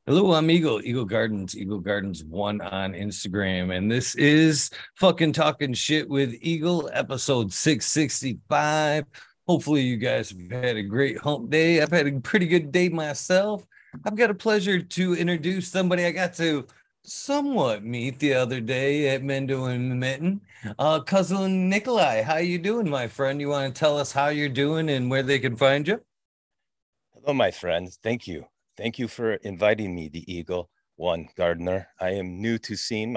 Hello, I'm Eagle Gardens 1 on Instagram, and this is fucking talking shit with Eagle, episode 665. Hopefully, you guys have had a great hump day. I've had a pretty good day myself. I've got a pleasure to introduce somebody I got to somewhat meet the other day at Mendo and the Mitten. Cousin Nikolai, how you doing, my friend? You want to tell us how you're doing and where they can find you? Hello, my friends. Thank you. Thank you for inviting me, the Eagle One Gardener. I am new to scene.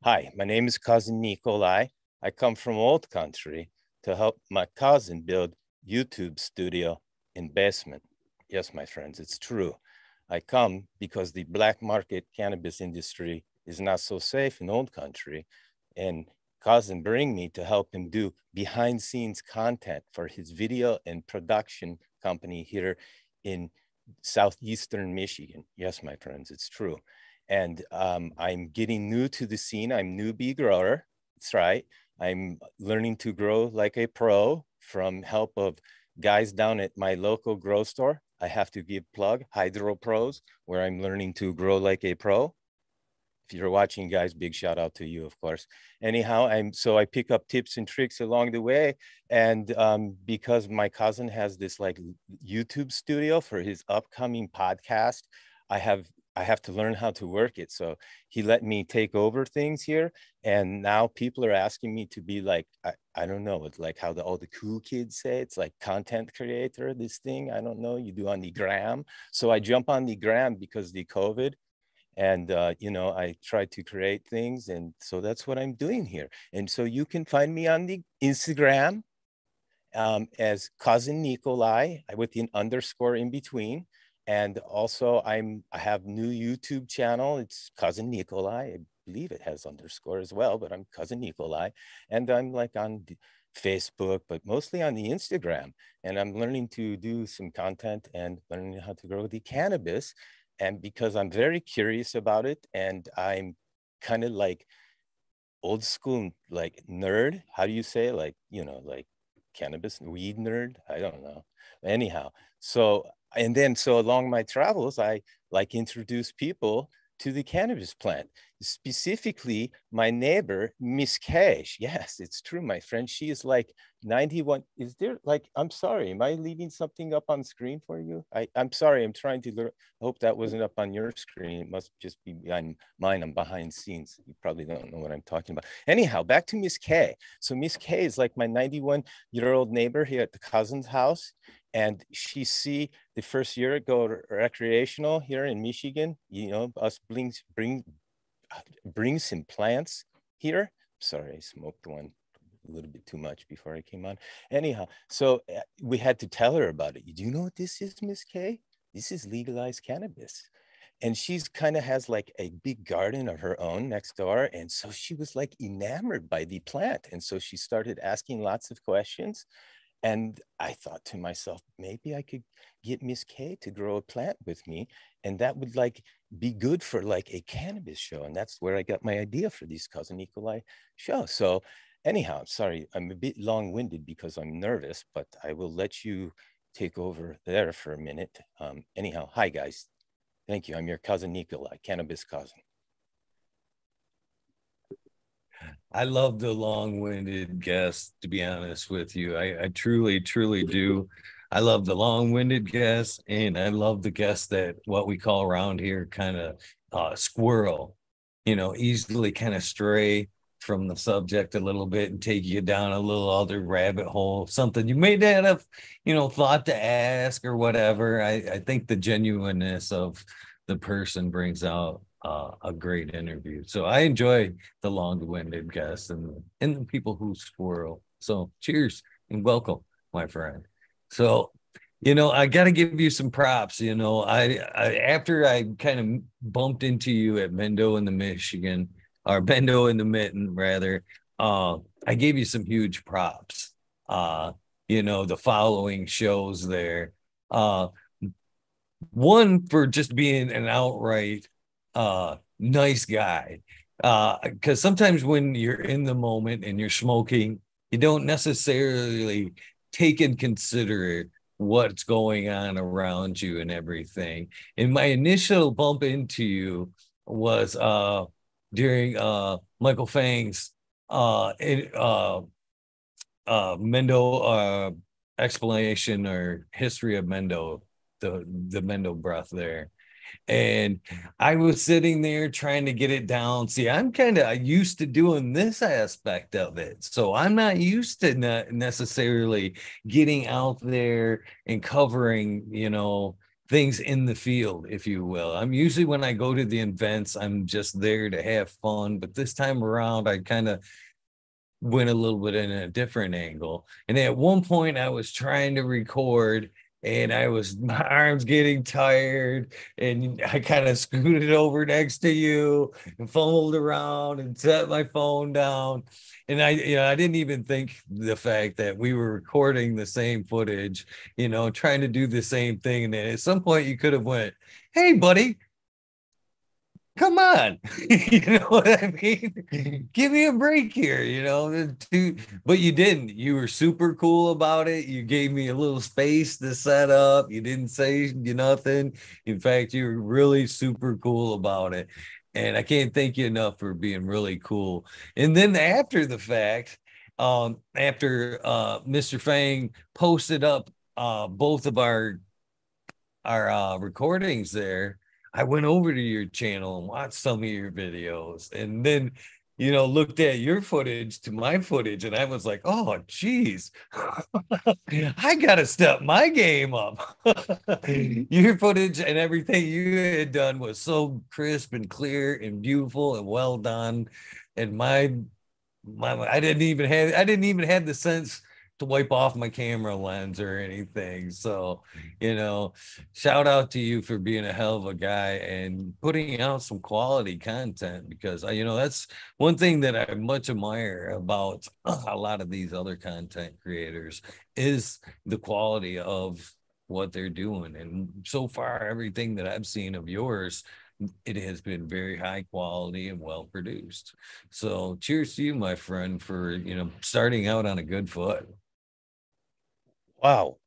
Hi, my name is cousin Nikolai. I come from old country to help my cousin build YouTube studio in basement. Yes, my friends, it's true. I come because the black market cannabis industry is not so safe in old country. And cousin bring me to help him do behind scenes content for his video and production company here in southeastern Michigan. Yes, my friends, it's true. And I'm getting new to the scene. I'm newbie grower. That's right. I'm learning to grow like a pro from help of guys down at my local grow store. I have to give plug Hydro Pros, where I'm learning to grow like a pro. If you're watching, guys, big shout out to you, of course. Anyhow, I pick up tips and tricks along the way. And because my cousin has this like YouTube studio for his upcoming podcast, I have I have to learn how to work it. So he let me take over things here. And now people are asking me to be like, I don't know, it's like how all the cool kids say, it's like content creator, this thing. I don't know, you do on the gram. So I jump on the gram because the COVID, and I try to create things, and so that's what I'm doing here. And so you can find me on the Instagram as cousin Nikolai with an underscore in between. And also I have new YouTube channel. It's cousin Nikolai. I believe it has underscore as well, but I'm cousin Nikolai. And I'm like on Facebook, but mostly on the Instagram. And I'm learning to do some content and learning how to grow the cannabis. And because I'm very curious about it, and I'm kind of like old school, like nerd. How do you say, like, like cannabis, weed nerd? I don't know. Anyhow, so along my travels, I like introduce people to the cannabis plant, specifically my neighbor, Miss Cash. Yes, it's true, my friend. She is like 91. Is there like, I'm sorry, am I leaving something up on screen for you? I'm sorry, I'm trying to learn. I hope that wasn't up on your screen. It must just be behind mine. I'm behind scenes. You probably don't know what I'm talking about. Anyhow, back to Miss K. So Miss K is like my 91-year-old neighbor here at the cousin's house. And she see the first year go recreational here in Michigan, us bring some plants here. Sorry, I smoked one a little bit too much before I came on. Anyhow, so we had to tell her about it. Do you know what this is, Miss K? This is legalized cannabis. And she's kind of has like a big garden of her own next door. And so she was like enamored by the plant. And so she started asking lots of questions. And I thought to myself, maybe I could get Miss K to grow a plant with me, and that would like be good for like a cannabis show. And that's where I got my idea for these cousin Nikolai shows. So anyhow, sorry, I'm a bit long-winded because I'm nervous, but I will let you take over there for a minute. Anyhow, hi guys. Thank you. I'm your cousin Nikolai, cannabis cousin. I love the long-winded guests, to be honest with you. I truly, truly do. I love the long-winded guests, and I love the guests that what we call around here kind of squirrel, easily kind of stray from the subject a little bit and take you down a little other rabbit hole, something you may not have, thought to ask or whatever. I think the genuineness of the person brings out a great interview. So I enjoy the long-winded guests and the people who squirrel. So cheers and welcome, my friend. So, I got to give you some props. I after I kind of bumped into you at Mendo in the Michigan, or Bendo in the Mitten, rather, I gave you some huge props. The following shows there. One for just being an outright nice guy. Because sometimes when you're in the moment and you're smoking, you don't necessarily take and consider what's going on around you and everything. And my initial bump into you was during Michael Fang's Mendo explanation or history of Mendo, the Mendo breath there. And I was sitting there trying to get it down. See, I'm kind of used to doing this aspect of it. So I'm not used to necessarily getting out there and covering, things in the field, if you will. I'm usually when I go to the events, I'm just there to have fun. But this time around, I kind of went a little bit in a different angle. And at one point, I was trying to record and my arms getting tired, and I kind of scooted over next to you and fumbled around and set my phone down. And I didn't even think the fact that we were recording the same footage, trying to do the same thing. And then at some point, you could have went, "Hey, buddy, come on." You know what I mean? Give me a break here, but you didn't. You were super cool about it. You gave me a little space to set up. You didn't say nothing. In fact, you were really super cool about it. And I can't thank you enough for being really cool. And then after the fact, after Mr. Fang posted up both of our recordings there, I went over to your channel and watched some of your videos, and then looked at your footage to my footage, and I was like, oh geez, I gotta step my game up. Your footage and everything you had done was so crisp and clear and beautiful and well done, and I didn't even have the sense to wipe off my camera lens or anything. So, you know, shout out to you for being a hell of a guy and putting out some quality content, because that's one thing that I much admire about a lot of these other content creators is the quality of what they're doing. And so far, everything that I've seen of yours, it has been very high quality and well produced. So cheers to you, my friend, for starting out on a good foot. Wow.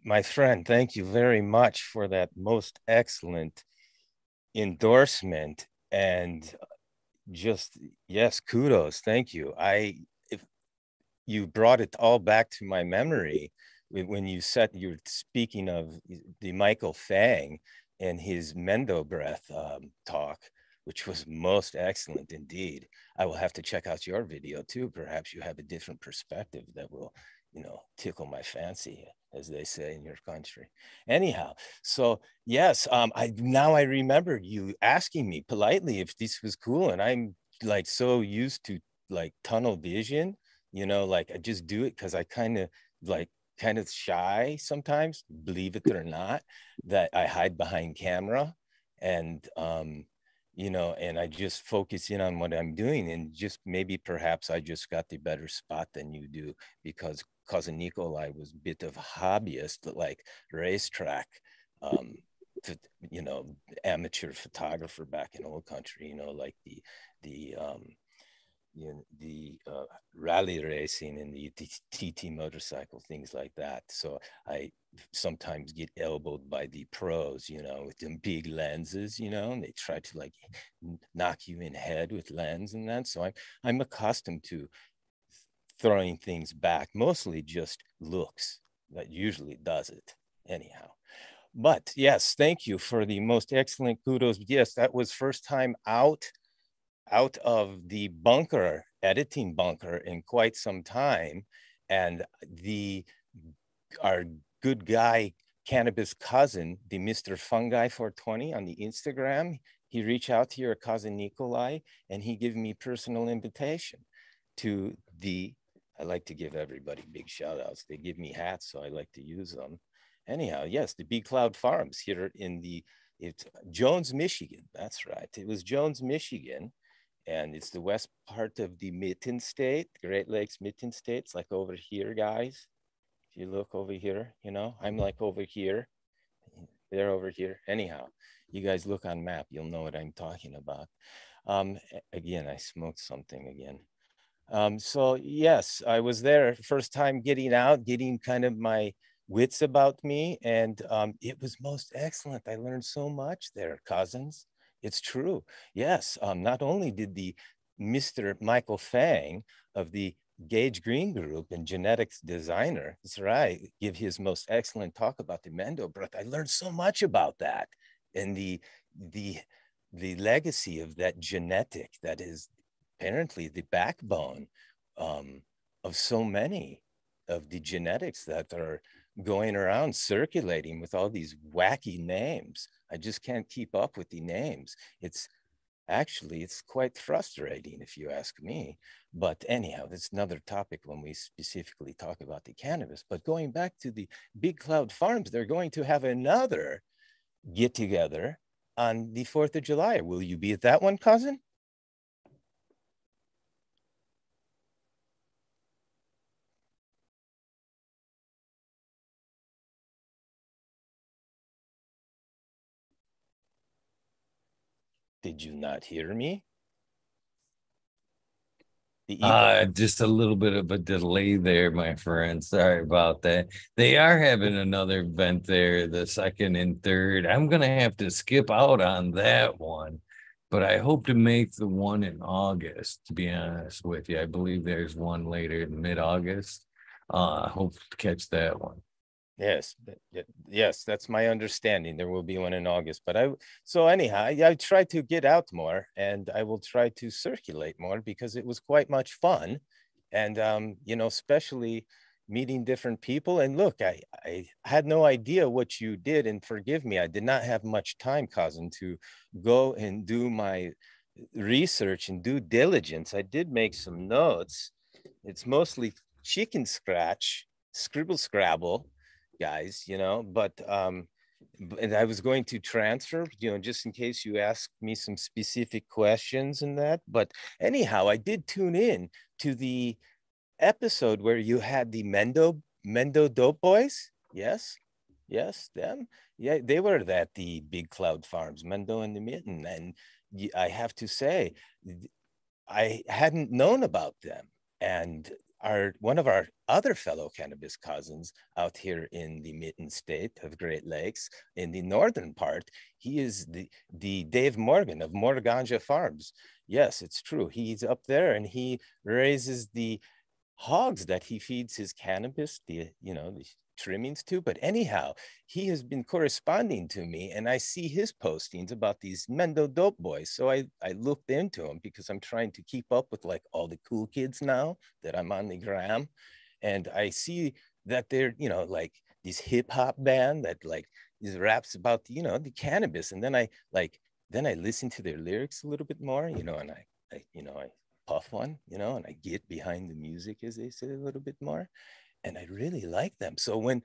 My friend, thank you very much for that most excellent endorsement. And just, yes, kudos. Thank you. If you brought it all back to my memory when you're speaking of the Michael Fang and his Mendo breath talk, which was most excellent indeed. I will have to check out your video too. Perhaps you have a different perspective that will, tickle my fancy, as they say in your country. Anyhow, so yes, I remembered you asking me politely if this was cool, and I'm like so used to like tunnel vision, like I just do it because I kind of shy sometimes, believe it or not, that I hide behind camera, and and I just focus in on what I'm doing, and just maybe perhaps I just got the better spot than you do, because cousin Nikolai was a bit of a hobbyist, like racetrack, um, to, amateur photographer back in old country, like the rally racing and the TT motorcycle, things like that. So I sometimes get elbowed by the pros, with them big lenses, and they try to like knock you in head with lens and that. So I'm accustomed to throwing things back, mostly just looks. That usually does it anyhow. But yes, thank you for the most excellent kudos. Yes, that was first time out of the bunker, editing bunker, in quite some time. And our good guy cannabis cousin, the Mr. Fungi 420 on the Instagram, he reached out to your cousin Nikolai, and he gave me personal invitation to I like to give everybody big shout outs. They give me hats, so I like to use them. Anyhow, yes, the Big Cloud Farms here it's Jones, Michigan. That's right. It was Jones, Michigan. And it's the west part of the Mitten State, Great Lakes Mitten State. It's like over here, guys. If you look over here, I'm like over here. They're over here. Anyhow, you guys look on map, you'll know what I'm talking about. Again, I smoked something again. So yes, I was there first time getting out, getting kind of my wits about me, and it was most excellent. I learned so much there, cousins. It's true. Yes, not only did the Mr. Michael Fang of the Gage Green Group and genetics designer, that's right, give his most excellent talk about the Mendo birth. I learned so much about that and the the legacy of that genetic that is apparently the backbone um, of so many of the genetics that are going around circulating with all these wacky names. I just can't keep up with the names. It's quite frustrating if you ask me. But anyhow, that's another topic when we specifically talk about the cannabis. But going back to the Big Cloud Farms, they're going to have another get together on the 4th of July. Will you be at that one, cousin? Did you not hear me? The Eagle. Just a little bit of a delay there, my friend. Sorry about that. They are having another event there, the second and third. I'm gonna have to skip out on that one, but I hope to make the one in August, to be honest with you. I believe there's one later in mid-August. I hope to catch that one. Yes, yes, that's my understanding. There will be one in August, but so anyhow, I try to get out more and I will try to circulate more because it was quite much fun. And, especially meeting different people. And look, I had no idea what you did, and forgive me, I did not have much time, cousin, to go and do my research and due diligence. I did make some notes. It's mostly chicken scratch, scribble scrabble, guys, but and I was going to transfer, just in case you ask me some specific questions and that. But anyhow, I did tune in to the episode where you had the Mendo Dope Boys. Yes, yes, them. Yeah, they were at the Big Cloud Farms, Mendo and the Mitten. And I have to say, I hadn't known about them. And one of our other fellow cannabis cousins out here in the Mitten State of Great Lakes, in the northern part, he is the Dave Morgan of Morganja Farms. Yes, it's true. He's up there and he raises the hogs that he feeds his cannabis, the trimmings to. But anyhow, he has been corresponding to me and I see his postings about these Mendo Dope Boys. So I looked into them because I'm trying to keep up with like all the cool kids now that I'm on the gram. And I see that they're, like this hip hop band that like these raps about, the cannabis. And then I listen to their lyrics a little bit more, and I puff one, and I get behind the music, as they say, a little bit more. And I really like them. So when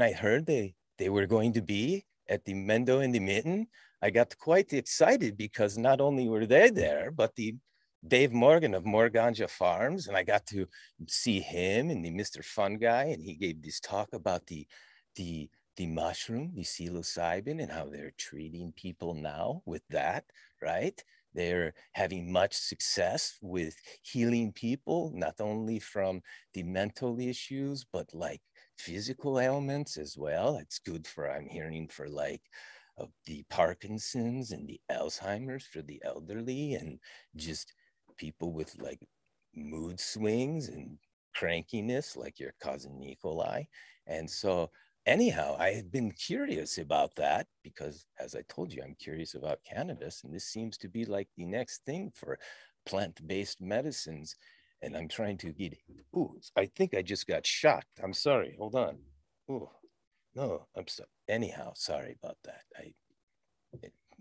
I heard they were going to be at the Mendo and the Mitten, I got quite excited because not only were they there, but the Dave Morgan of Morganja Farms, and I got to see him and the Mr. Fun Guy, and he gave this talk about the the mushroom, the psilocybin, and how they're treating people now with that, right? They're having much success with healing people, not only from the mental issues, but like physical ailments as well. It's good for, I'm hearing, for like the Parkinson's and the Alzheimer's for the elderly, and just people with like mood swings and crankiness, like your cousin Nikolai. And so anyhow, I had been curious about that because, as I told you, I'm curious about cannabis, and this seems to be like the next thing for plant-based medicines. And I'm trying to get. Ooh, I think I just got shot. I'm sorry. Hold on. Ooh, no, I'm so. Anyhow, sorry about that.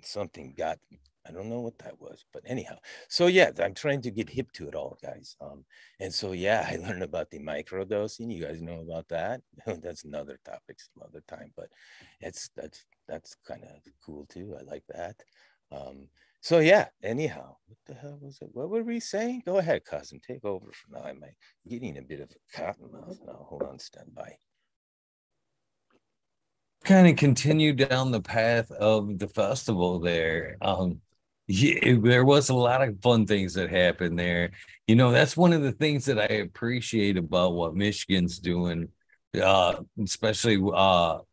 Something got. I don't know what that was, but anyhow. So yeah, I'm trying to get hip to it all, guys. And so yeah, I learned about the microdosing. You guys know about that? That's another topic some other time, but that's kind of cool too. I like that. So yeah, anyhow, what the hell was it? What were we saying? Go ahead, cousin, take over for now. I'm getting a bit of a cotton mouth now. Hold on, stand by. Kind of continue down the path of the festival there. Yeah, there was a lot of fun things that happened there. That's one of the things that I appreciate about what Michigan's doing especially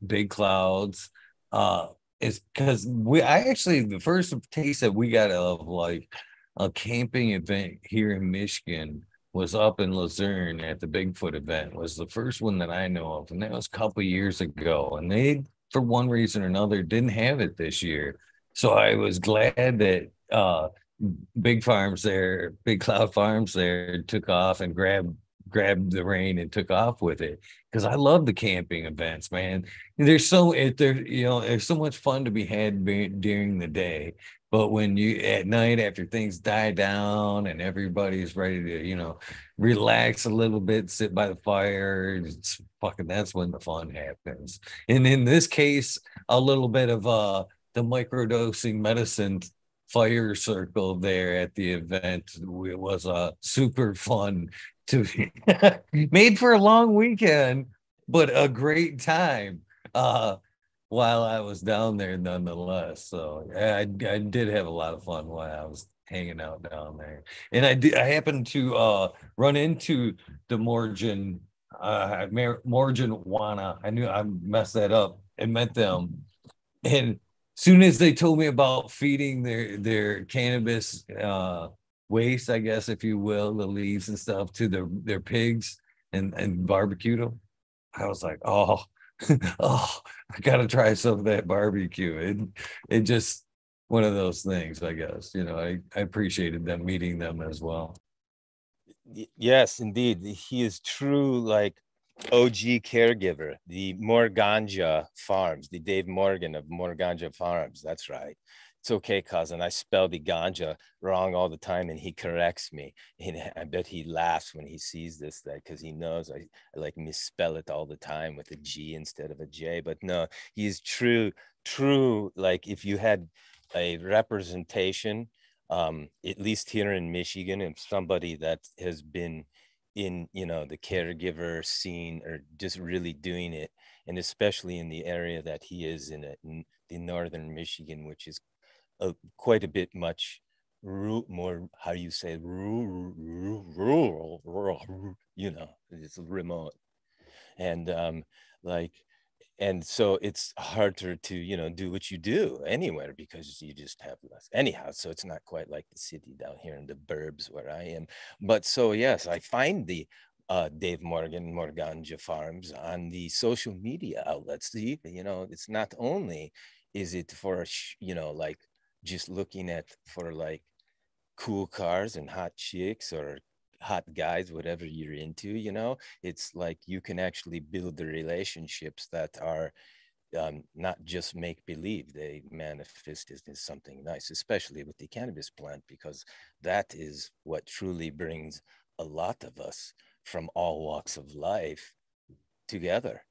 Big Clouds. Uh, it's because I actually the first taste that we got of like a camping event here in Michigan was up in Luzerne at the Bigfoot event. Was the first one that I know of, and that was a couple years ago. And they, for one reason or another, didn't have it this year. So I was glad that Big Farms there, Big Cloud Farms there took off and grabbed the rein and took off with it because I love the camping events, man. There's so much fun to be had during the day, but when you at night after things die down and everybody's ready to relax a little bit, sit by the fire, it's fucking that's when the fun happens. And in this case, a little bit of the microdosing medicine fire circle there at the event. It was super fun to made for a long weekend, but a great time while I was down there nonetheless. So I did have a lot of fun while I was hanging out down there. And I happened to run into the Morgan Wana. I knew I messed that up and met them. And soon as they told me about feeding their cannabis waste, I guess, if you will, the leaves and stuff to their pigs and barbecue them, I was like, oh, oh, I gotta try some of that barbecue. It just one of those things, I guess. I appreciated them meeting them as well. Yes, indeed. He is true, like OG caregiver, the Morganja Farms, the Dave Morgan of Morganja Farms. That's right. It's okay, cousin. I spell the ganja wrong all the time, and he corrects me. And I bet he laughs when he sees this, that because he knows I like misspell it all the time with a G instead of a J. But no, he is true. Like if you had a representation, at least here in Michigan, and somebody that has been in the caregiver scene or just really doing it, and especially in the area that he is in the northern Michigan, which is quite a bit much more, how do you say, rural, it's remote. And like and so it's harder to do what you do anywhere because you just have less anyhow. So it's not quite like the city down here in the burbs where I am. But so yes, I find the Dave Morganja Farms on the social media outlets. It's not only is it for like just looking at for like cool cars and hot chicks or hot guys, whatever you're into, it's like you can actually build the relationships that are not just make believe, they manifest as something nice, especially with the cannabis plant, because that is what truly brings a lot of us from all walks of life together.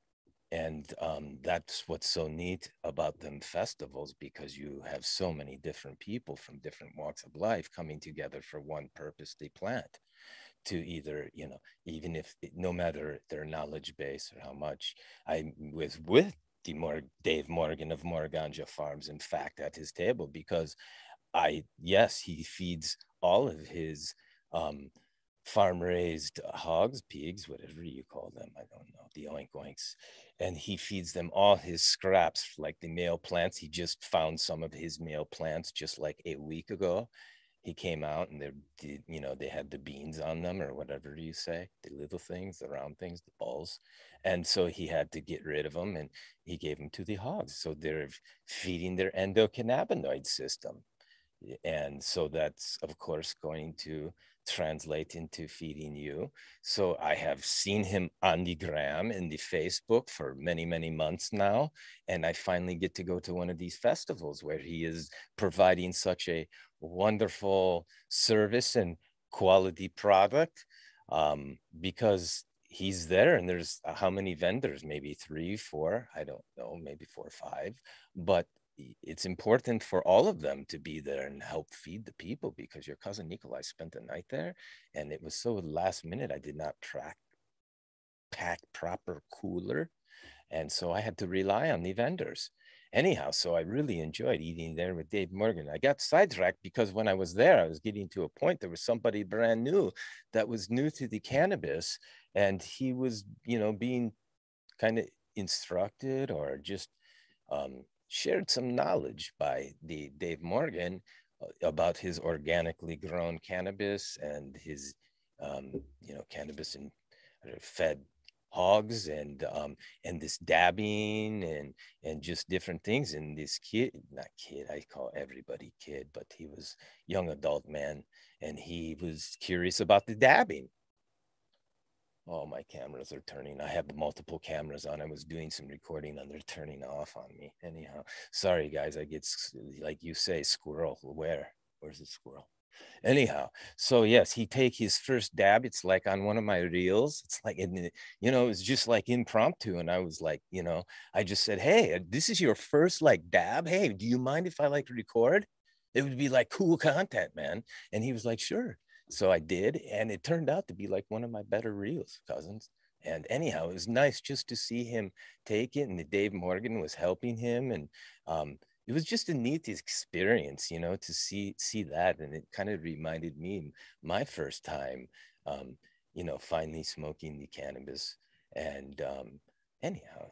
And that's what's so neat about them festivals, because you have so many different people from different walks of life coming together for one purpose, they plant to either, even if no matter their knowledge base or how much. I was with the Dave Morgan of Morganja Farms, in fact, at his table, because yes, he feeds all of his farm raised hogs, pigs, whatever you call them. I don't know, the oink oinks. And he feeds them all his scraps, like the male plants. He just found some of his male plants just like a week ago. He came out and they had the beans on them, or whatever you say, the little things, the round things, the balls. And so he had to get rid of them, and he gave them to the hogs. So they're feeding their endocannabinoid system. And so that's, of course, going to translate into feeding you. So I have seen him on the gram and the Facebook for many, many months now. And I finally get to go to one of these festivals where he is providing such a wonderful service and quality product, because he's there, and there's how many vendors, maybe 3 4, I don't know, maybe 4 or 5, but it's important for all of them to be there and help feed the people, because your cousin Nikolai spent the night there, and it was so last minute. I did not pack proper cooler, and so I had to rely on the vendors. Anyhow, so I really enjoyed eating there with Dave Morgan. I got sidetracked because when I was there, I was getting to a point, there was somebody brand new that was new to the cannabis, and he was, being kind of instructed or just shared some knowledge by the Dave Morgan about his organically grown cannabis and his, cannabis and fed hogs and this dabbing and just different things. And this kid, not kid, I call everybody kid, but he was young adult man, and he was curious about the dabbing. Oh, my cameras are turning. I have multiple cameras on. I was doing some recording and they're turning off on me. Anyhow, sorry guys. I get, like you say, squirrel. Where's the squirrel? Anyhow, so yes, he take his first dab. It's like on one of my reels. It's like, it's just like impromptu. And I was like, I just said, hey, this is your first like dab. Hey, do you mind if I like record? It would be like cool content, man. And he was like, sure. So I did, and it turned out to be like one of my better reels, cousins. And anyhow, it was nice just to see him take it, and Dave Morgan was helping him, and it was just a neat experience, to see that, and it kind of reminded me my first time, finally smoking the cannabis. And anyhow,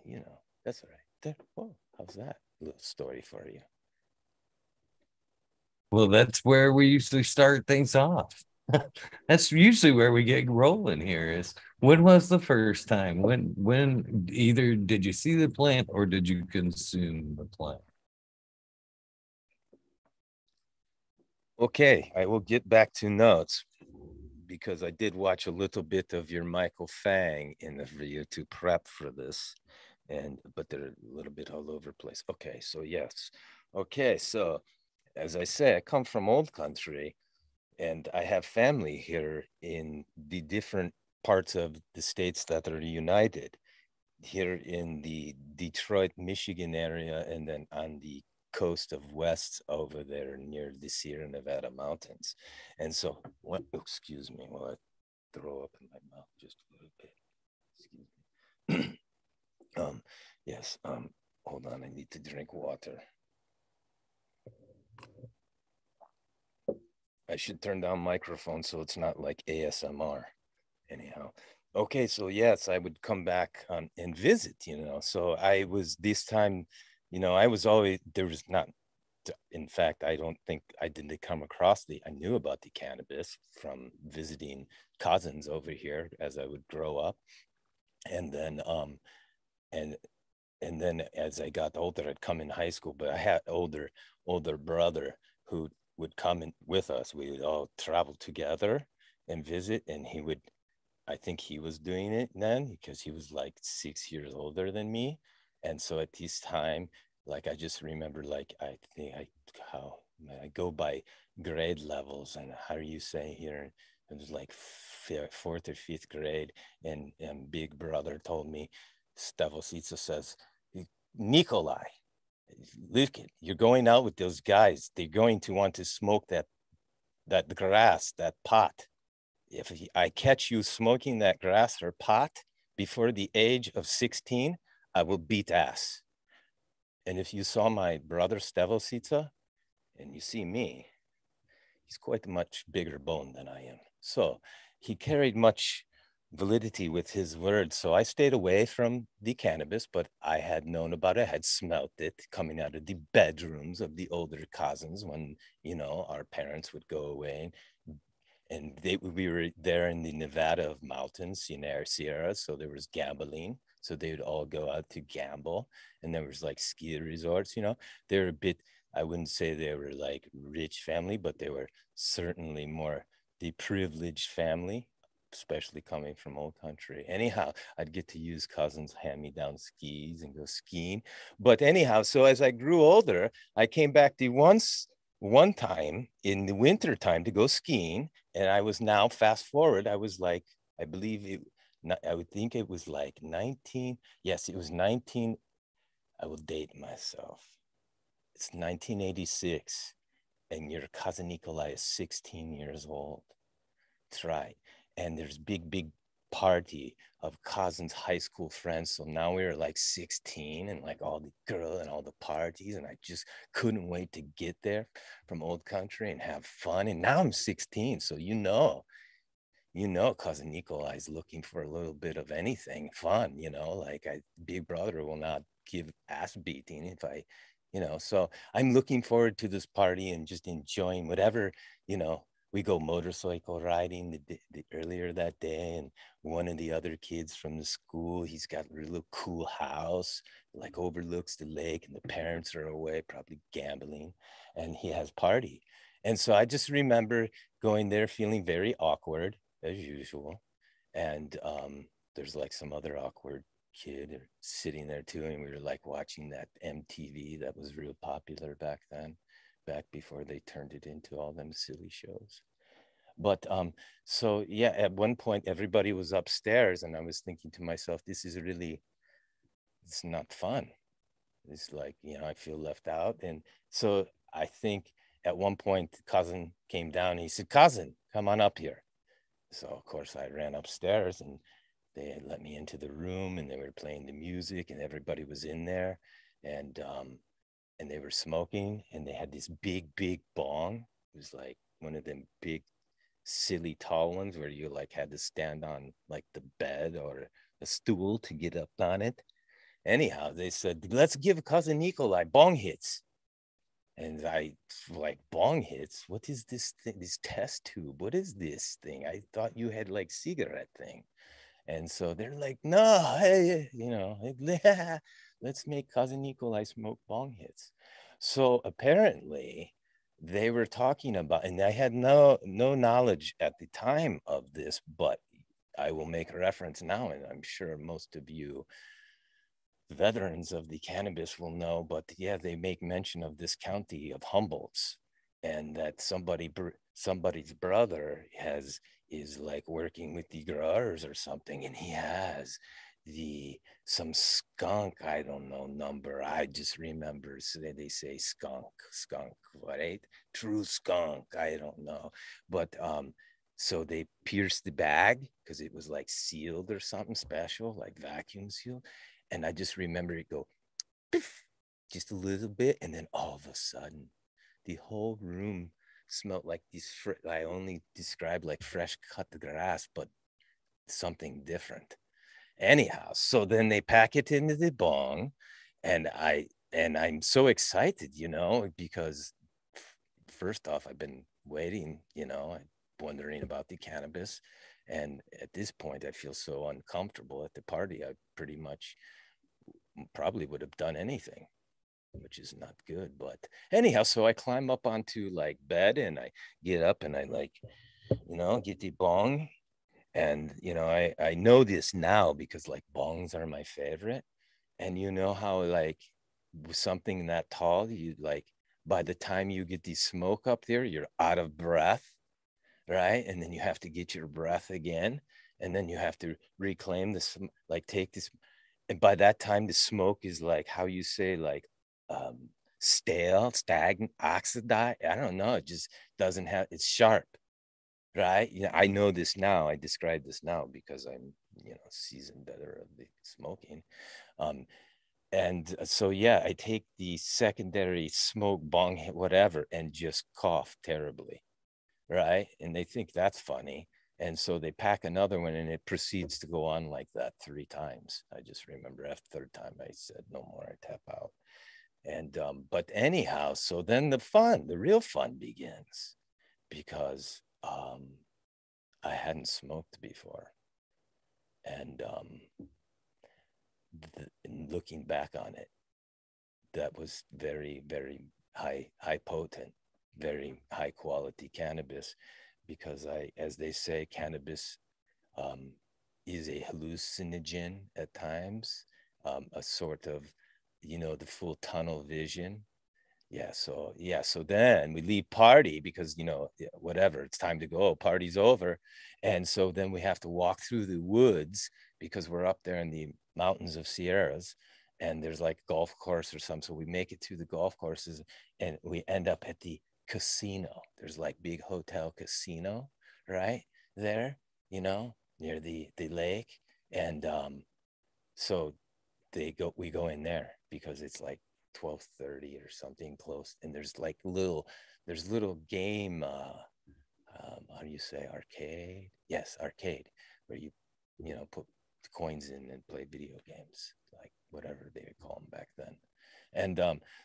that's all right. There, oh, how's that little story for you? Well, that's where we usually start things off. That's usually where we get rolling here is when was the first time? When either did you see the plant or did you consume the plant? Okay, I will get back to notes because I did watch a little bit of your Michael Fang in the video to prep for this, but they're a little bit all over the place. Okay, so yes. Okay, so as I say, I come from old country and I have family here in the different parts of the states that are united here in the Detroit, Michigan area, and then on the coast of West over there near the Sierra Nevada mountains. And so, what, excuse me while I throw up in my mouth just a little bit. Excuse me. Yes, hold on, I need to drink water. I should turn down microphone so it's not like ASMR. Anyhow, okay, so yes, I would come back and visit, so I was this time, I was always, there was not, in fact, I don't think I didn't come across I knew about the cannabis from visiting cousins over here as I would grow up. And then and and then as I got older, I'd come in high school, but I had older brother who would come in with us. We would all travel together and visit, and he would, I think he was doing it then because he was like 6 years older than me. And so at this time, like I just remember, like I think how I go by grade levels, and how are you saying here? It was like fourth or fifth grade, and Big Brother told me, Stavositsa says, Nikolai, look, you're going out with those guys. They're going to want to smoke that grass, that pot. If I catch you smoking that grass or pot before the age of 16, I will beat ass. And if you saw my brother Stevositsa and you see me, he's quite much bigger bone than I am. So he carried much validity with his words. So I stayed away from the cannabis, but I had known about it, I had smelt it coming out of the bedrooms of the older cousins when, our parents would go away, and we were there in the Nevada mountains, Sierra. So there was gambling. So they would all go out to gamble, and there was like ski resorts. They were a bit. I wouldn't say they were like rich family, but they were certainly more the privileged family, especially coming from old country. Anyhow, I'd get to use cousins' hand-me-down skis and go skiing. But anyhow, so as I grew older, I came back to one time in the winter time to go skiing, and I was now fast forward. I was like, I believe it. I would think it was like 19. Yes, it was 19. I will date myself. It's 1986, and your cousin Nikolai is 16 years old. That's right. And there's big party of cousins, high school friends. So now we were like 16 and like all the girl and all the parties. And I just couldn't wait to get there from old country and have fun. And now I'm 16. So, cousin Nikolai is looking for a little bit of anything fun, like big brother will not give ass beating if so I'm looking forward to this party and just enjoying whatever, you know, we go motorcycle riding the earlier that day, and one of the other kids from the school, he's got a real cool house, like overlooks the lake, and the parents are away, probably gambling, and he has party. And so I just remember going there feeling very awkward as usual. And there's like some other awkward kid sitting there too. And we were like watching that MTV that was real popular back then, back before they turned it into all them silly shows. But so yeah, at one point everybody was upstairs and I was thinking to myself, it's not fun. It's like, I feel left out. And so I think at one point cousin came down and he said, cousin, come on up here. So of course I ran upstairs and they had let me into the room and they were playing the music and everybody was in there, and they were smoking and they had this big bong. It was like one of them big silly tall ones where you like had to stand on like the bed or a stool to get up on it. Anyhow, they said, let's give cousin Nikolai bong hits. And I like, bong hits. What is this thing? This test tube? What is this thing? I thought you had like cigarette thing. And so they're like, no, hey, let's make cousin Nikolai smoke bong hits. So apparently they were talking about, and I had no knowledge at the time of this, but I will make a reference now, and I'm sure most of you veterans of the cannabis will know, but yeah, they make mention of this county of Humboldt's, and that somebody's brother is like working with the growers or something, and he has the some skunk, I don't know number. I just remember they say skunk, right? True skunk, I don't know. But so they pierced the bag because it was like sealed or something special, like vacuum sealed, and I just remember it go piff, just a little bit. And then all of a sudden, the whole room smelled like I only described like fresh cut grass, but something different. Anyhow, so then they pack it into the bong. And I'm so excited, because first off, I've been waiting, wondering about the cannabis. And at this point, I feel so uncomfortable at the party. I pretty much probably would have done anything, which is not good. But anyhow, so I climb up onto like bed and I get up and I like, get the bong. And I know this now because like bongs are my favorite. And you know how like with something that tall, you like by the time you get the smoke up there, you're out of breath, right? And then you have to get your breath again. And then you have to reclaim this, like take this, and by that time the smoke is like how you say like um stale, stagnant, oxidized, I don't know, it just doesn't have, it's sharp, right? I know this now, I describe this now because I'm seasoned better of the smoking. And so yeah, I take the secondary smoke bong hit whatever and just cough terribly, right? And they think that's funny. And so they pack another one and it proceeds to go on like that 3 times. I just remember after the third time I said, no more, I tap out. And but anyhow, so then the real fun begins because I hadn't smoked before. And looking back on it, that was very high potent, very high quality cannabis, because as they say, cannabis um, is a hallucinogen at times, a sort of, the full tunnel vision. So then we leave party because whatever, it's time to go, party's over. And so then we have to walk through the woods because we're up there in the mountains of Sierras, and there's like a golf course or something. So we make it to the golf courses and we end up at the casino. There's like big hotel casino right there, near the lake. And so we go in there because it's like 12:30 or something close, and there's little game how do you say arcade? Yes, arcade, where you put coins in and play video games, like whatever they would call them back then. And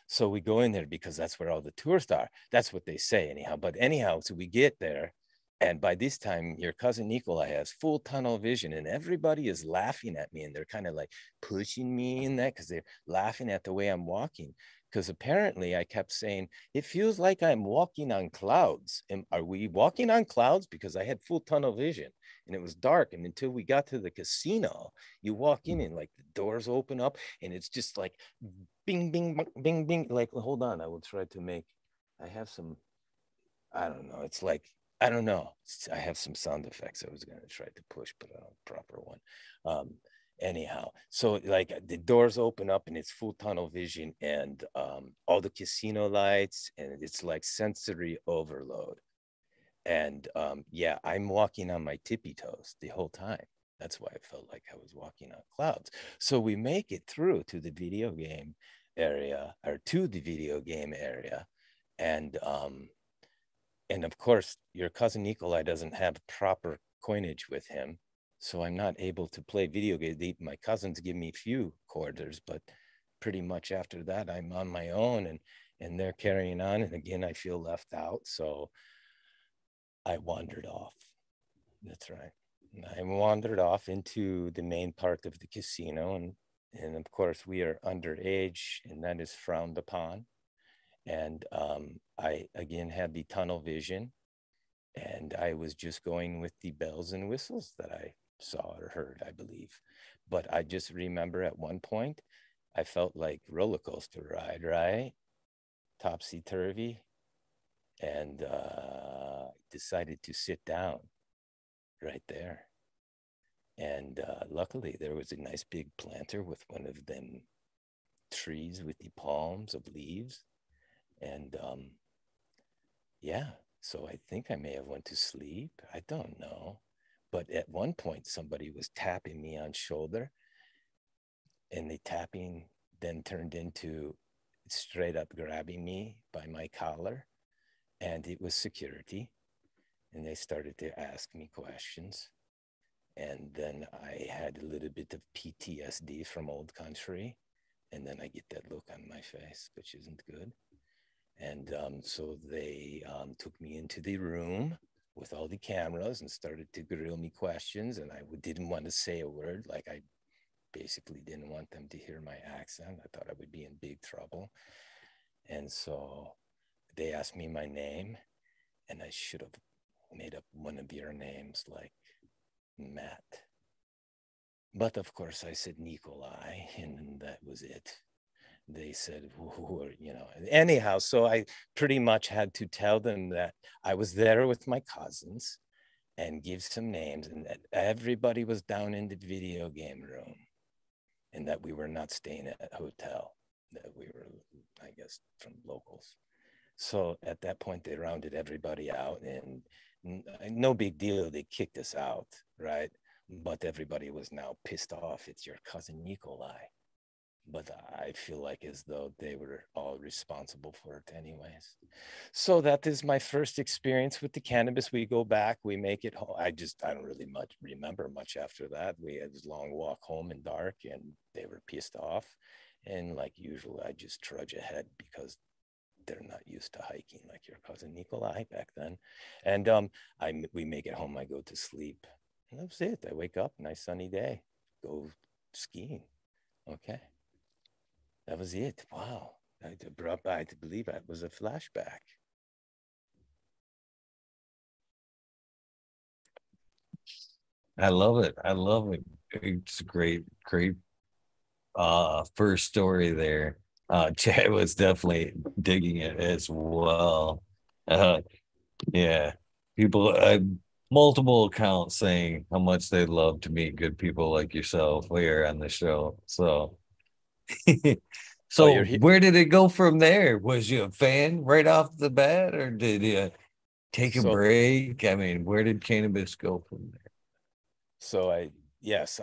so we go in there because that's where all the tourists are. That's what they say, anyhow. But anyhow, so we get there, and by this time, your cousin Nikolai has full tunnel vision, and everybody is laughing at me, and they're kind of like pushing me in that because they're laughing at the way I'm walking. Because apparently, I kept saying, it feels like I'm walking on clouds. Are we walking on clouds? Because I had full tunnel vision and it was dark. And until we got to the casino, you walk in and like the doors open up and it's just like bing, bing, bing, bing. Like, hold on, I will try to make, I have some, I don't know. It's like, I don't know. I have some sound effects I was going to try to push, but I don't proper one. Um, anyhow, so like the doors open up and it's full tunnel vision and all the casino lights and it's like sensory overload. And yeah, I'm walking on my tippy toes the whole time. That's why I felt like I was walking on clouds. So we make it through to the video game area or to the video game area. And of course, your cousin Nikolai doesn't have proper coinage with him. So I'm not able to play video games. My cousins give me few quarters, but pretty much after that, I'm on my own and they're carrying on. And again, I feel left out. So I wandered off. That's right. I wandered off into the main part of the casino. And of course, we are underage and that is frowned upon. And I again had the tunnel vision and I was just going with the bells and whistles that I saw or heard, I believe. But I just remember at one point, I felt like roller coaster ride, right? Topsy turvy, and decided to sit down right there. And luckily, there was a nice big planter with one of them trees with the palms of leaves, and yeah, so I think I may have went to sleep. I don't know. But at one point, somebody was tapping me on shoulder, and the tapping then turned into straight up grabbing me by my collar, and it was security. And they started to ask me questions. And then I had a little bit of PTSD from old country. And then I get that look on my face, which isn't good. And so they took me into the room with all the cameras and started to grill me questions. And I didn't want to say a word. Like I basically didn't want them to hear my accent. I thought I would be in big trouble. And so they asked me my name, and I should have made up one of your names, like Matt. But of course, I said Nikolai, and that was it. They said, who are, anyhow. So I pretty much had to tell them that I was there with my cousins and give some names, and that everybody was down in the video game room, and that we were not staying at a hotel, that we were, I guess, from locals. So at that point, they rounded everybody out, and no big deal. They kicked us out, right? But everybody was now pissed off. It's your cousin Nikolai. But I feel like as though they were all responsible for it anyways. So that is my first experience with the cannabis. We go back, we make it home. I don't really much remember much after that. We had this long walk home in dark and they were pissed off. And like usual, I just trudge ahead because they're not used to hiking like your cousin Nikolai back then. And we make it home, I go to sleep. And that's it. I wake up, nice sunny day, go skiing. Okay. That was it. Wow. I believe that was a flashback. I love it. I love it. It's a great, great first story there. Chad was definitely digging it as well. Uh yeah. People multiple accounts saying how much they love to meet good people like yourself here on the show. So Oh, you're so here. where did it go from there? Was you a fan right off the bat, or did you take a So, break? I mean, where did cannabis go from there? so I, yes,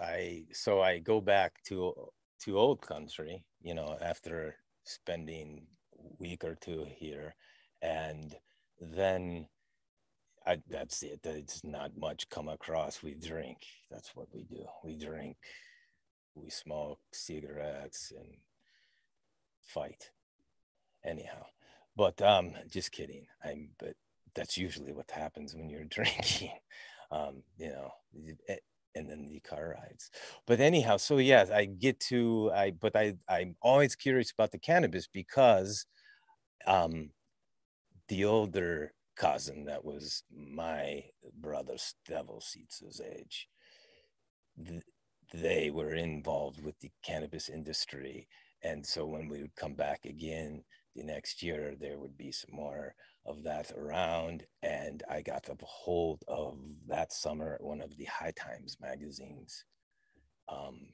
so I go back to old country, after spending a week or two here. And then That's it. It's not much come across. We drink. That's what we do. We drink. We smoke cigarettes and fight. Anyhow, but just kidding. But that's usually what happens when you're drinking. You know, and then the car rides. But anyhow, so yes, I get to I'm always curious about the cannabis because um the older cousin that was my brother Devil Seats' age, th- they were involved with the cannabis industry. And so when we would come back again the next year, there would be some more of that around. And I got a hold of that summer one of the High Times magazines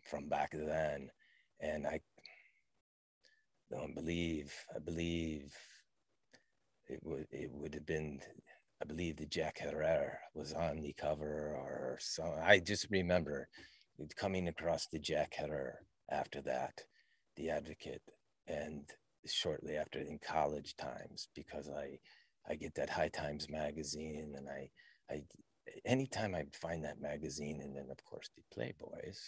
from back then. And I believe it would have been, I believe the Jack Herrera was on the cover or so. I just remember coming across the Jack Herrera after that, the Advocate, and shortly after in college times, because I get that High Times magazine, and I anytime I find that magazine, and then of course the Playboys,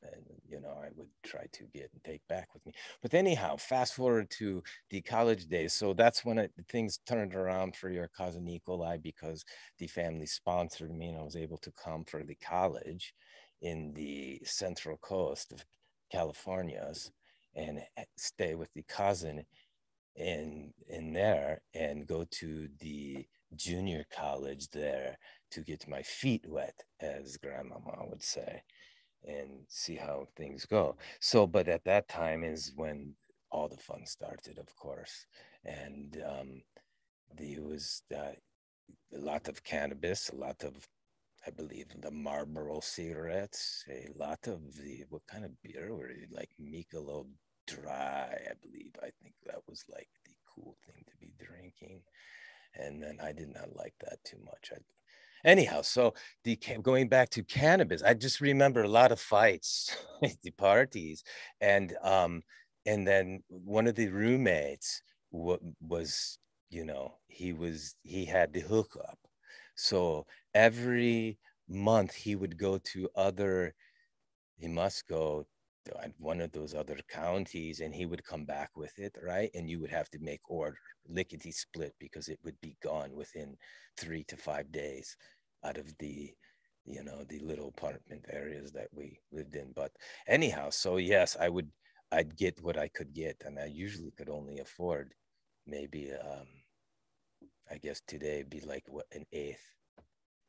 and I would try to get and take back with me. But anyhow, fast forward to the college days. So that's when things turned around for your cousin Nikolai, because the family sponsored me and I was able to come for the college in the Central Coast of California's and stay with the cousin in there and go to the junior college there to get my feet wet, as grandmama would say, and see how things go. So, but at that time is when all the fun started, of course. And there was a lot of cannabis, a lot of, I believe, the Marlboro cigarettes, a lot of what kind of beer were it? Like Michelob Dry, I believe. I think that was like the cool thing to be drinking. And then I did not like that too much. Anyhow, so going back to cannabis, I just remember a lot of fights at the parties, and then one of the roommates was, he had the hookup, so every month he would go to he must go to one of those other counties, and he would come back with it, right? And you would have to make order lickety split because it would be gone within 3 to 5 days out of the little apartment areas that we lived in. But anyhow, so yes, I'd get what I could get, and I usually could only afford maybe I guess today it'd be like what, an eighth,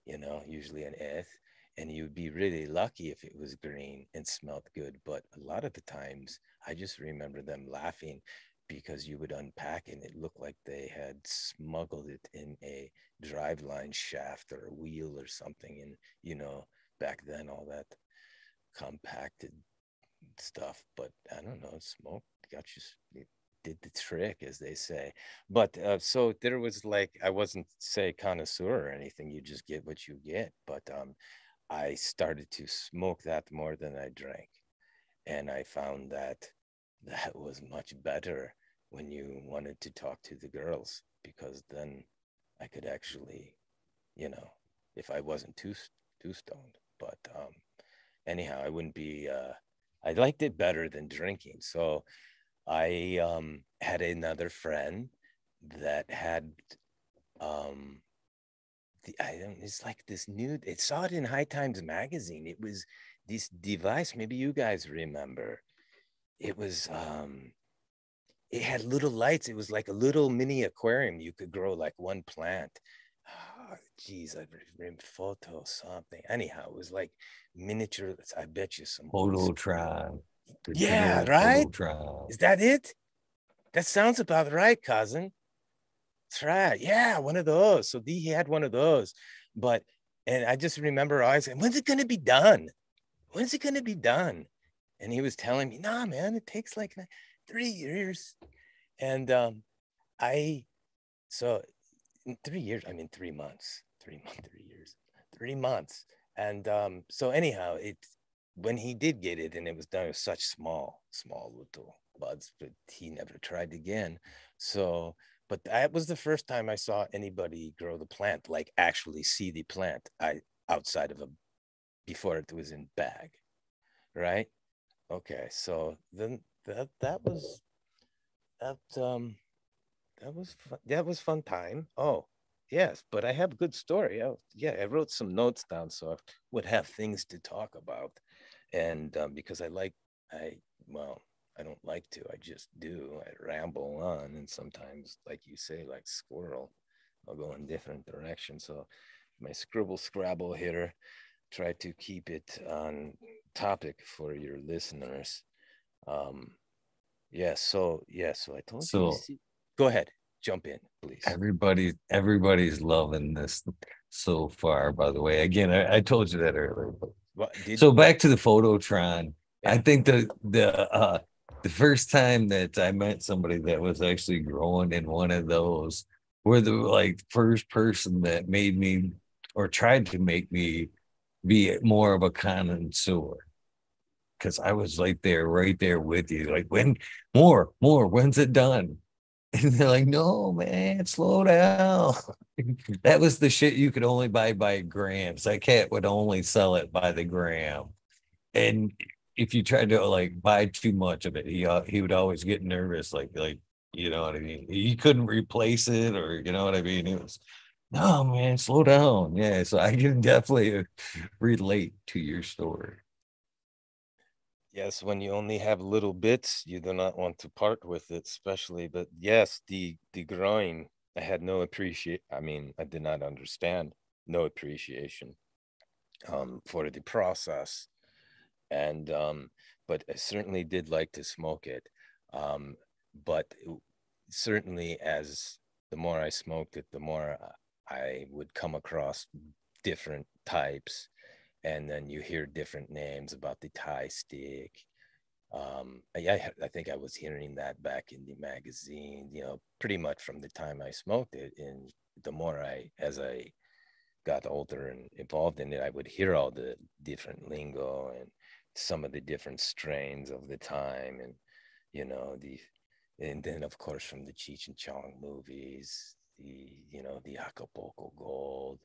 usually an eighth. And you'd be really lucky if it was green and smelled good. But a lot of the times, I just remember them laughing because you would unpack and it looked like they had smuggled it in a driveline shaft or a wheel or something. And, back then, all that compacted stuff. But I don't know, smoke got you, it did the trick, as they say. But so there was like, I wasn't say connoisseur or anything. You just get what you get. But I started to smoke that more than I drank. And I found that that was much better when you wanted to talk to the girls, because then I could actually, you know, if I wasn't too stoned. But anyhow, I wouldn't be I liked it better than drinking. So I had another friend that had um I don't, it's like this new, it saw it in High Times magazine. It was this device, maybe you guys remember. It was it had little lights. It was like a little mini aquarium. You could grow like one plant. Oh, geez, I remember photo something. Anyhow, it was like miniature. I bet you some old Photo school. tribe. The good Yeah, old right. photo tribe. Is that it? That sounds about right, cousin. That's right. Yeah, one of those. So he had one of those, but and I just remember always saying, "When's it gonna be done? When's it gonna be done?" And he was telling me, "Nah, man, it takes like 3 years." And I so in 3 years, I mean 3 months, 3 months, 3 years, 3 months. And so anyhow, it when he did get it and it was done with such small little buds, but he never tried again. So, but that was the first time I saw anybody grow the plant, like actually see the plant. I outside of a before it was in bag, right? Okay, so then that was that that was fun time. Oh, yes, but I have a good story. Oh, yeah, I wrote some notes down so I would have things to talk about, and because I well, I don't like to. I just do. I ramble on, and sometimes, like you say, like squirrel, I'll go in different directions. So my scribble scrabble here, try to keep it on topic for your listeners. Um, so I told you. So See, go ahead, jump in, please. everybody's loving this so far, by the way. Again, I told you that earlier. But What did? so back to the Phototron. I Yeah. think the first time that I met somebody that was actually growing in one of those were the like first person that made me or tried to make me be more of a connoisseur. Because I was like there, right there with you. Like, when more, when's it done? And they're like, no, man, slow down. That was the shit you could only buy by grams. That cat would only sell it by the gram. And if you tried to like buy too much of it, he would always get nervous, like you know what I mean. He couldn't replace it, or you know what I mean. It was no, man, slow down. Yeah, so I can definitely relate to your story. Yes, when you only have little bits, you do not want to part with it, especially. But yes, the growing, I had no appreciate. I mean, I did not understand, no appreciation for the process, and but I certainly did like to smoke it. Um, but certainly, as the more I smoked it, the more I would come across different types, and then you hear different names about the Thai stick. I think I was hearing that back in the magazine, pretty much from the time I smoked it. And the more as I got older and involved in it, I would hear all the different lingo and some of the different strains of the time, and the and then of course from the Cheech and Chong movies, the Acapulco Gold.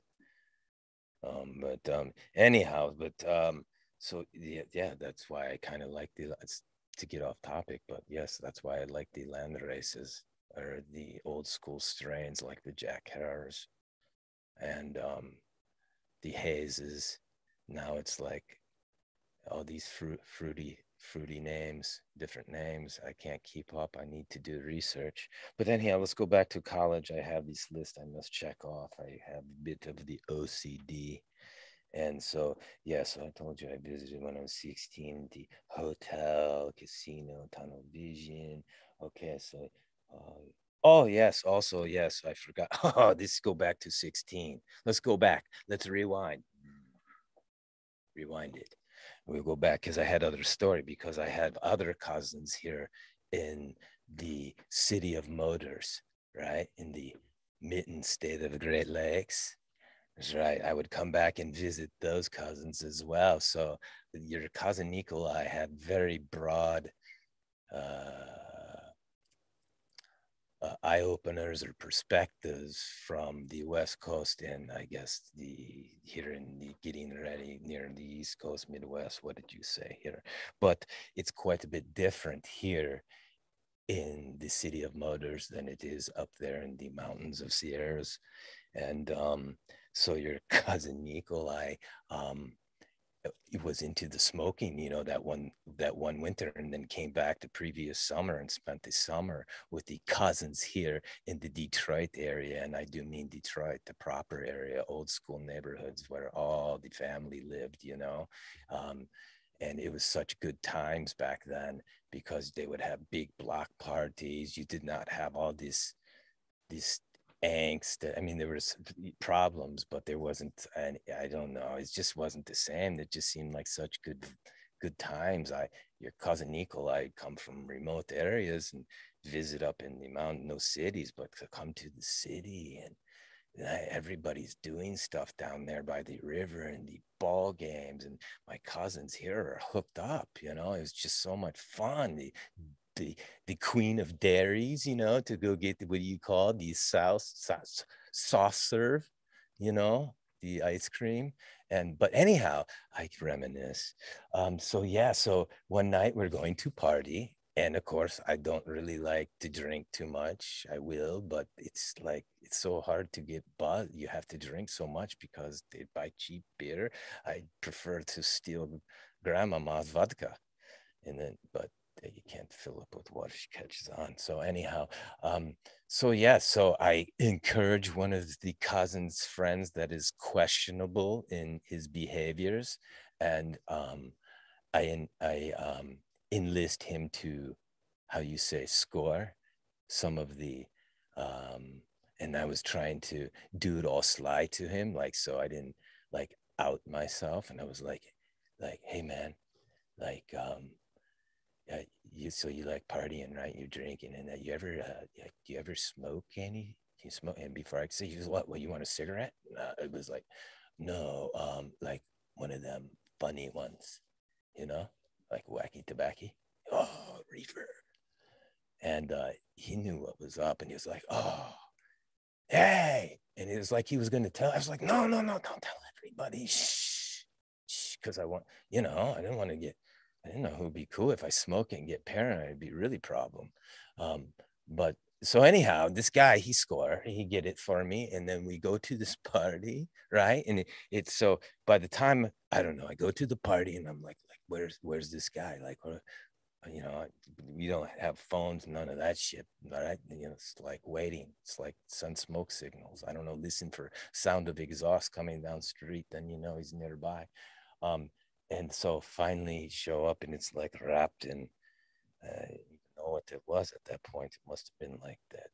But anyhow, but so yeah, that's why I kind of like to get off topic, but yes, that's why I like the land races or the old school strains like the Jack Harris and the hazes. Now it's like all these fruity names, different names. I can't keep up. I need to do research. But anyhow, let's go back to college. I have this list I must check off. I have a bit of the OCD. And so, yeah, so I told you I visited when I was 16, the hotel, casino, tunnel vision. Okay, so, oh, yes, also, yes, I forgot. Oh, this go back to 16. Let's go back. Let's rewind it. We'll go back because I had other story because I had other cousins here in the city of motors, right? In the mitten state of the Great Lakes. That's right. I would come back and visit those cousins as well. So your cousin Nikolai had very broad eye openers or perspectives from the West Coast, and I guess the here in the getting ready near the East Coast, Midwest. What did you say here? But it's quite a bit different here in the city of motors than it is up there in the mountains of Sierras. And so your cousin Nikolai um, was into the smoking, that one winter, and then came back the previous summer and spent the summer with the cousins here in the Detroit area. And I do mean Detroit, the proper area, old school neighborhoods where all the family lived. Um, and it was such good times back then because they would have big block parties. You did not have all this angst. I mean, there was problems, but there wasn't any, I don't know. It just wasn't the same. It just seemed like such good times. Your cousin Nikolai come from remote areas and visit up in the mountain, no cities, but to come to the city and everybody's doing stuff down there by the river and the ball games, and my cousins here are hooked up. It was just so much fun. the queen of dairies, you know, to go get what you call the sauce serve, you know, the ice cream. And but anyhow, I reminisce. So yeah, so one night we're going to party. And of course, I don't really like to drink too much. I will, but it's like it's so hard to get buzz. You have to drink so much because they buy cheap beer. I prefer to steal grandmama's vodka, and then but you can't fill up with water, she catches on. So anyhow, so yeah, so I encourage one of the cousin's friends that is questionable in his behaviors, and I enlist him to, how you say, score some of the and I was trying to do it all sly to him, like, so I didn't like out myself. And I was like, hey man, like yeah, you, so you like partying, right? You're drinking, and you ever do you ever smoke any? You smoke? And before I could say, he was what you want a cigarette? It was like, no, like one of them funny ones, you know, like wacky tobacco. Oh, reefer. And he knew what was up, and he was like, oh, hey. And it was like he was going to tell. I was like, no, no, no, don't tell everybody. Shh, shh, because I want, you know, I didn't want to get, I didn't know who would be cool if I smoke and get paranoid. It'd be really problem. But so anyhow, this guy, he score, he get it for me, and then we go to this party, right? And it's so by the time I don't know, I go to the party, and I'm like, where's this guy? Like, you know, we don't have phones, none of that shit. Right? You know, it's like waiting. It's like sun smoke signals. I don't know. Listen for sound of exhaust coming down the street, then you know he's nearby. Um, and so finally show up, and it's like wrapped in. You know what it was at that point? It must have been like that,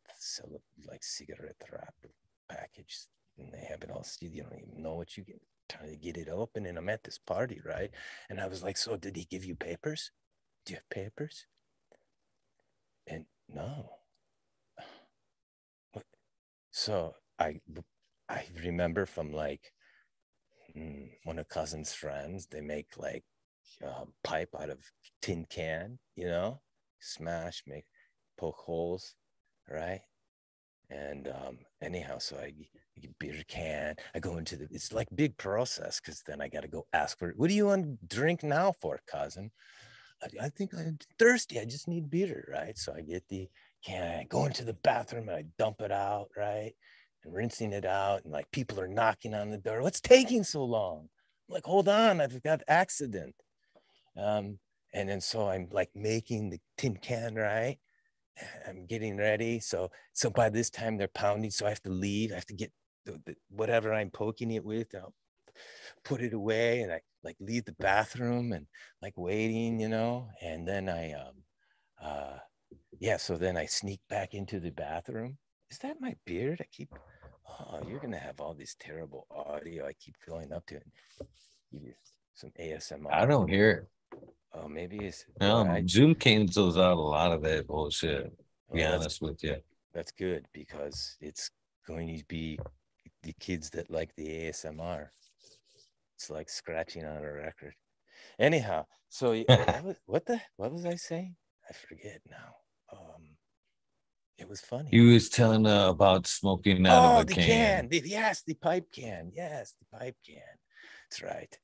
like cigarette wrap package, and they have it all sealed. You don't even know what you get. Trying to get it open, and I'm at this party, right? And I was like, so did he give you papers? Do you have papers? And no. So I remember from like one of cousin's friends, they make like pipe out of tin can, you know, smash, make poke holes, right? And anyhow, so I get beer can. I go into the. It's like big process because then I got to go ask for. What do you want to drink now for, cousin? I think I'm thirsty. I just need beer, right? So I get the can. I go into the bathroom and I dump it out, right? And rinsing it out, and like people are knocking on the door. What's taking so long? I'm like, hold on, I've got accident. Um, and then so I'm like making the tin can, right? I'm getting ready. So by this time they're pounding. So I have to leave. I have to get whatever I'm poking it with. I'll put it away, and I like leave the bathroom and like waiting, you know. And then yeah. So then I sneak back into the bathroom. Is that my beard? I keep. Oh, you're gonna have all this terrible audio. I keep going up to it. Give you some I ASMR. don't hear it. Oh, maybe it's where I. Zoom cancels out a lot of that bullshit. To be Oh, honest with you. that's good because it's going to be the kids that like the ASMR. It's like scratching on a record. Anyhow, so what was I saying? I forget now. It was funny. He was telling about smoking out of Oh, a the can. can. Yes, the pipe can. Yes, the pipe can. That's right.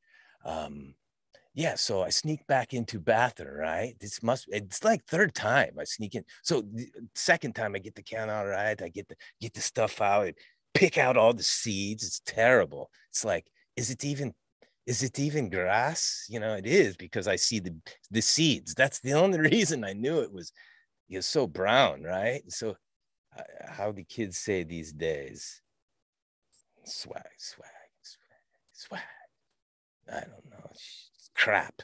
Yeah, so I sneak back into bathroom, right? It's like third time I sneak in. So the second time I get the can out, right? I get the stuff out, pick out all the seeds. It's terrible. It's like, is it even grass? You know, it is because I see the seeds. That's the only reason I knew it was so brown, right? So how the kids say these days, swag, swag, swag, swag. I don't know. It's crap.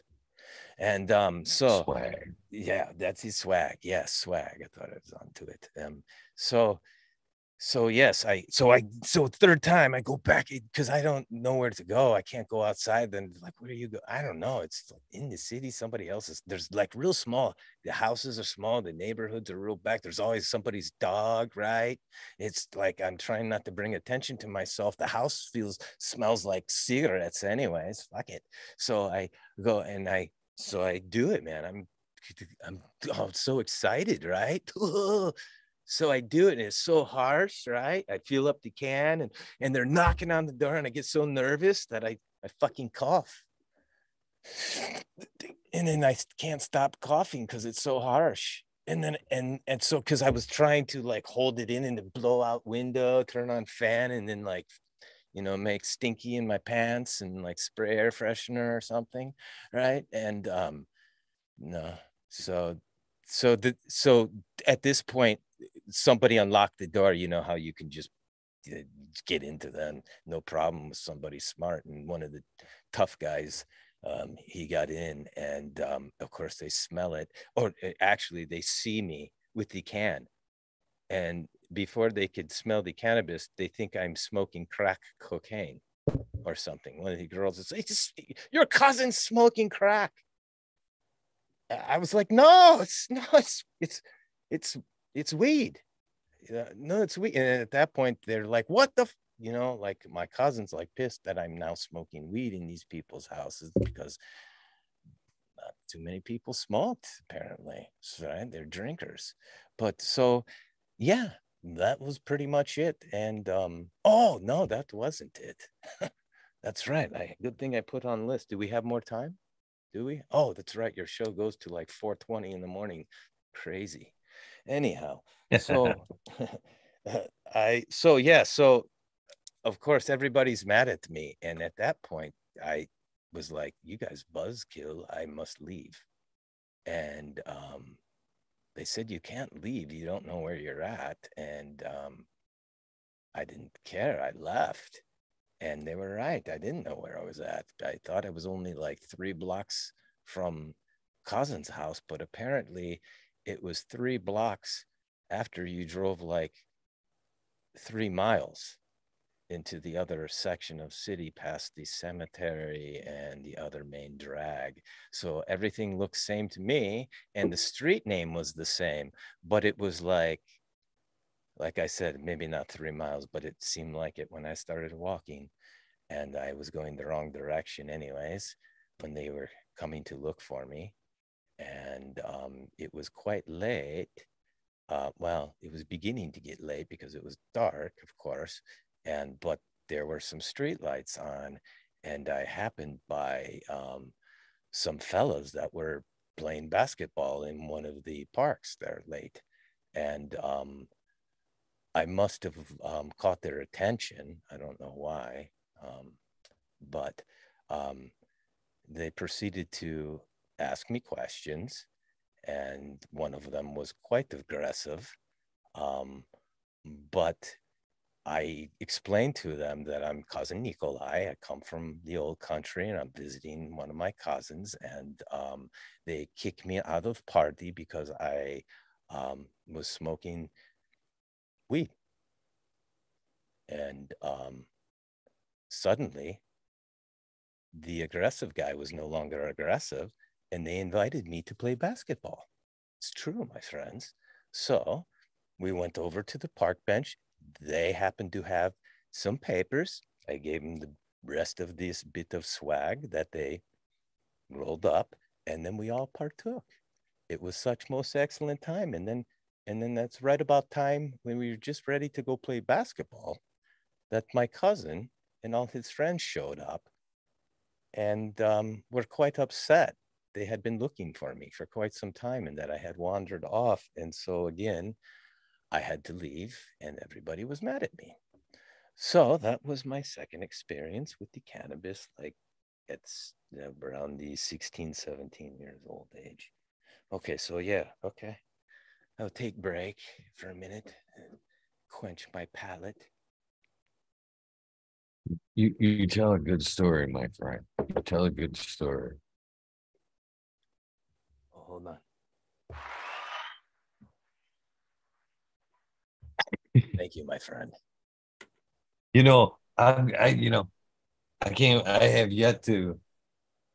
And so Swag. yeah, that's his swag. Yes, swag. I thought I was onto it. So so yes, so third time I go back because I don't know where to go. I can't go outside. Then like, where do you go? I don't know. It's like in the city, somebody else's. There's like real small. The houses are small. The neighborhoods are real back. There's always somebody's dog, right? It's like I'm trying not to bring attention to myself. The house smells like cigarettes, anyways. Fuck it. So I go and I do it, man. I'm I'm oh, so excited, right? So I do it, and it's so harsh, right? I feel up the can, and they're knocking on the door, and I get so nervous that I fucking cough. And then I can't stop coughing because it's so harsh. And then and so because I was trying to like hold it in the blowout window, turn on fan, and then like make stinky in my pants and like spray air freshener or something, right? And no, so so at this point, somebody unlocked the door. You know how you can just get into them, no problem with somebody smart. And one of the tough guys, he got in, and of course they smell it, or actually they see me with the can, and before they could smell the cannabis, they think I'm smoking crack cocaine or something. One of the girls is like, your cousin's smoking crack. I was like, no, it's it's weed. No, it's weed. And at that point, they're like, what the, like my cousin's like pissed that I'm now smoking weed in these people's houses because not too many people smoked, apparently. So, right? They're drinkers. But so, yeah, that was pretty much it. And oh no, that wasn't it. That's right. Good thing I put on list. Do we have more time? Do we? Oh, that's right. Your show goes to like 4:20 in the morning. Crazy. Anyhow, so so of course everybody's mad at me. And at that point, I was like, you guys buzzkill, I must leave. And they said you can't leave. You don't know where you're at. And I didn't care. I left. And they were right. I didn't know where I was at. I thought I was only like 3 blocks from cousin's house, but apparently it was 3 blocks after you drove like 3 miles into the other section of city past the cemetery and the other main drag. So everything looked same to me, and the street name was the same, but it was like I said, maybe not 3 miles, but it seemed like it when I started walking. And I was going the wrong direction anyways when they were coming to look for me. And it was quite late. Well, it was beginning to get late because it was dark, of course, but there were some street lights on, and I happened by some fellas that were playing basketball in one of the parks there late. And I must have caught their attention. I don't know why, but they proceeded to ask me questions, and one of them was quite aggressive. Um, but I explained to them that I'm cousin Nikolai. I come from the old country, and I'm visiting one of my cousins. And they kicked me out of party because I was smoking weed. And suddenly, the aggressive guy was no longer aggressive, and they invited me to play basketball. It's true, my friends. So we went over to the park bench. They happened to have some papers. I gave them the rest of this bit of swag that they rolled up, and then we all partook. It was such most excellent time. And then that's right about time when we were just ready to go play basketball that my cousin and all his friends showed up, and were quite upset. They had been looking for me for quite some time, and that I had wandered off. And so again, I had to leave, and everybody was mad at me. So that was my second experience with the cannabis, like it's around the 16, 17 years old age. Okay, so yeah, okay. I'll take break for a minute and quench my palate. You tell a good story, my friend. You tell a good story. Oh, hold on. Thank you, my friend. I can't. I have yet to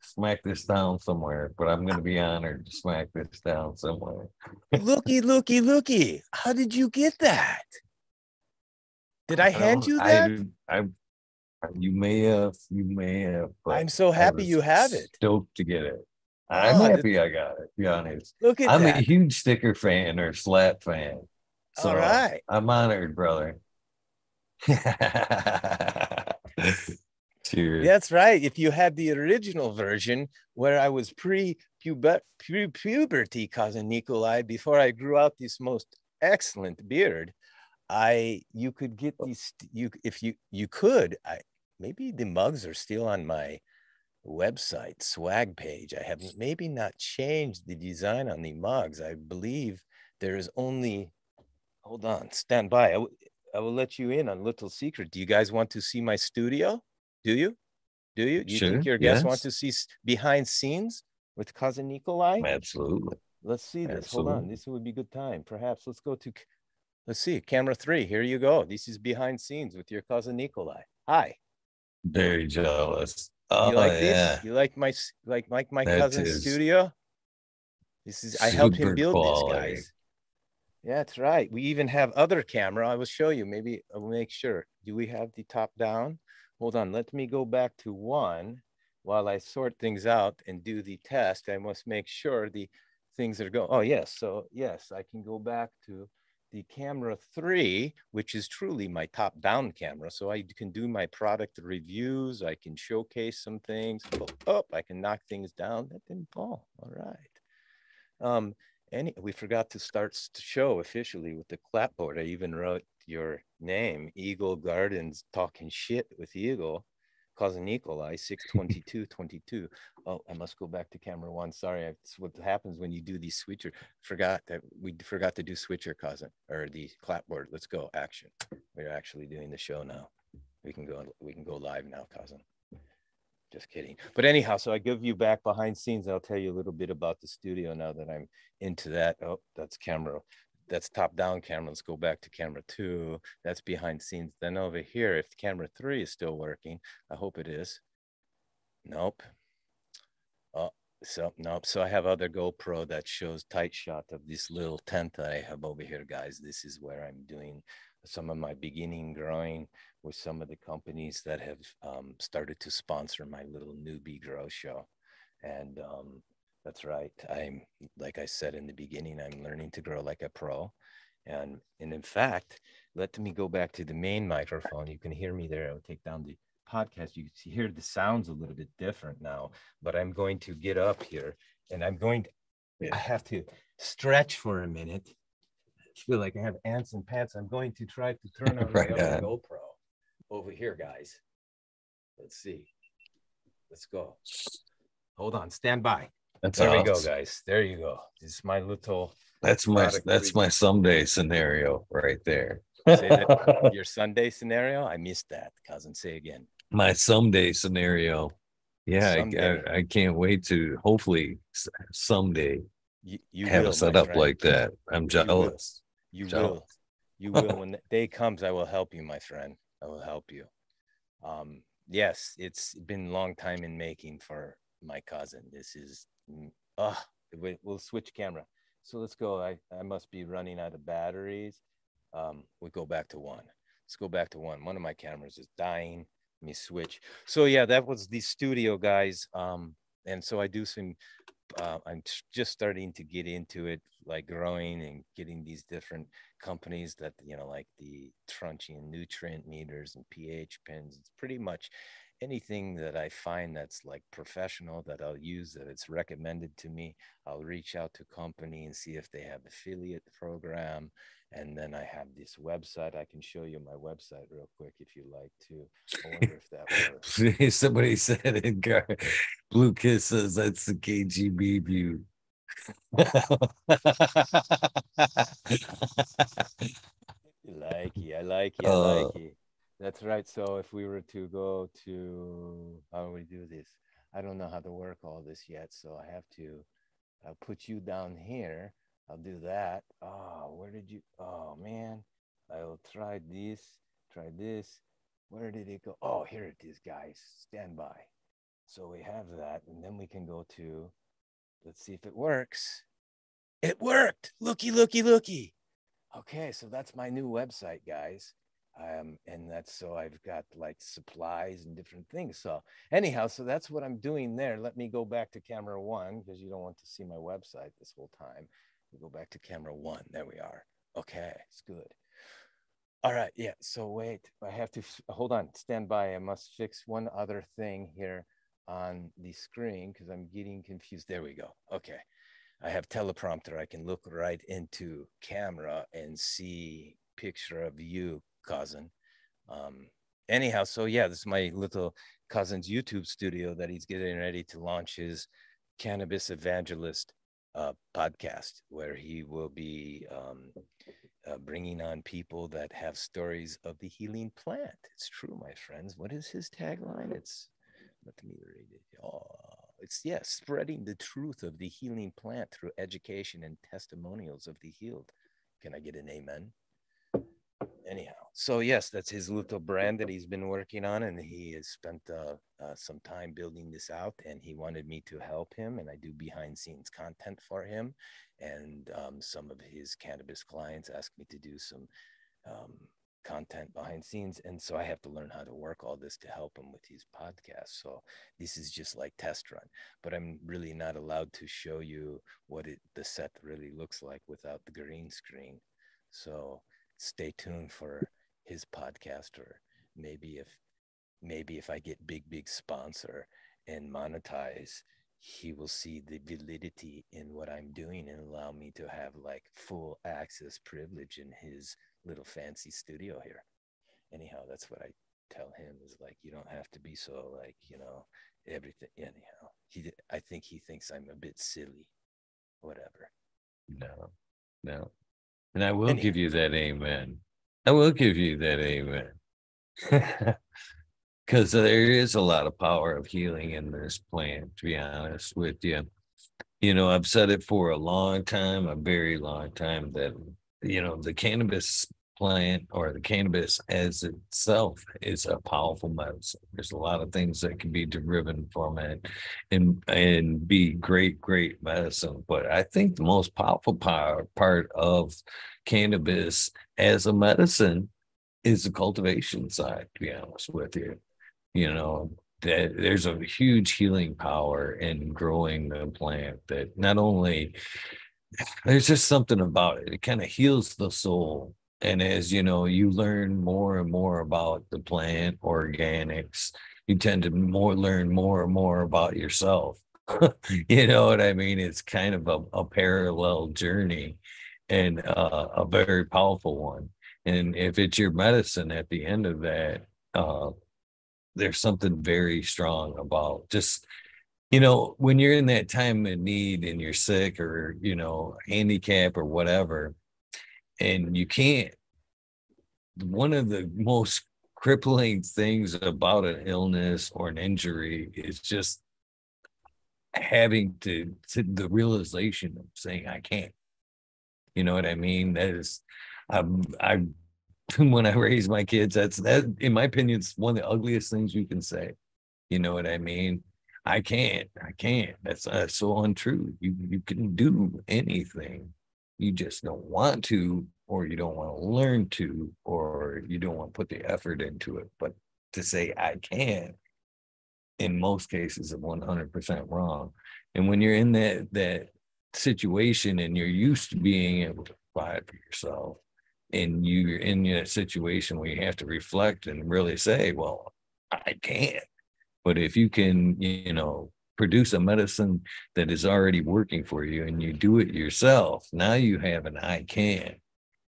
smack this down somewhere, but I'm going to be honored to smack this down somewhere. Looky, looky, looky. How did you get that? Did I hand Well, you that? you may have, I'm but so I happy was you have it. stoked to get it. I'm Oh, happy I got it, to be honest. look at I'm a that. huge sticker fan or slap fan. All So right. I'm honored, brother. Cheers. That's right. If you had the original version where I was pre-puberty cousin Nikolai, before I grew out this most excellent beard, you could get these if you could. I maybe the mugs are still on my website swag page. I have maybe not changed the design on the mugs. I believe there is only, hold on, stand by. I will let you in on a little secret. Do you guys want to see my studio? Do you? Do you? Do you think Sure. your guests want Yes. to see behind scenes with cousin Nikolai? Absolutely. Let's see this. Hold on. Absolutely. This would be good time. Perhaps let's go to, let's see, camera 3. Here you go. This is behind scenes with your cousin Nikolai. Hi. Very jealous. You Oh like this? yeah. You like my That cousin's is studio? This is, I help him super build this, quality. guys. Yeah, that's right. We even have other camera. I will show you. Maybe I'll make sure. Do we have the top down? Hold on. Let me go back to 1 while I sort things out and do the test. I must make sure the things are going. Oh, yes. So, yes, I can go back to the camera 3, which is truly my top down camera. So I can do my product reviews. I can showcase some things. Oh, I can knock things down. That didn't fall. All right. We forgot to start the show officially with the clapboard. I even wrote your name, Eagle Gardens, talking shit with Eagle, cousin Nikolai, 62222. Oh, I must go back to camera 1. Sorry, it's what happens when you do these switcher. We forgot to do switcher, cousin, or the clapboard. Let's go, action. We're actually doing the show now. We can go live now, cousin. Just kidding. But anyhow, so I give you back behind scenes. I'll tell you a little bit about the studio now that I'm into that. Oh, that's camera. That's top down camera. Let's go back to camera 2. That's behind scenes. Then over here, if camera 3 is still working, I hope it is. Nope. Oh, so nope. So I have other GoPro that shows tight shot of this little tent that I have over here, guys. This is where I'm doing some of my beginning growing with some of the companies that have started to sponsor my little newbie grow show. And that's right. I'm, like I said in the beginning, I'm learning to grow like a pro. And in fact, let me go back to the main microphone. You can hear me there. I'll take down the podcast. You can hear the sounds a little bit different now, but I'm going to get up here and I have to stretch for a minute. I feel like I have ants and pants. I'm going to try to turn on my Right other on. GoPro over here, guys. Let's see. Let's go. Hold on. Stand by. That's There we go, awesome. guys. There you go. This is my little That's my product that's review. my someday scenario right there. Say that your Sunday scenario. I missed that, cousin. Say again. My someday scenario. Yeah, Someday. I can't wait to hopefully someday You have a will, my setup friend. like that. I'm You will. jealous. You Jealous. will. You will. When the day comes, I will help you, my friend. I will help you. Yes, it's been a long time in making for my cousin. This is, uh, we'll switch camera. So let's go. I must be running out of batteries. We go back to 1. Let's go back to 1. One of my cameras is dying. Let me switch. So yeah, that was the studio, guys. And so I do some, I'm just starting to get into it, like growing and getting these different companies that, like the truncheon nutrient meters and pH pins. It's pretty much anything that I find that's like professional that I'll use, that it's recommended to me. I'll reach out to company and see if they have affiliate program. And then I have this website. I can show you my website real quick if you like to. I wonder if that works. Somebody said in Blue Kiss says that's the KGB view. I like you. I uh, like you. That's right. So if we were to go to, how do we do this? I don't know how to work all this yet. So I'll put you down here. I'll do that. Oh, where did you, oh man, I'll try this, try this. Where did it go? Oh, here it is, guys. Stand by. So we have that. And then we can go to, let's see if it works. It worked. Looky, looky, looky. Okay, so that's my new website, guys. And that's so I've got like supplies and different things. So anyhow, so that's what I'm doing there. Let me go back to camera one because you don't want to see my website this whole time. We go back to camera one. There we are. Okay, it's good. All right, yeah. So wait, I have to hold on, stand by. I must fix one other thing here on the screen because I'm getting confused. There we go. Okay. I have teleprompter. I can look right into camera and see picture of you, cousin. Um, anyhow, so yeah, this is my little cousin's YouTube studio that he's getting ready to launch his cannabis evangelist podcast, where he will be bringing on people that have stories of the healing plant. It's true, my friends. What is his tagline? It's let me read it. Oh, it's yes, spreading the truth of the healing plant through education and testimonials of the healed. Can I get an amen? Anyhow, so yes, that's his little brand that he's been working on, and he has spent some time building this out, and he wanted me to help him, and I do behind scenes content for him, and some of his cannabis clients asked me to do some um, content behind scenes, and so I have to learn how to work all this to help him with his podcast. So this is just like test run, but I'm really not allowed to show you what the set really looks like without the green screen. So stay tuned for his podcast, or maybe if I get big sponsor and monetize, he will see the validity in what I'm doing and allow me to have like full access privilege in his little fancy studio here. Anyhow, that's what I tell him is like, you don't have to be so like, everything. Anyhow, I think he thinks I'm a bit silly, whatever. No, no. And I will Anyhow, give you that amen. I will give you that amen. Because there is a lot of power of healing in this plant, to be honest with you. I've said it for a long time, a very long time, that, the cannabis plant or the cannabis as itself is a powerful medicine. There's a lot of things that can be driven from it and be great medicine. But I think the most powerful part of cannabis as a medicine is the cultivation side, to be honest with you. You know, that there's a huge healing power in growing the plant that not only there's just something about it. It kind of heals the soul. And as you know, you learn more and more about the plant organics, you tend to learn more and more about yourself. You know what I mean? It's kind of a parallel journey and a very powerful one. And if it's your medicine at the end of that, there's something very strong about just when you're in that time of need and you're sick or handicap or whatever, and you can't, one of the most crippling things about an illness or an injury is just having to the realization of saying I can't. You know what I mean? That is, I when I raise my kids, that in my opinion, it's one of the ugliest things you can say. You know what I mean? I can't. That's so untrue. You can do anything. You just don't want to, or you don't want to learn to, or you don't want to put the effort into it. But to say I can, in most cases, is 100% wrong. And when you're in that situation and you're used to being able to provide for yourself, and you're in a situation where you have to reflect and really say, well, I can't. But if you can, produce a medicine that is already working for you and you do it yourself, now you have an I can.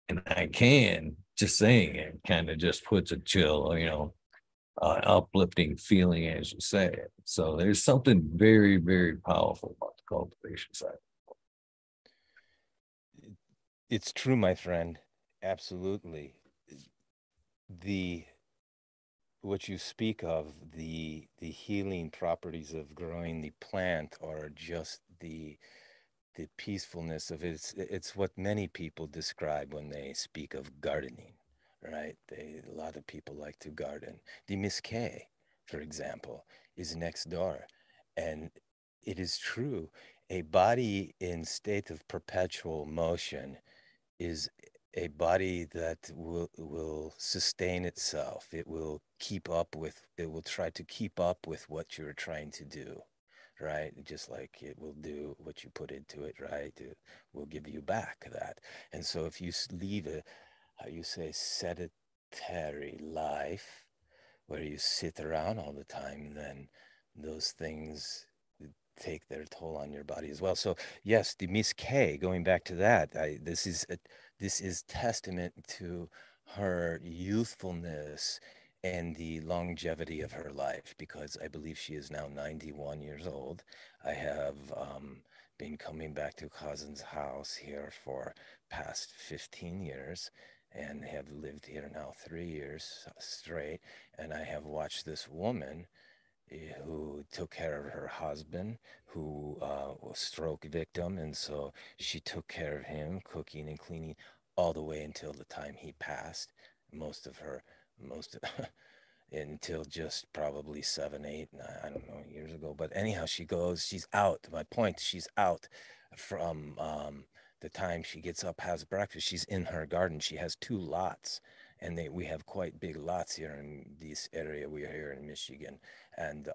And I can, just saying it kind of just puts a chill, uplifting feeling as you say it. So there's something very powerful about the cultivation side. it's true, my friend. Absolutely. The what you speak of, the healing properties of growing the plant, or just the peacefulness of it, it's what many people describe when they speak of gardening, right? A lot of people like to garden. The Miss K, for example, is next door, and it is true, a body in state of perpetual motion is a body that will sustain itself. It will keep up with, it will try to keep up with what you're trying to do, right? Just like it will do what you put into it, right? It will give you back that. And so if you leave a, how you say, sedentary life where you sit around all the time, then those things take their toll on your body as well. So yes, the Miss K, going back to that, this is testament to her youthfulness and the longevity of her life, because I believe she is now 91 years old. I have been coming back to cousin's house here for past 15 years and have lived here now 3 years straight. And I have watched this woman who took care of her husband, who was stroke victim, and so she took care of him, cooking and cleaning, all the way until the time he passed. Most of her, most until just probably 7, 8, I don't know, years ago. But anyhow, she goes, she's out. My point, she's out from the time she gets up, has breakfast. She's in her garden. She has 2 lots, and we have quite big lots here in this area. We are here in Michigan, and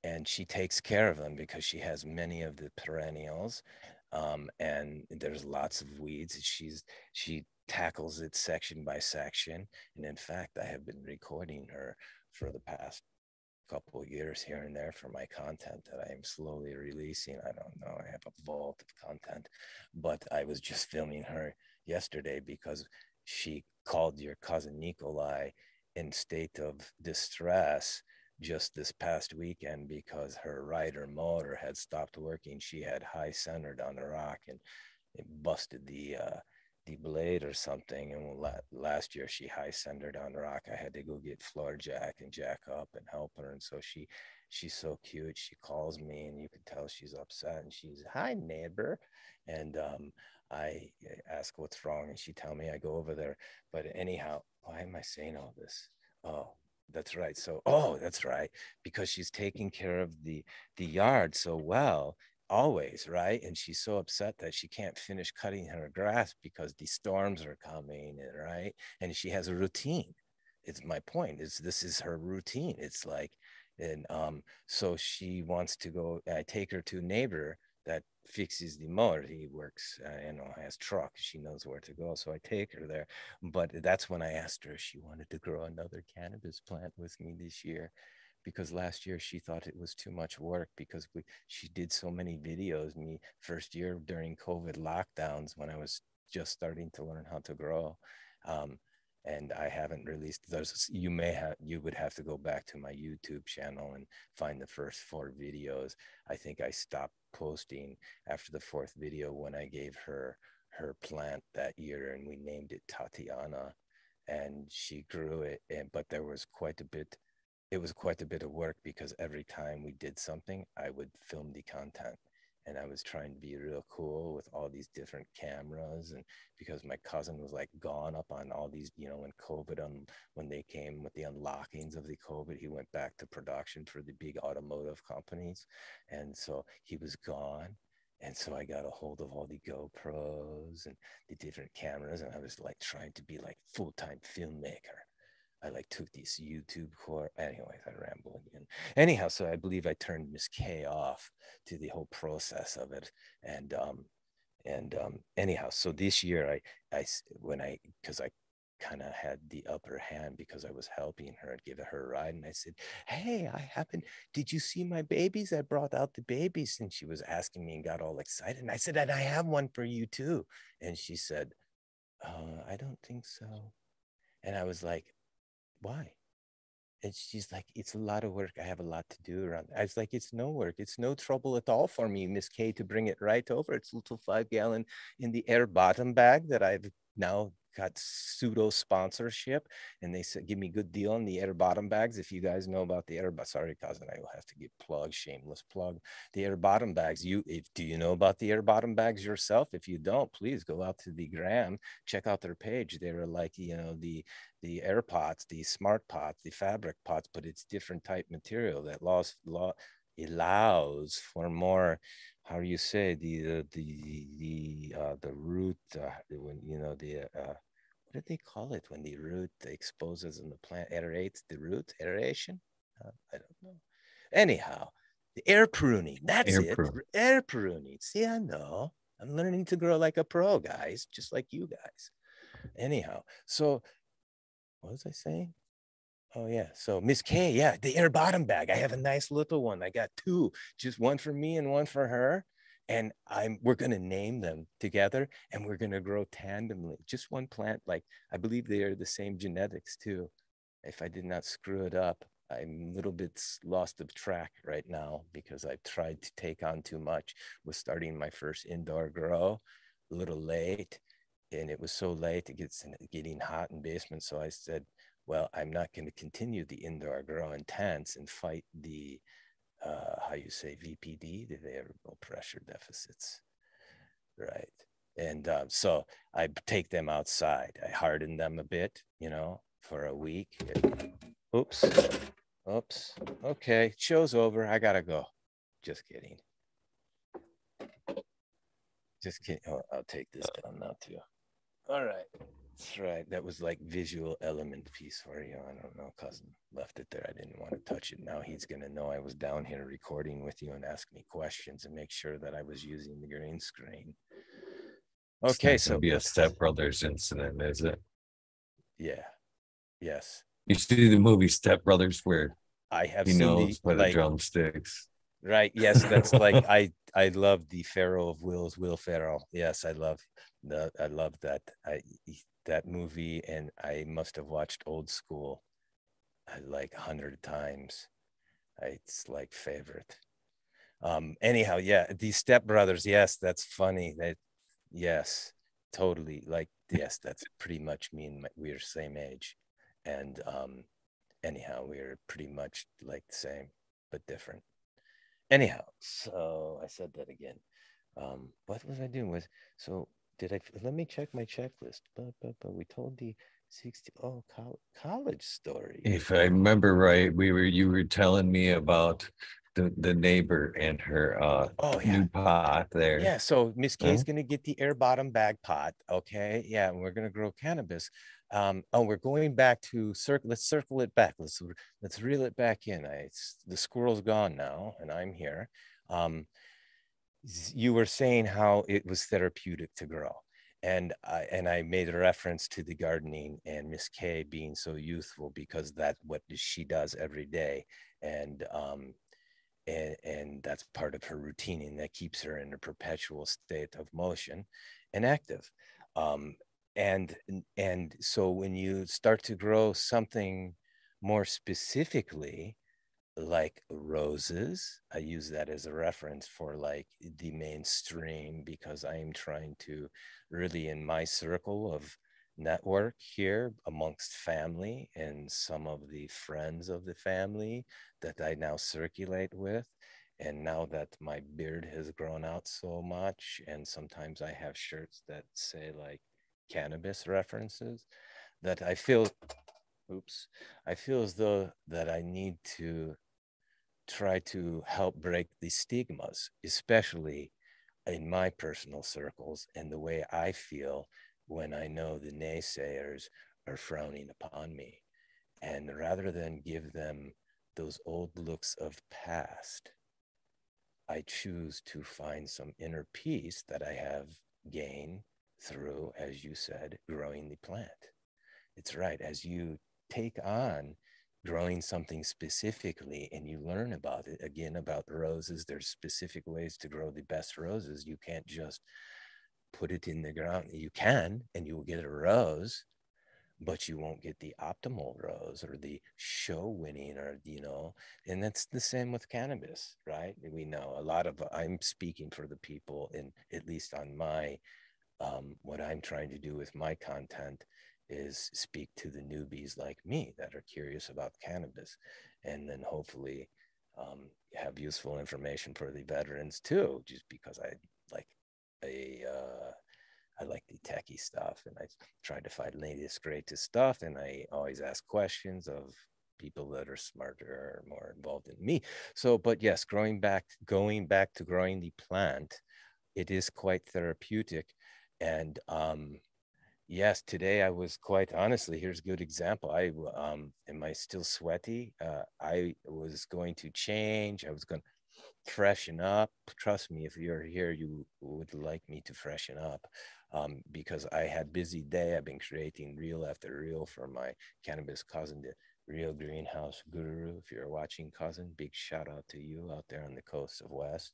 and she takes care of them because she has many of the perennials, and there's lots of weeds. She tackles it section by section, and in fact, I have been recording her for the past couple of years here and there for my content that I am slowly releasing. I don't know. I have a vault of content, but I was just filming her yesterday because she called your cousin Nikolai in state of distress just this past weekend because her rider motor had stopped working. She had high centered on the rock and it busted the blade or something. And last year she high centered on rock. I had to go get floor jack and jack up and help her. And so she's so cute. She calls me and you can tell she's upset. And she's, hi neighbor. And I ask what's wrong and she tell me. I go over there. But anyhow, why am I saying all this? Oh, that's right. So, oh, that's right. Because she's taking care of the yard so well, always, right? And she's so upset that she can't finish cutting her grass because the storms are coming, right? And she has a routine. It's my point. Is this is her routine. It's like, and so she wants to go. I take her to a neighbor that fixes the mower. He works, has truck. She knows where to go. So I take her there. But that's when I asked her if she wanted to grow another cannabis plant with me this year, because last year she thought it was too much work because she did so many videos. Me first year during COVID lockdowns when I was just starting to learn how to grow. Um, and I haven't released those. You would have to go back to my YouTube channel and find the first 4 videos. I think I stopped posting after the 4th video when I gave her plant that year and we named it Tatiana, and she grew it. And but there was quite a bit, it was quite a bit of work because every time we did something, I would film the content. And I was trying to be real cool with all these different cameras. And because my cousin was like gone up on all these, when COVID, when they came with the unlockings of the COVID, he went back to production for the big automotive companies. And so he was gone. And so I got a hold of all the GoPros and the different cameras. And I was like trying to be like full-time filmmaker. I like took these YouTube course. Anyways, I ramble again. Anyhow, so I believe I turned Miss K off to the whole process of it. And anyhow, so this year I when I because I kind of had the upper hand because I was helping her and giving her a ride. And I said, hey, did you see my babies? I brought out the babies. And she was asking me and got all excited. And I said, and I have one for you too. And she said, I don't think so. And I was like, why? And she's like, it's a lot of work. I have a lot to do around. I was like, it's no work. It's no trouble at all for me, Miss K, to bring it right over. It's a little 5 gallon in the air bottom bag that I've now got pseudo sponsorship. And they said, give me good deal on the air bottom bags. If you guys know about the air, sorry, cousin, I will have to get plug, shameless plug. The air bottom bags. Do you know about the air bottom bags yourself? If you don't, please go out to the gram, check out their page. They're like, the air pots, the smart pots, the fabric pots, but it's different type material that allows for more, how do you say, the root, when you know the what do they call it when the root exposes and the plant aerates the root, aeration? I don't know. Anyhow, the air pruning, that's Air it. proof. Air pruning. See, I know. I'm learning to grow like a pro, guys, just like you guys. Anyhow, so what was I saying? Oh yeah. So Miss K, yeah, the air bottom bag. I have a nice little one. I got two, just one for me and one for her. And we're gonna name them together and we're gonna grow tandemly. Just one plant, like I believe they are the same genetics too. If I did not screw it up, I'm a little bit lost of track right now because I tried to take on too much with starting my first indoor grow a little late. And it was so late, it gets getting hot in basement. So I said, well, I'm not going to continue the indoor grow intense and fight the, how you say, VPD, the variable pressure deficits, right? And so I take them outside. I harden them a bit, for a week. Oops, oops. Okay, show's over. I gotta go. Just kidding. Just kidding. Oh, I'll take this down now too. All right. That's right. That was like visual element piece for you. I don't know. Cousin left it there. I didn't want to touch it. Now he's going to know I was down here recording with you and ask me questions and make sure that I was using the green screen. It's Okay. not going to So be a let's, Step Brothers incident, is it? yeah. Yes. You see the movie Step Brothers where I have he seen the, knows by the like, drumsticks. right. Yes. That's like, I love the Pharaoh of Wills, Will Ferrell. Yes. I love that. That movie. And I must have watched Old School like 100 times. It's like favorite. Anyhow, yeah, these stepbrothers, yes, that's funny. That yes, totally. Like, yes, that's pretty much me and we're same age. And anyhow, we're pretty much like the same, but different. Anyhow, so I said that again. What was I doing? Was so did I let me check my checklist. But we told the 60, oh, college story. If I remember right, you were telling me about the neighbor and her Oh yeah. new pot there. Yeah, so Miss K Huh? is going to get the air bottom bag pot. Okay, yeah, and we're going to grow cannabis. Oh, we're going back to circle. Let's circle it back. Let's reel it back in. The squirrel's gone now, and I'm here. Um, you were saying how it was therapeutic to grow, and I made a reference to the gardening and Miss K being so youthful because that's what she does every day, and and that's part of her routine and that keeps her in a perpetual state of motion and active, um, and and so when you start to grow something more specifically like roses, I use that as a reference for like the mainstream because I am trying to really in my circle of network here amongst family and some of the friends of the family that I now circulate with. And now that my beard has grown out so much, and sometimes I have shirts that say like cannabis references, that I feel, oops, I feel as though that I need to try to help break the stigmas, especially in my personal circles and the way I feel when I know the naysayers are frowning upon me. And rather than give them those old looks of past, I choose to find some inner peace that I have gained through, as you said, growing the plant. It's right. As you take on growing something specifically and you learn about it, again, about roses, there's specific ways to grow the best roses. You can't just put it in the ground. You can, and you will get a rose, but you won't get the optimal rose or the show winning or, and that's the same with cannabis, right? We know a lot of, I'm speaking for the people, and at least on my what I'm trying to do with my content is speak to the newbies like me that are curious about cannabis, and then hopefully have useful information for the veterans too. Just because like a I like the techie stuff, and I try to find latest greatest stuff, and I always ask questions of people that are smarter or more involved than me. So, but yes, going back to growing the plant, it is quite therapeutic. And yes, today I was quite honestly, here's a good example. Am I still sweaty? I was going to change. I was going to freshen up. Trust me, if you're here, you would like me to freshen up, because I had busy day. I've been creating reel after reel for my cannabis cousin, the real greenhouse guru. If you're watching, cousin, big shout out to you out there on the coast of West.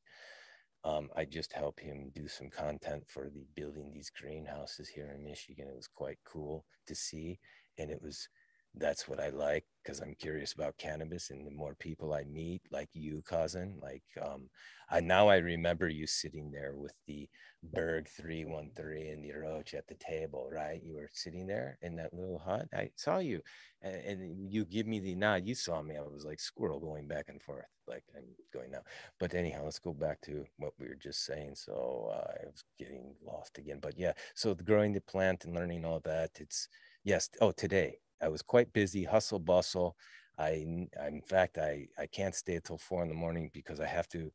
I just helped him do some content for the building these greenhouses here in Michigan. It was quite cool to see. And that's what I like, because I'm curious about cannabis, and the more people I meet, like you, cousin, I remember you sitting there with the Berg 313 and the Roach at the table, right? You were sitting there in that little hut. I saw you, and you give me the nod. You saw me. I was like squirrel going back and forth, like I'm going now. But anyhow, let's go back to what we were just saying. So I was getting lost again. But yeah, so growing the plant and learning all that, it's yes. Oh, today I was quite busy, hustle bustle. In fact, I can't stay until 4 in the morning because I have to.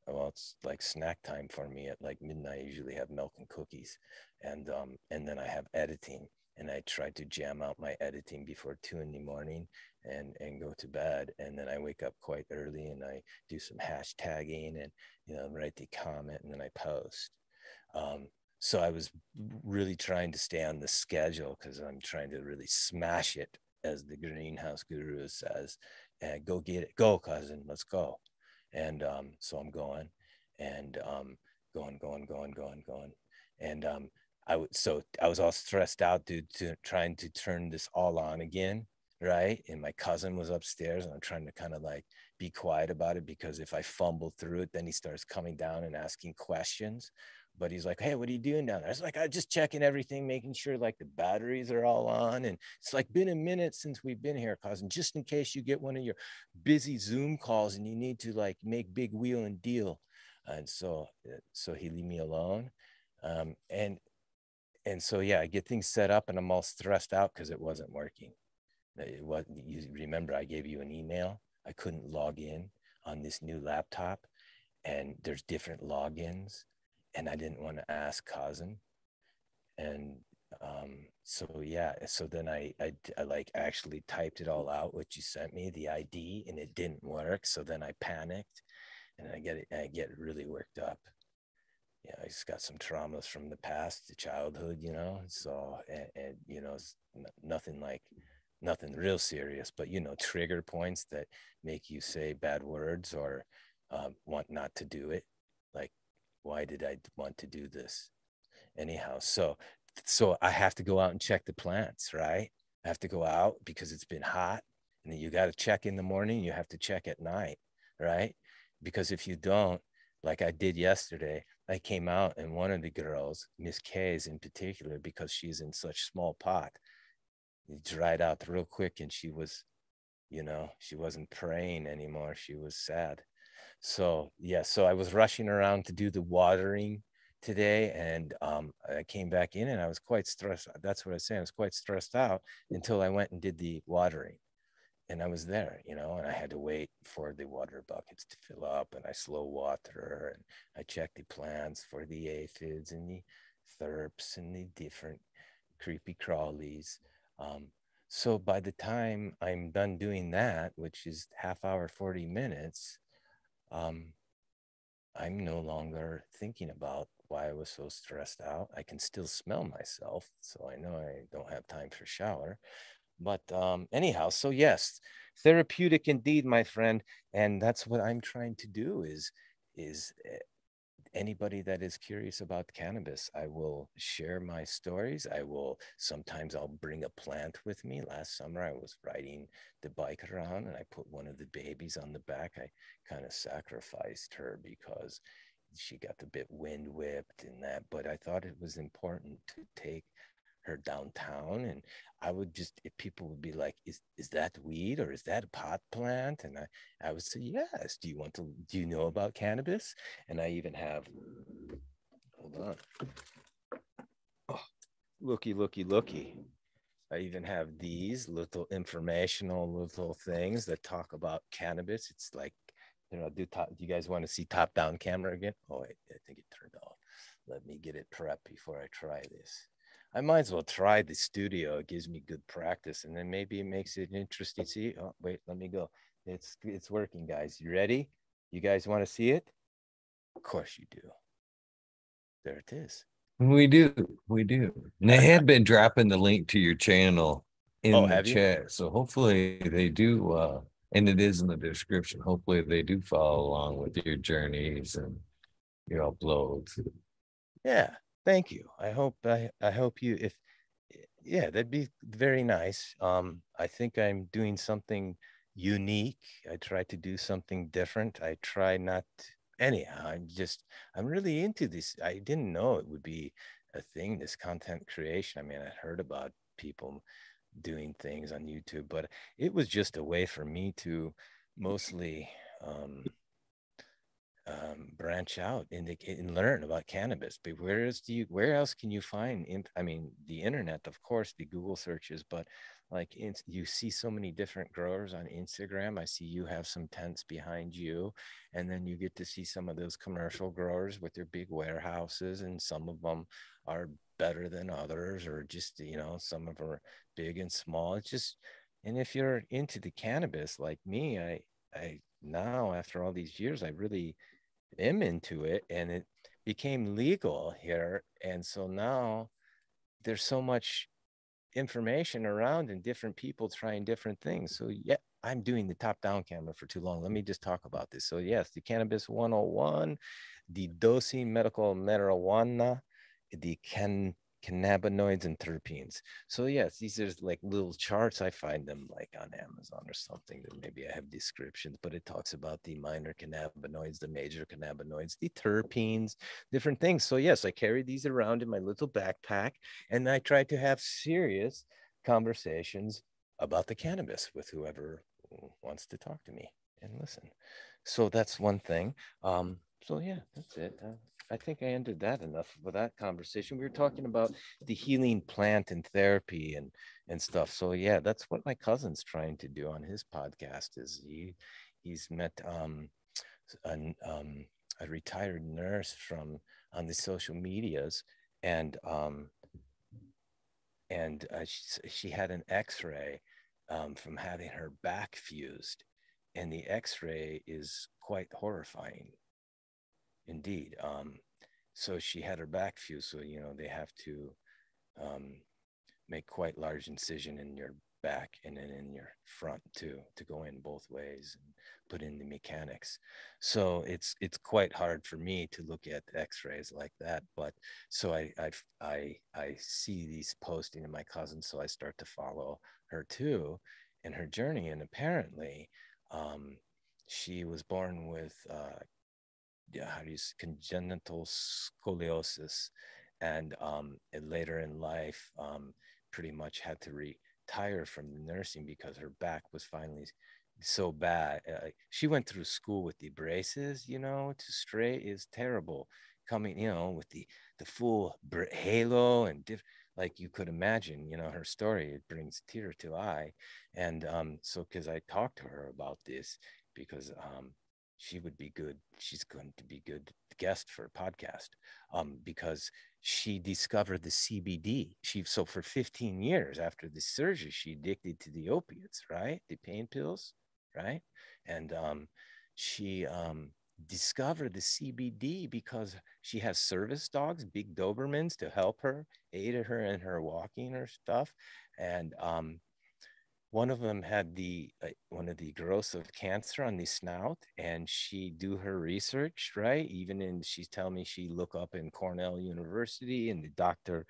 Well, it's like snack time for me at like midnight. I usually have milk and cookies, and then I have editing, and I try to jam out my editing before 2 in the morning, and go to bed, and then I wake up quite early, and I do some hashtagging, and write the comment, and then I post. Um, so I was really trying to stay on the schedule because I'm trying to really smash it, as the greenhouse guru says, and go get it. Go, cousin, let's go. And so I'm going, and going. And I was all stressed out, dude, to trying to turn this all on again, right? And my cousin was upstairs, and I'm trying to kind of like be quiet about it, because if I fumble through it, then he starts coming down and asking questions. But he's like, "Hey, what are you doing down there?" I was like, "I'm just checking everything, making sure like the batteries are all on." And it's like been a minute since we've been here, cousin, just in case you get one of your busy Zoom calls and you need to like make big wheel and deal. And so he leave me alone. Um, and and so yeah, I get things set up, and I'm all stressed out because it wasn't working. It was You remember I gave you an email. I couldn't log in on this new laptop, and there's different logins, and I didn't want to ask cousin. And so yeah, so then I like actually typed it all out, what you sent me, the ID, and it didn't work. So then I panicked, and I get really worked up. Yeah, I just got some traumas from the past, the childhood, So and it's nothing like nothing real serious, but trigger points that make you say bad words, or want not to do it. Like, why did I want to do this? Anyhow, so I have to go out and check the plants, right? I have to go out because it's been hot, and then you got to check in the morning, you have to check at night, right? Because if you don't, like I did yesterday, I came out, and one of the girls, Miss K's in particular, because she's in such small pot, it dried out real quick, and she wasn't praying anymore, she was sad. So yeah, so I was rushing around to do the watering today, and I came back in, and I was quite stressed. That's what I was saying. I was quite stressed out until I went and did the watering, and I was there, and I had to wait for the water buckets to fill up, and I slow water, and I checked the plants for the aphids and the therps and the different creepy crawlies. Um, so by the time I'm done doing that, which is half hour, 40 minutes, um, I'm no longer thinking about why I was so stressed out. I can still smell myself, so I know I don't have time for shower. But anyhow, so yes, therapeutic indeed, my friend, and that's what I'm trying to do. Is anybody that is curious about cannabis, I will share my stories. Sometimes I'll bring a plant with me. Last summer I was riding the bike around, and I put one of the babies on the back. I kind of sacrificed her because she got a bit wind whipped and that, but I thought it was important to take her downtown, and I would just, if people would be like, is that weed, or is that a pot plant? And I would say, yes. Do you know about cannabis? And I even have, hold on, oh, looky. I even have these little informational little things that talk about cannabis. It's like, do you guys want to see top down camera again? Oh, wait, I think it turned off. Let me get it prepped before I try this. I might as well try the studio. It gives me good practice, and then maybe it makes it interesting. See, oh wait, let me go. It's working, guys. You ready? You guys want to see it? Of course you do. There it is. We do, we do. And they had been dropping the link to your channel Oh, in the have you? chat. So hopefully they do, and it is in the description. Hopefully they do follow along with your journeys and your uploads. Yeah. Thank you. I hope you if yeah, that'd be very nice. I think I'm doing something unique. I try to do something different. I try not anyhow. I'm really into this. I didn't know it would be a thing, this content creation. I mean, I heard about people doing things on YouTube, but it was just a way for me to mostly branch out and learn about cannabis. But where else can you find I mean, the internet, of course, the Google searches, but like you see so many different growers on Instagram. I see you have some tents behind you, and then you get to see some of those commercial growers with their big warehouses, and some of them are better than others, or just, some of them are big and small. It's just, and if you're into the cannabis like me, I now, after all these years, I really am into it, and it became legal here. And so now there's so much information around and different people trying different things. So yeah, I'm doing the top down camera for too long. Let me just talk about this. So yes, the cannabis 101, the dosing medical marijuana, the cannabinoids and terpenes. So yes, these are like little charts. I find them like on Amazon or something, that maybe I have descriptions, but it talks about the minor cannabinoids, the major cannabinoids, the terpenes, different things. So yes, I carry these around in my little backpack, and I try to have serious conversations about the cannabis with whoever wants to talk to me and listen. So that's one thing. So yeah, that's it. I think I ended that enough for that conversation. We were talking about the healing plant and therapy and stuff. So yeah, that's what my cousin's trying to do on his podcast. Is he's met a, um, a retired nurse from on the social medias, and she had an X-ray from having her back fused, and the X-ray is quite horrifying indeed. So she had her back fused, so they have to um, make quite large incision in your back and then in your front too, to go in both ways and put in the mechanics. So it's quite hard for me to look at X-rays like that. But so I see these posting in my cousin, so I start to follow her too in her journey. And apparently, um, she was born with yeah, how do you congenital scoliosis, and later in life, pretty much had to retire from the nursing because her back was finally so bad. She went through school with the braces, to straight is terrible. Coming, with the full halo and like you could imagine, her story, it brings tear to eye. And so because I talked to her about this, because she would be good. She's going to be good guest for a podcast, because she discovered the CBD. So for 15 years after the surgery, she addicted to the opiates, right? The pain pills, right? And she discovered the CBD because she has service dogs, big Dobermans, to help her, aided her in her walking or stuff. And one of them had one of the growths of cancer on the snout, and she do her research, right? Even in, she's telling me she look up in Cornell University, and the doctor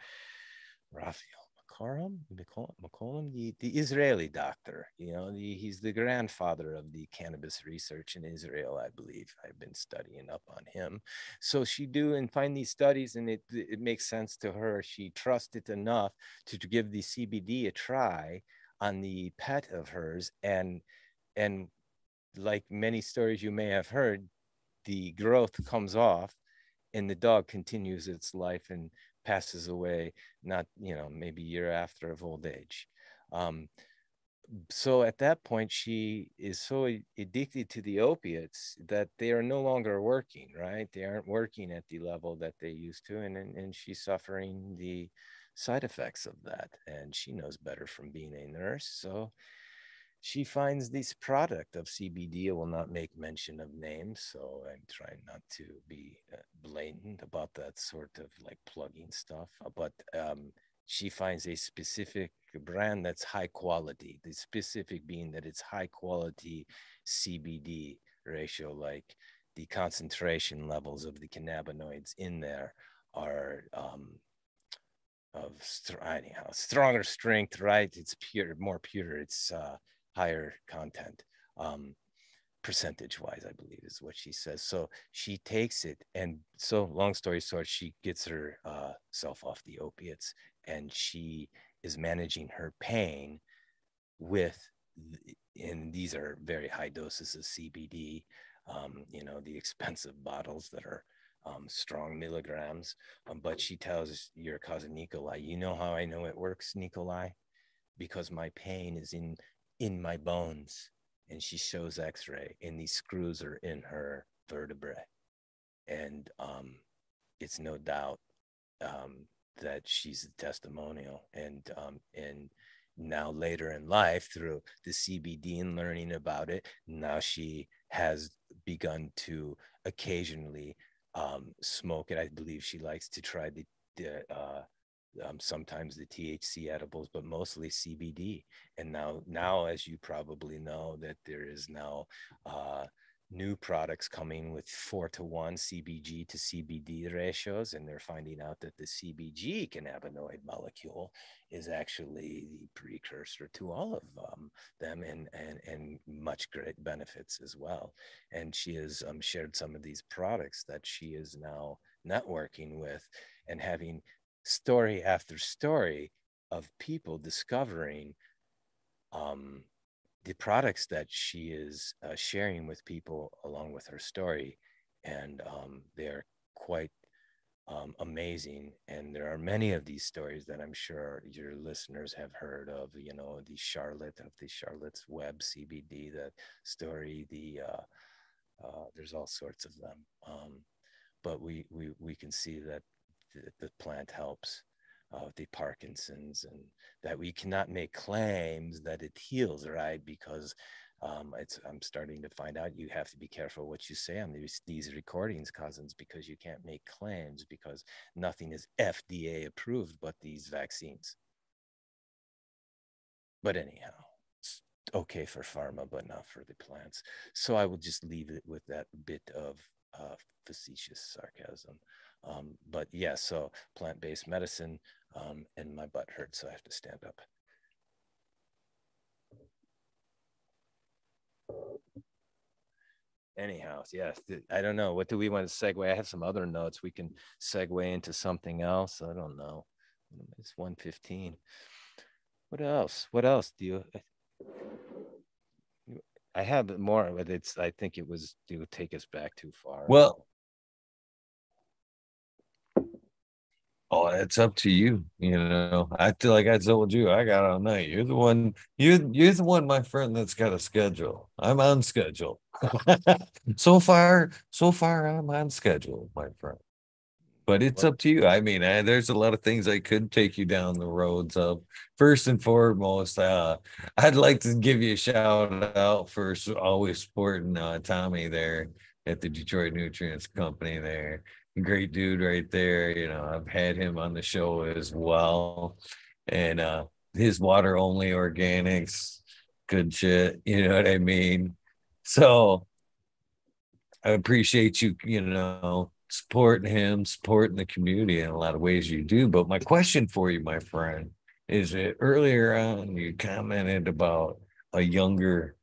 Raphael McCollum, the Israeli doctor, he's the grandfather of the cannabis research in Israel, I believe. I've been studying up on him. So she do and find these studies, and it makes sense to her. She trusted enough to give the CBD a try on the pet of hers, and like many stories you may have heard, the growth comes off and the dog continues its life and passes away, not, maybe a year after of old age. So at that point, she is so addicted to the opiates that they are no longer working, right? They aren't working at the level that they used to. And she's suffering the side effects of that. And she knows better from being a nurse. So she finds this product of CBD. I will not make mention of names, so I'm trying not to be blatant about that sort of like plugging stuff. But she finds a specific brand that's high quality. The specific being that it's high quality CBD ratio, like the concentration levels of the cannabinoids in there are of anyhow stronger strength, right? It's pure, more pure. It's higher content, percentage wise, I believe is what she says. So she takes it, and so long story short, she gets her self off the opiates, and she is managing her pain with, and these are very high doses of CBD, the expensive bottles that are strong milligrams. But she tells your cousin Nikolai, you know how I know it works, Nikolai? Because my pain is in my bones. And she shows X-ray, and these screws are in her vertebrae, and it's no doubt that she's a testimonial. And now later in life, through the CBD and learning about it, now she has begun to occasionally smoke it. I believe she likes to try sometimes the THC edibles, but mostly CBD. And now, as you probably know, that there is now new products coming with 4-to-1 CBG to CBD ratios, and they're finding out that the CBG cannabinoid molecule is actually the precursor to all of them, and much great benefits as well. And she has shared some of these products that she is now networking with, and having story after story of people discovering the products that she is sharing with people along with her story. And they're quite amazing. And there are many of these stories that I'm sure your listeners have heard of, the Charlotte's Web CBD, that story, there's all sorts of them. But we can see that the plant helps the Parkinson's, and that we cannot make claims that it heals, right? Because I'm starting to find out you have to be careful what you say on these recordings, cousins, because you can't make claims, because nothing is FDA approved but these vaccines. But anyhow, it's okay for pharma, but not for the plants. So I will just leave it with that bit of facetious sarcasm. But yeah, so plant-based medicine, and my butt hurts, so I have to stand up. Anyhow, yeah, I don't know. What do we want to segue? I have some other notes. We can segue into something else. I don't know. It's 1:15. What else? What else do you? I have more, but I think it would take us back too far. Well, oh, it's up to you. I feel like I told you I got all night. You're the one. You're the one, my friend, that's got a schedule. I'm on schedule. So far, I'm on schedule, my friend. But it's What? up to you. I mean, there's a lot of things I could take you down the roads of. First and foremost, I'd like to give you a shout out for always supporting Tommy there at the Detroit Nutrients Company there. Great dude right there. I've had him on the show as well. And his water only organics, good shit. You know what I mean? So I appreciate you, supporting him, supporting the community in a lot of ways you do. But my question for you, my friend, is that earlier on you commented about a younger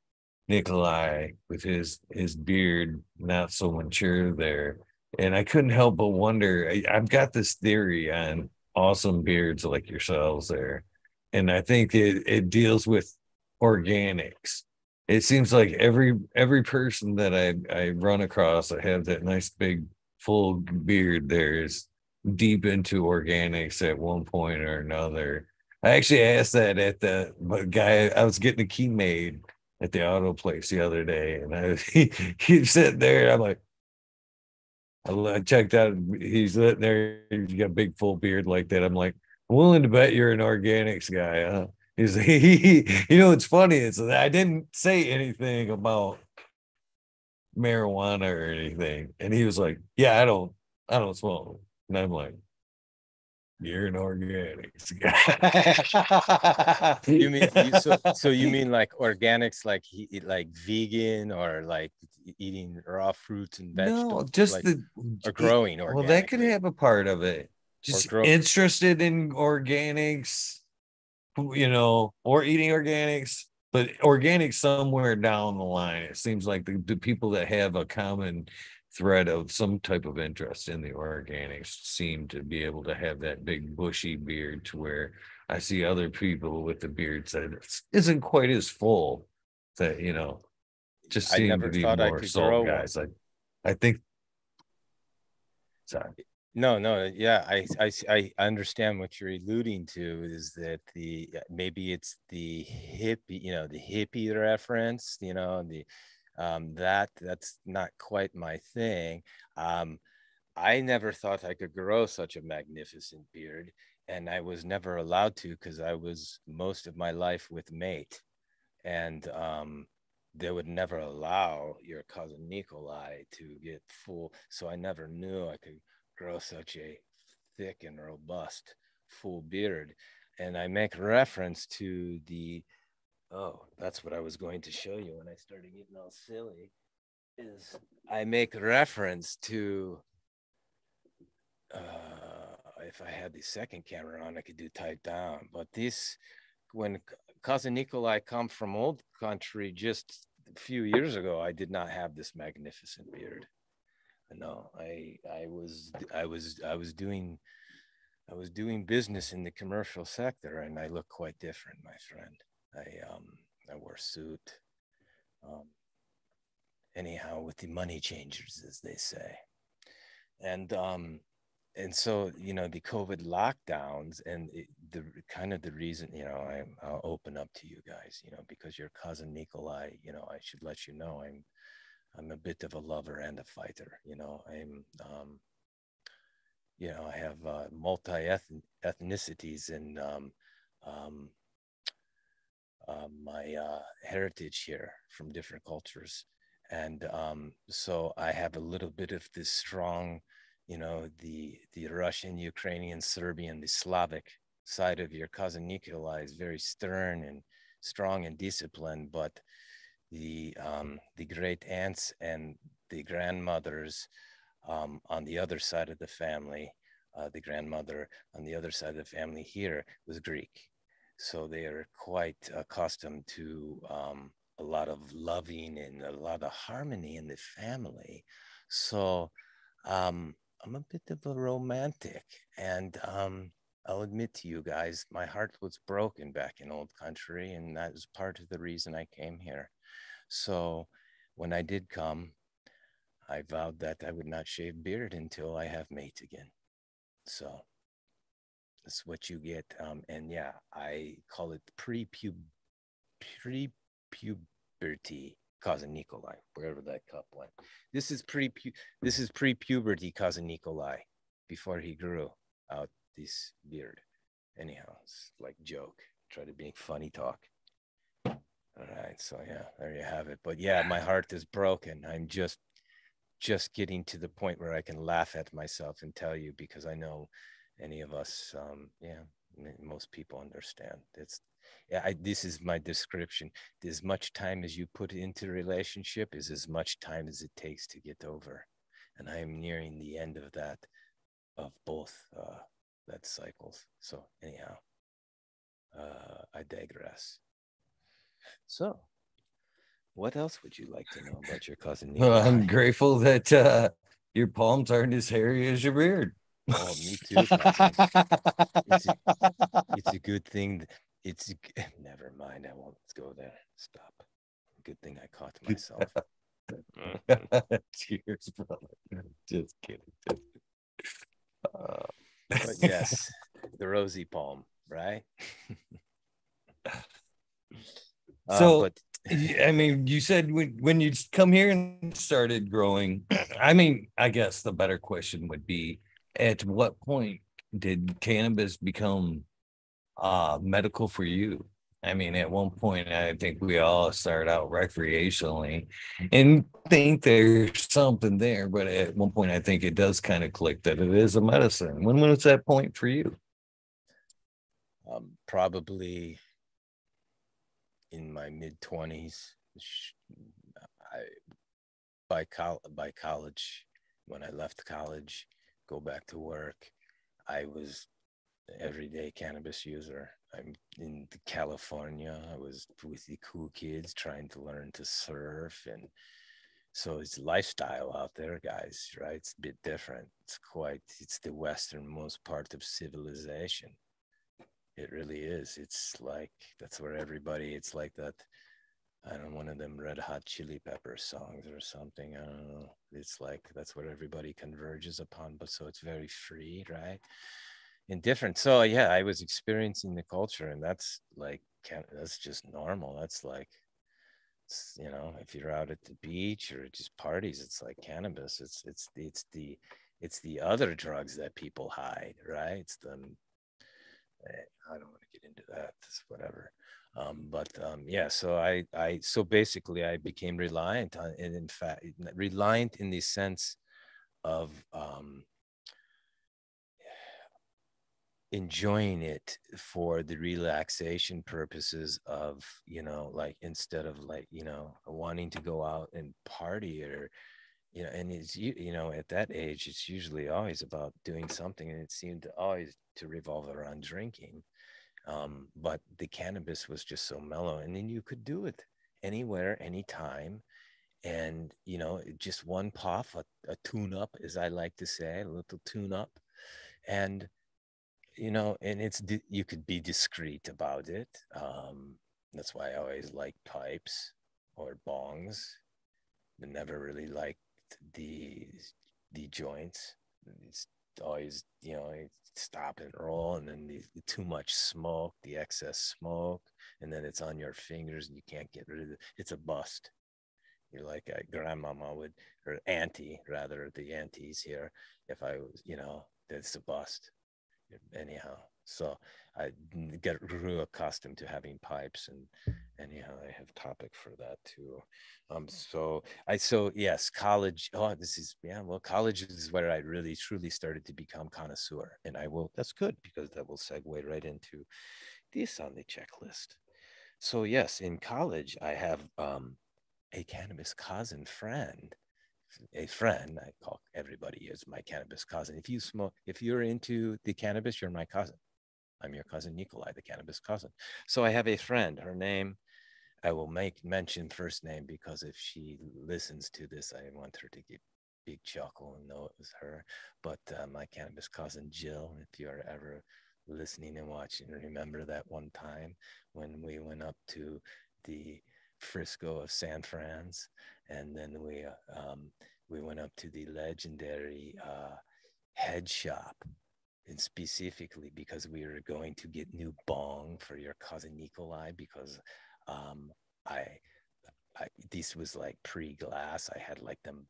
Nikolai with his beard not so mature there. And I couldn't help but wonder, I've got this theory on awesome beards like yourselves there. And I think it deals with organics. It seems like every person that I run across that have that nice big full beard there is deep into organics at one point or another. I actually asked that at the guy. I was getting a key made at the auto place the other day, and he's sitting there. And I'm like, I checked out. He's sitting there. He's got a big full beard like that. I'm like, I'm willing to bet you're an organics guy, huh? He's it's funny. It's I didn't say anything about marijuana or anything, and he was like, yeah, I don't smoke, and I'm like, you're an organics guy. You mean so you mean like organics, like like vegan, or like eating raw fruits and No, vegetables, just like, or growing well, that could organically, have a part of it. or Just grow interested in organics, or eating organics, but organic somewhere down the line. It seems like the people that have a common thread of some type of interest in the organics seem to be able to have that big bushy beard to where I see other people with the beards that isn't quite as full that, just I seem to never be thought I more could salt grow one. guys. I think, sorry. No, no, yeah, I understand what you're alluding to, is that the maybe it's the hippie, the hippie reference, the that's not quite my thing. Um, I never thought I could grow such a magnificent beard, and I was never allowed to because I was most of my life with mate, and they would never allow your cousin Nikolai to get full. So I never knew I could grow such a thick and robust full beard. And I make reference to the, oh, that's what I was going to show you when I started getting all silly, is I make reference to, if I had the second camera on, I could do type down. But this, when cousin Nikolai come from old country just a few years ago, I did not have this magnificent beard. No, I was doing business in the commercial sector, and I look quite different, my friend. I wore a suit. Um, anyhow, with the money changers, as they say, and and so the COVID lockdowns, and the kind of the reason, I'll open up to you guys, because your cousin Nikolai, I should let you know I'm a bit of a lover and a fighter. I have multi ethnicities, and um, my heritage here from different cultures. And so I have a little bit of this strong, the Russian, Ukrainian, Serbian, the Slavic side of your cousin Nikolai is very stern and strong and disciplined, but the great aunts and the grandmothers on the other side of the family, the grandmother on the other side of the family here was Greek. So they are quite accustomed to a lot of loving and a lot of harmony in the family. So I'm a bit of a romantic, and I'll admit to you guys, my heart was broken back in old country, and that was part of the reason I came here. So when I did come, I vowed that I would not shave beard until I have mate again. So that's what you get. And yeah, I call it pre-puberty cousin Nikolai, wherever that cup went. This is pre this is pre-puberty cousin Nikolai before he grew out this beard. Anyhow, it's like joke. Try to be funny talk. All right, so yeah, there you have it. But yeah, my heart is broken. I'm just getting to the point where I can laugh at myself and tell you, because I know any of us, yeah, most people understand. It's, yeah, this is my description. As much time as you put into a relationship is as much time as it takes to get over, and I am nearing the end of that, of both that cycles. So anyhow, I digress. So, what else would you like to know about your cousin Well, I'm Nikolai? grateful that your palms aren't as hairy as your beard. Oh, me too, cousin. It's a, it's a good thing. It's never mind. I won't go there. Stop. Good thing I caught myself. Mhm. Cheers, brother. Just kidding. Uh, But yes, the rosy palm, right? so, But I mean, you said when you come here and started growing, I mean, I guess the better question would be, at what point did cannabis become medical for you? I mean, at one point, I think we all start out recreationally and think there's something there, but at one point, I think it does kind of click that it is a medicine. When was that point for you? probably in my mid 20s. I by college, when I left college, go back to work, I was everyday cannabis user. I'm in California. I was with the cool kids trying to learn to surf. And so it's lifestyle out there, guys, right? It's a bit different. It's the westernmost part of civilization. It really is. It's like, that's where everybody, it's like that. I don't know, one of them Red Hot Chili Pepper songs or something. I don't know. It's like that's what everybody converges upon, but so it's very free, right? Indifferent. So yeah, I was experiencing the culture, and that's like that's just normal. That's like if you're out at the beach or just parties, it's like cannabis. It's the other drugs that people hide, right? It's the I don't want to get into that. It's whatever. But yeah, so basically I became reliant on, and in fact, reliant in the sense of enjoying it for the relaxation purposes of, like instead of like, wanting to go out and party or, and it's, at that age, it's usually always about doing something. And it seemed to always to revolve around drinking. But the cannabis was just so mellow. And then you could do it anywhere, anytime. And, just one puff, a tune up, as I like to say, a little tune up. And and you could be discreet about it. That's why I always like pipes or bongs. I never really liked the the joints. It's always, stop and roll, and then the too much smoke, the excess smoke, and then it's on your fingers and you can't get rid of it. It's a bust. You're like a grandmama would, or auntie rather, the aunties here. If I was, it's a bust anyhow. So I grew accustomed to having pipes, and anyhow I have topic for that too. So yes, college. Oh, this is, yeah, well, college is where I really truly started to become connoisseur, and I will, that's good because that will segue right into this on the checklist. So yes, in college I have a cannabis cousin friend, a friend. I call everybody as my cannabis cousin. If you smoke, if you're into the cannabis, you're my cousin. I'm your cousin Nikolai, the cannabis cousin. So I have a friend. Her name, I will make mention first name because if she listens to this, I want her to get big chuckle and know it was her. But my cannabis cousin Jill, if you're ever listening and watching, remember that one time when we went up to the Frisco of San Fran's, and then we went up to the legendary head shop, and specifically because we were going to get new bong for your cousin Nikolai, because um, I, this was like pre-glass. I had like them,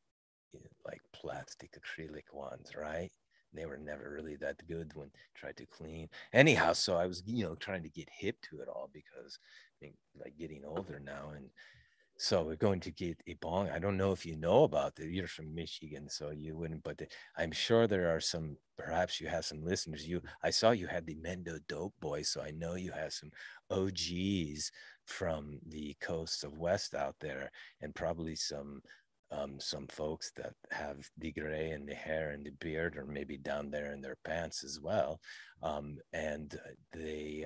like plastic acrylic ones, right? They were never really that good when tried to clean. Anyhow, so I was, trying to get hip to it all because I mean, like getting older now, and so we're going to get a bong. I don't know if you know about it. You're from Michigan, so you wouldn't, but I'm sure there are some, perhaps you have some listeners. I saw you had the Mendo Dope Boys, so I know you have some OGs from the coasts of West out there, and probably some folks that have the gray in the hair and the beard, or maybe down there in their pants as well. And they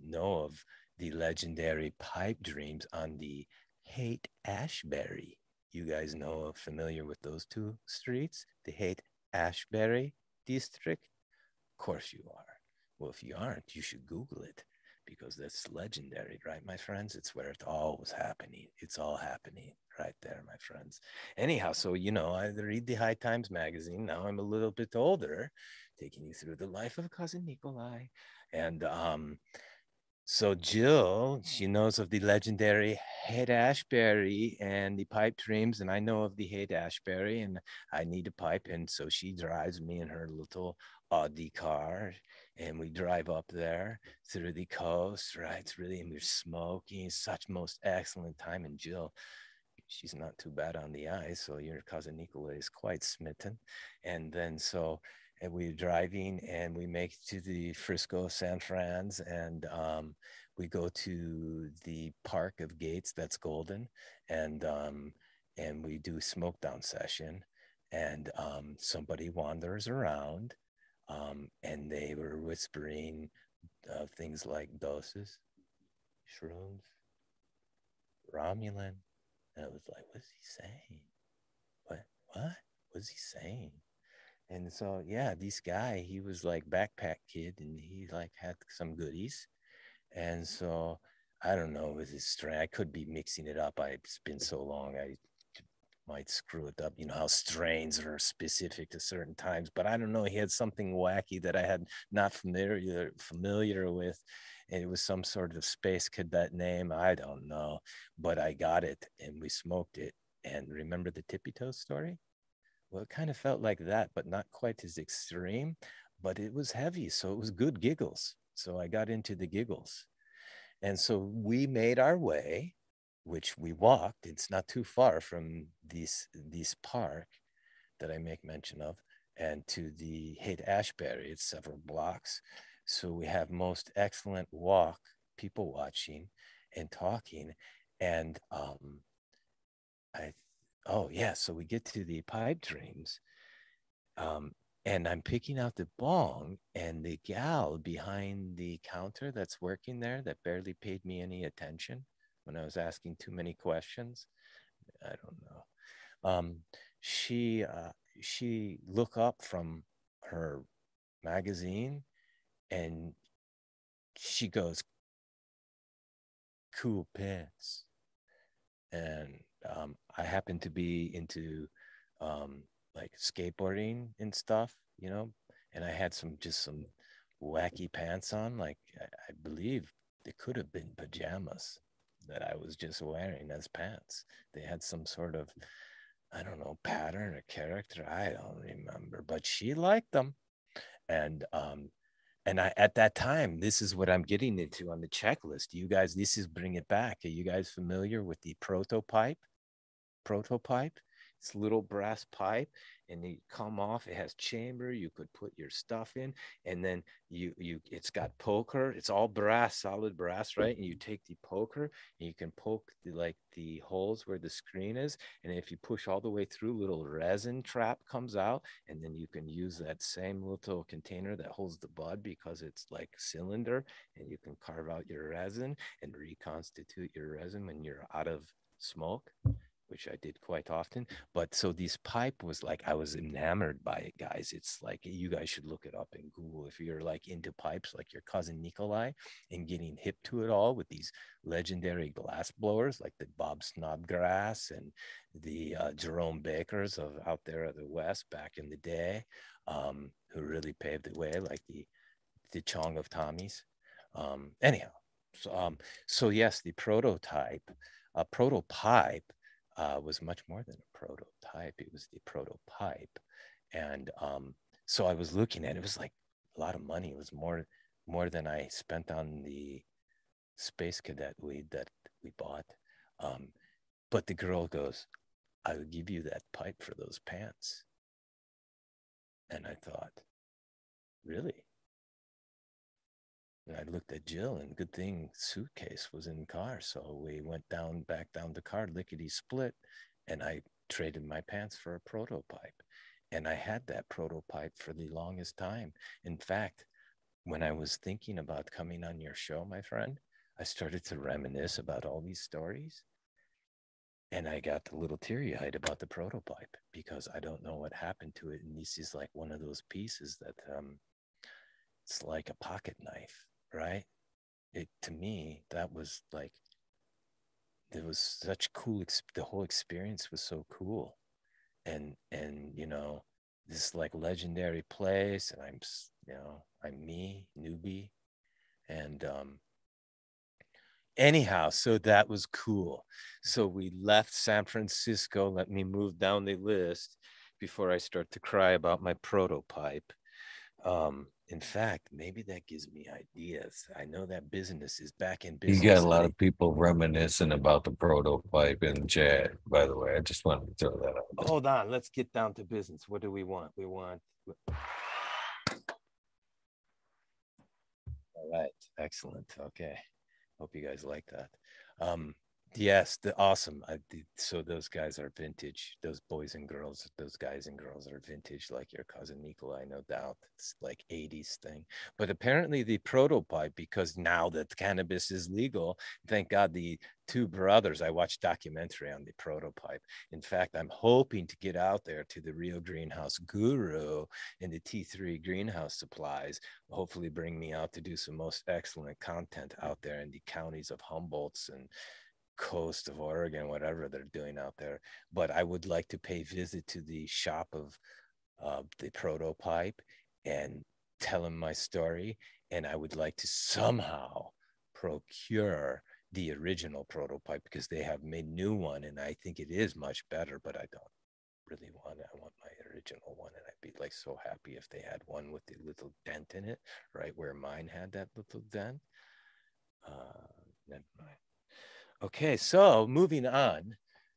know of the legendary pipe dreams on the Haight Ashbury. You guys know, familiar with those two streets, the Haight Ashbury district? Of course you are. Well, if you aren't, you should Google it, because that's legendary, right, my friends? It's where it all was happening. It's all happening right there, my friends. Anyhow, so I read the High Times magazine. Now I'm a little bit older, taking you through the life of cousin Nikolai. And so Jill, she knows of the legendary Haight Ashbury and the pipe dreams, and I know of the Haight Ashbury, and I need a pipe, and so she drives me in her little Audi car, and we drive up there through the coast, right? It's really, and we're smoking, such most excellent time. And Jill, she's not too bad on the eyes, so your cousin Nicola is quite smitten. And then and we're driving and we make it to the Frisco San Fran's, and we go to the Park of Gates that's golden, and we do smoke down session, and somebody wanders around, and they were whispering things like doses, shrooms, Romulan. And I was like, what's he saying? What was he saying? And so, yeah, this guy, he was like backpack kid, and he like had some goodies. And so I don't know with his strain. I could be mixing it up. It's been so long. I might screw it up. You know how strains are specific to certain times, but I don't know. He had something wacky that I had not familiar with. And it was some sort of space cadet name. I don't know, but I got it and we smoked it. And remember the tippy toe story? Well, it kind of felt like that, but not quite as extreme, but it was heavy. So it was good giggles. So I got into the giggles. And so we made our way, which we walked. It's not too far from this park that I make mention of, and to the Haight Ashbury. It's several blocks. So we have most excellent walk, people watching and talking. And I oh yeah, so we get to the pipe dreams. Um, and I'm picking out the bong, and the gal behind the counter that's working there that barely paid me any attention when I was asking too many questions. I don't know. She look up from her magazine, and she goes, "Cool pants." And I happen to be into like skateboarding and stuff, and I had some wacky pants on. Like I believe they could have been pajamas that I was just wearing as pants. They had some sort of, I don't know, pattern or character. I don't remember, but she liked them. And I, at that time, this is what I'm getting into on the checklist. You guys, this is bring it back. Are you guys familiar with the prototype? It's a little brass pipe, and they come off. It has chamber. You could put your stuff in, and then it's got poker. It's all brass, solid brass, right? And you take the poker, and you can poke the holes where the screen is, and if you push all the way through, little resin trap comes out, and then you can use that same little container that holds the bud because it's like cylinder, and you can carve out your resin and reconstitute your resin when you're out of smoke, which I did quite often. But so this pipe was like, I was enamored by it, guys. It's like, you guys should look it up in Google if you're like into pipes, like your cousin Nikolai, and getting hip to it all with these legendary glass blowers like the Bob Snodgrass and the Jerome Bakers of out there at the West back in the day, who really paved the way, like the Chong of Tommy's. Anyhow, so yes, the prototype was much more than a prototype. It was the prototype. And so I was looking at it. It was like a lot of money. It was more than I spent on the space cadet weed that we bought. Um, but the girl goes, "I would give you that pipe for those pants." And I thought, really? And I looked at Jill, and good thing suitcase was in the car. So we went back down the car, lickety split, and I traded my pants for a prototype. And I had that prototype for the longest time. In fact, when I was thinking about coming on your show, my friend, I started to reminisce about all these stories. And I got a little teary eyed about the prototype because I don't know what happened to it. And this is like one of those pieces that it's like a pocket knife, right? it to me, that was like, it was such cool. The whole experience was so cool. And this like legendary place, and I'm me, newbie. And anyhow, so that was cool. So we left San Francisco. Let me move down the list before I start to cry about my prototype. In fact, maybe that gives me ideas. I know that business is back in You got business, a and lot of people reminiscing about the prototype in chat, by the way. I just wanted to throw that out there. hold on, let's get down to business. What do we want? We want, all right, excellent. Okay. Hope you guys like that. Um, yes, the awesome. So those guys are vintage. Those boys and girls, those guys and girls are vintage, like your cousin Nikolai, no doubt. It's like 80s thing. But apparently the prototype, because now that cannabis is legal, thank God the two brothers, I watched documentary on the prototype. In fact, I'm hoping to get out there to the real greenhouse guru and the T3 greenhouse supplies, hopefully bring me out to do some most excellent content out there in the counties of Humboldt's and coast of Oregon, whatever they're doing out there. But I would like to pay visit to the shop of the prototype and tell him my story. And I would like to somehow procure the original prototype, because they have made new one and I think it is much better, but I don't really want it. I want my original one, and I'd be like so happy if they had one with the little dent in it, right where mine had that little dent. Never mind. Okay, so moving on,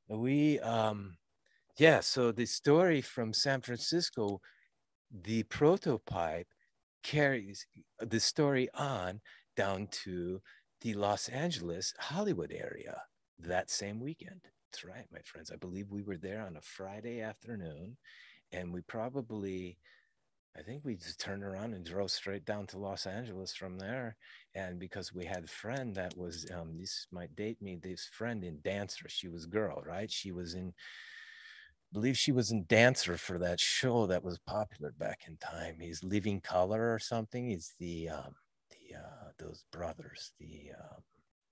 we yeah, so the story from San Francisco, the prototype carries the story on down to the Los Angeles, Hollywood area that same weekend. That's right, my friends. I believe we were there on a Friday afternoon, and I think we just turned around and drove straight down to Los Angeles from there. And because we had a friend that was, this might date me, this friend in Dancer, she was a girl, right? She was in, I believe she was in Dancer for that show that was popular back in time. He's Living Color or something. He's those brothers, the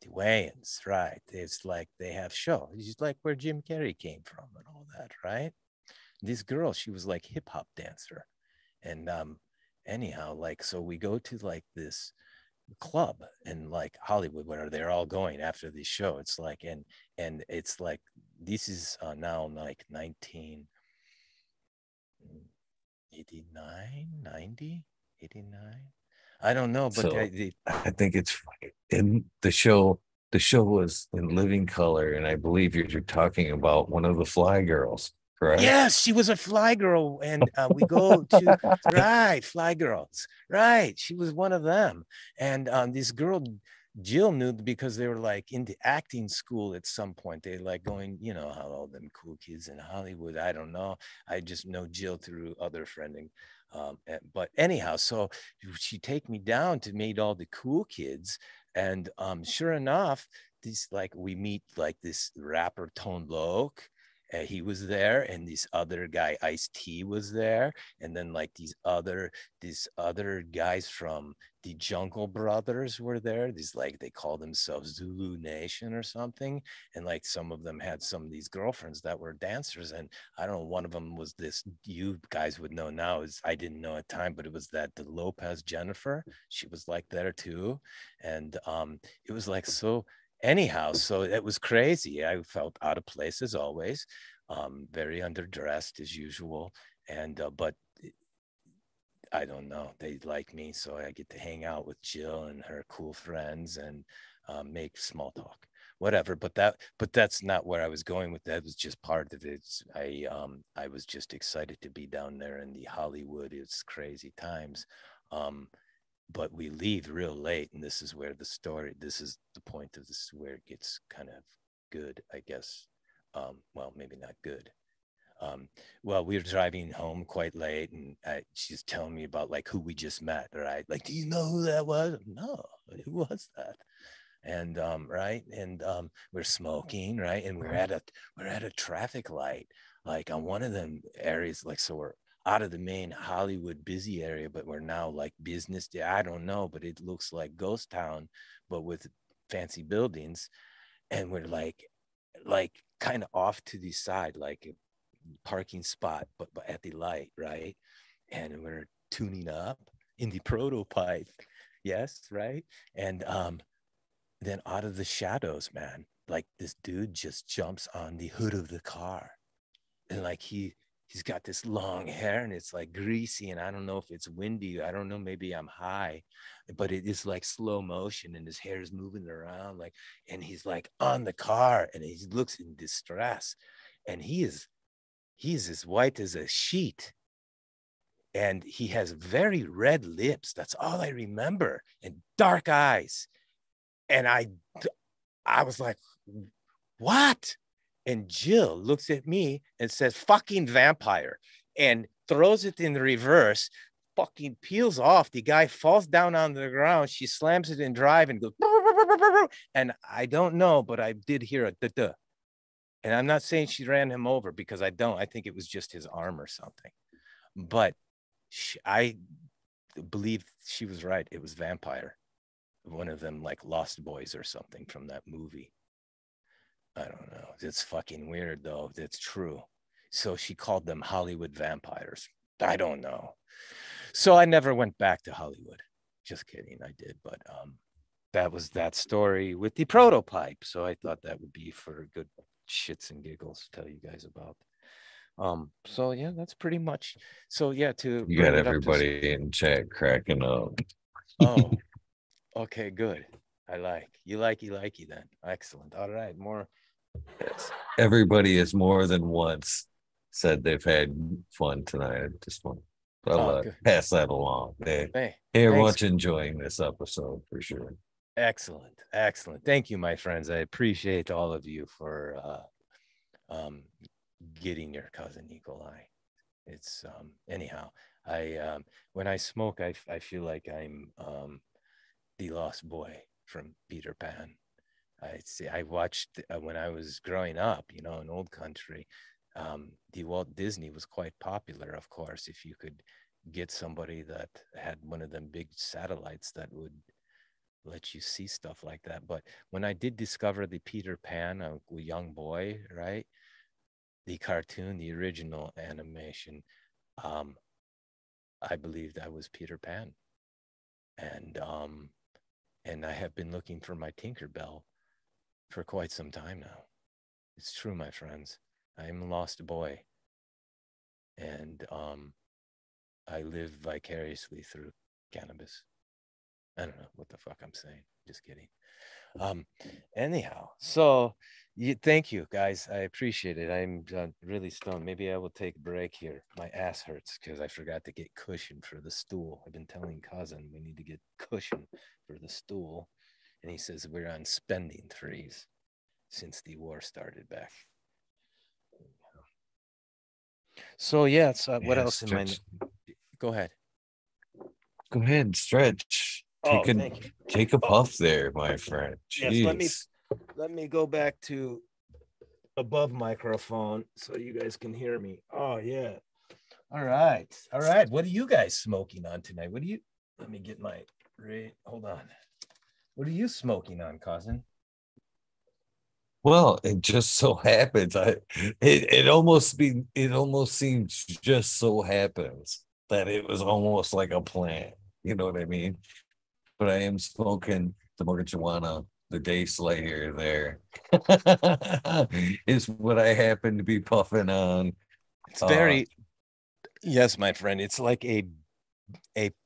Wayans, right? It's like they have show. It's like where Jim Carrey came from and all that, right? This girl, she was like hip hop dancer. And anyhow, like, so we go to like this club in like Hollywood where they're all going after the show. It's like, and it's like, this is now like 1989, 90, 89. I don't know, but So I think it's in the show. The show was in living color, and I believe you're talking about one of the Fly Girls, correct? yes, she was a fly girl, and we go to, right, fly girls, right. She was one of them, and this girl Jill knew because they were like in the acting school at some point. They like going, you know how all them cool kids in Hollywood. I don't know. I just know Jill through other friending. But anyhow, so she take me down to meet all the cool kids, and sure enough, this like we meet like this rapper Tone Loc, he was there, and this other guy Ice T was there, and then like these other guys from the Jungle Brothers were there. These like they call themselves Zulu Nation or something, and like some of them had some of these girlfriends that were dancers, and I don't know. One of them was this, you guys would know now, is I didn't know at time, but it was that the Lopez Jennifer. She was like there too, and it was like so anyhow, so it was crazy. I felt out of place as always, very underdressed as usual, and but I don't know, they like me, so I get to hang out with Jill and her cool friends and make small talk, whatever. But that's not where I was going with that. It was just part of it. I was just excited to be down there in the Hollywood. It's crazy times. Um, but we leave real late, and this is where the story, this is the point of this, where it gets kind of good, I guess. Well, maybe not good. um, well, we were driving home quite late, and she's telling me about like who we just met, right? Like, do you know who that was? No, who was that? And right, and we're smoking, right, and we're at a traffic light, like on one of them areas, like, so we're out of the main Hollywood busy area, but we're now like business. I don't know, but it looks like ghost town, but with fancy buildings. And we're like kind of off to the side, like a parking spot, but at the light, right? And we're tuning up in the prototype. Yes, right. And then out of the shadows, man, like this dude just jumps on the hood of the car. And like he's got this long hair and it's like greasy, and I don't know if it's windy, I don't know, maybe I'm high, but it is like slow motion and his hair is moving around, like, and he's like on the car and he looks in distress, and he's as white as a sheet, and he has very red lips, that's all I remember, and dark eyes. And I was like, what? And Jill looks at me and says, fucking vampire, and throws it in reverse, fucking peels off. The guy falls down on the ground. She slams it in drive and goes, and I don't know, but I did hear a duh. And I'm not saying she ran him over, because I don't. I think it was just his arm or something. But I believe she was right. It was vampire. One of them, like Lost Boys or something from that movie. I don't know. It's fucking weird though. That's true. So she called them Hollywood vampires. I don't know. So I never went back to Hollywood. Just kidding. I did, but that was that story with the prototype. So I thought that would be for good shits and giggles to tell you guys about. So yeah, that's pretty much. So yeah, to You got bring it up to. everybody in chat cracking up. Oh, okay, good. I like you then. Excellent. All right, more. Yes. Everybody has more than once said they've had fun tonight. I just want I'll Oh, good. pass that along. Hey, They're thanks. much enjoying this episode for sure. Excellent. Excellent. Thank you, my friends. I appreciate all of you for um, getting your cousin Nikolai. It's anyhow, I when I smoke, I feel like I'm the lost boy from Peter Pan. I see. I watched when I was growing up, in old country. The Walt Disney was quite popular, of course. If you could get somebody that had one of them big satellites that would let you see stuff like that. But when I did discover the Peter Pan, a young boy, right? The cartoon, the original animation, um, I believed I was Peter Pan, and and I have been looking for my Tinkerbell for quite some time now. It's true, my friends. I am a lost boy, and I live vicariously through cannabis. I don't know what the fuck I'm saying. Just kidding. Um, anyhow, so thank you guys. I appreciate it. I'm really stoned. Maybe I will take a break here. My ass hurts because I forgot to get cushion for the stool. I've been telling cousin we need to get cushion for the stool, and he says we're on spending threes since the war started back. So yeah, what Yeah, else in my? stretch. Go ahead. Go ahead, stretch. Oh, thank you. Take a Oh, puff there, my friend. yes. Jeez. Let me go back to above microphone so you guys can hear me. Oh yeah. All right. All right. What are you guys smoking on tonight? Let me get my hold on. What are you smoking on, cousin? Well, it just so happens. It almost seems just so happens that it was almost like a plan. You know what I mean? But I am smoking the marijuana, the day slayer there. Is what I happen to be puffing on. It's Uh very yes, my friend. It's like a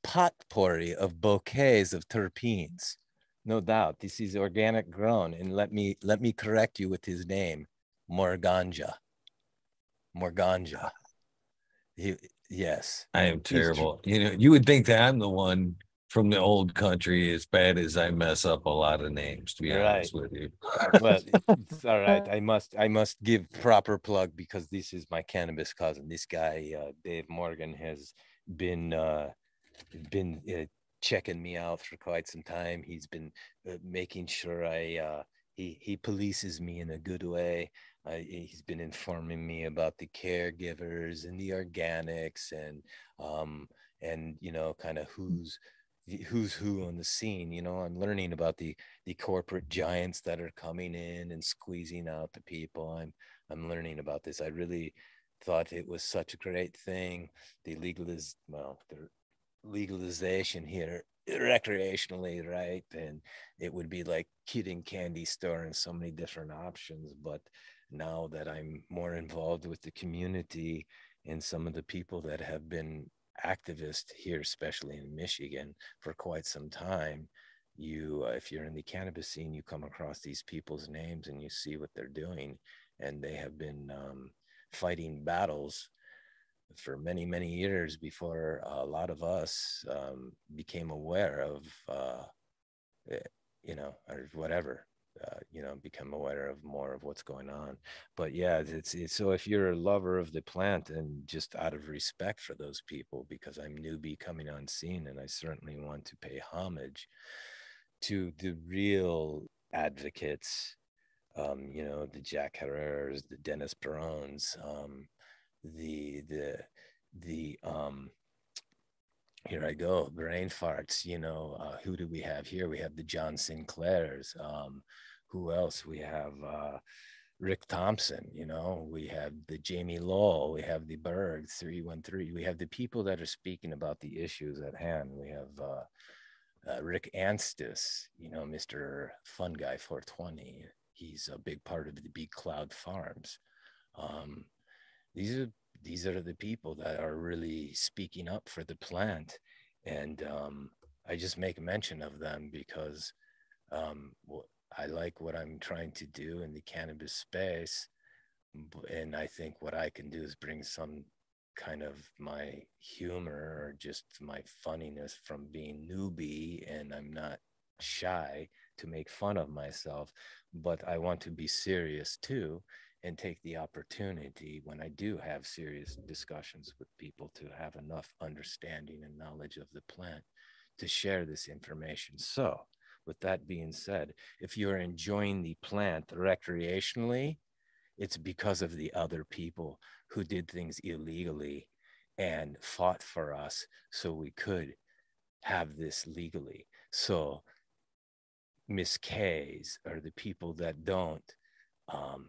potpourri of bouquets of terpenes. No doubt. This is organic grown. And let me correct you with his name, Morganja. Morganja. He, yes, I am he's true. terrible. You would think that I'm the one from the old country, as bad as I mess up a lot of names, to be Right. honest with you. Well, it's all right. I must give proper plug because this is my cannabis cousin. This guy, Dave Morgan, has been checking me out for quite some time. He's been making sure I he polices me in a good way. He's been informing me about the caregivers and the organics um, and kind of who's who on the scene. I'm learning about the corporate giants that are coming in and squeezing out the people. I'm learning about this. I really thought it was such a great thing. The legalization here recreationally, right? And it would be like kid and candy store and so many different options. But now that I'm more involved with the community and some of the people that have been activists here, especially in Michigan, for quite some time, if you're in the cannabis scene, you come across these people's names and you see what they're doing, and they have been fighting battles for many, many years before a lot of us became aware of, eh, or whatever, become aware of more of what's going on. But yeah, it's so if you're a lover of the plant, and just out of respect for those people, because I'm newbie coming on scene, and I certainly want to pay homage to the real advocates, the Jack Herrera's, the Dennis Perones, the here I go, brain farts. Who do we have here? We have the John Sinclairs. Who else? We have Rick Thompson. We have the Jamie Lowell. We have the Berg 313. We have the people that are speaking about the issues at hand. We have Rick Anstis, Mr. Fun Guy 420. He's a big part of the Big Cloud Farms. Um, these are these are the people that are really speaking up for the plant, and I just make mention of them because um, I like what I'm trying to do in the cannabis space, and I think what I can do is bring some kind of my humor or just my funniness from being newbie, and I'm not shy to make fun of myself, but I want to be serious too, and take the opportunity when I do have serious discussions with people to have enough understanding and knowledge of the plant to share this information. So, with that being said, if you're enjoying the plant recreationally, it's because of the other people who did things illegally and fought for us so we could have this legally. So Miss K's are the people that don't um,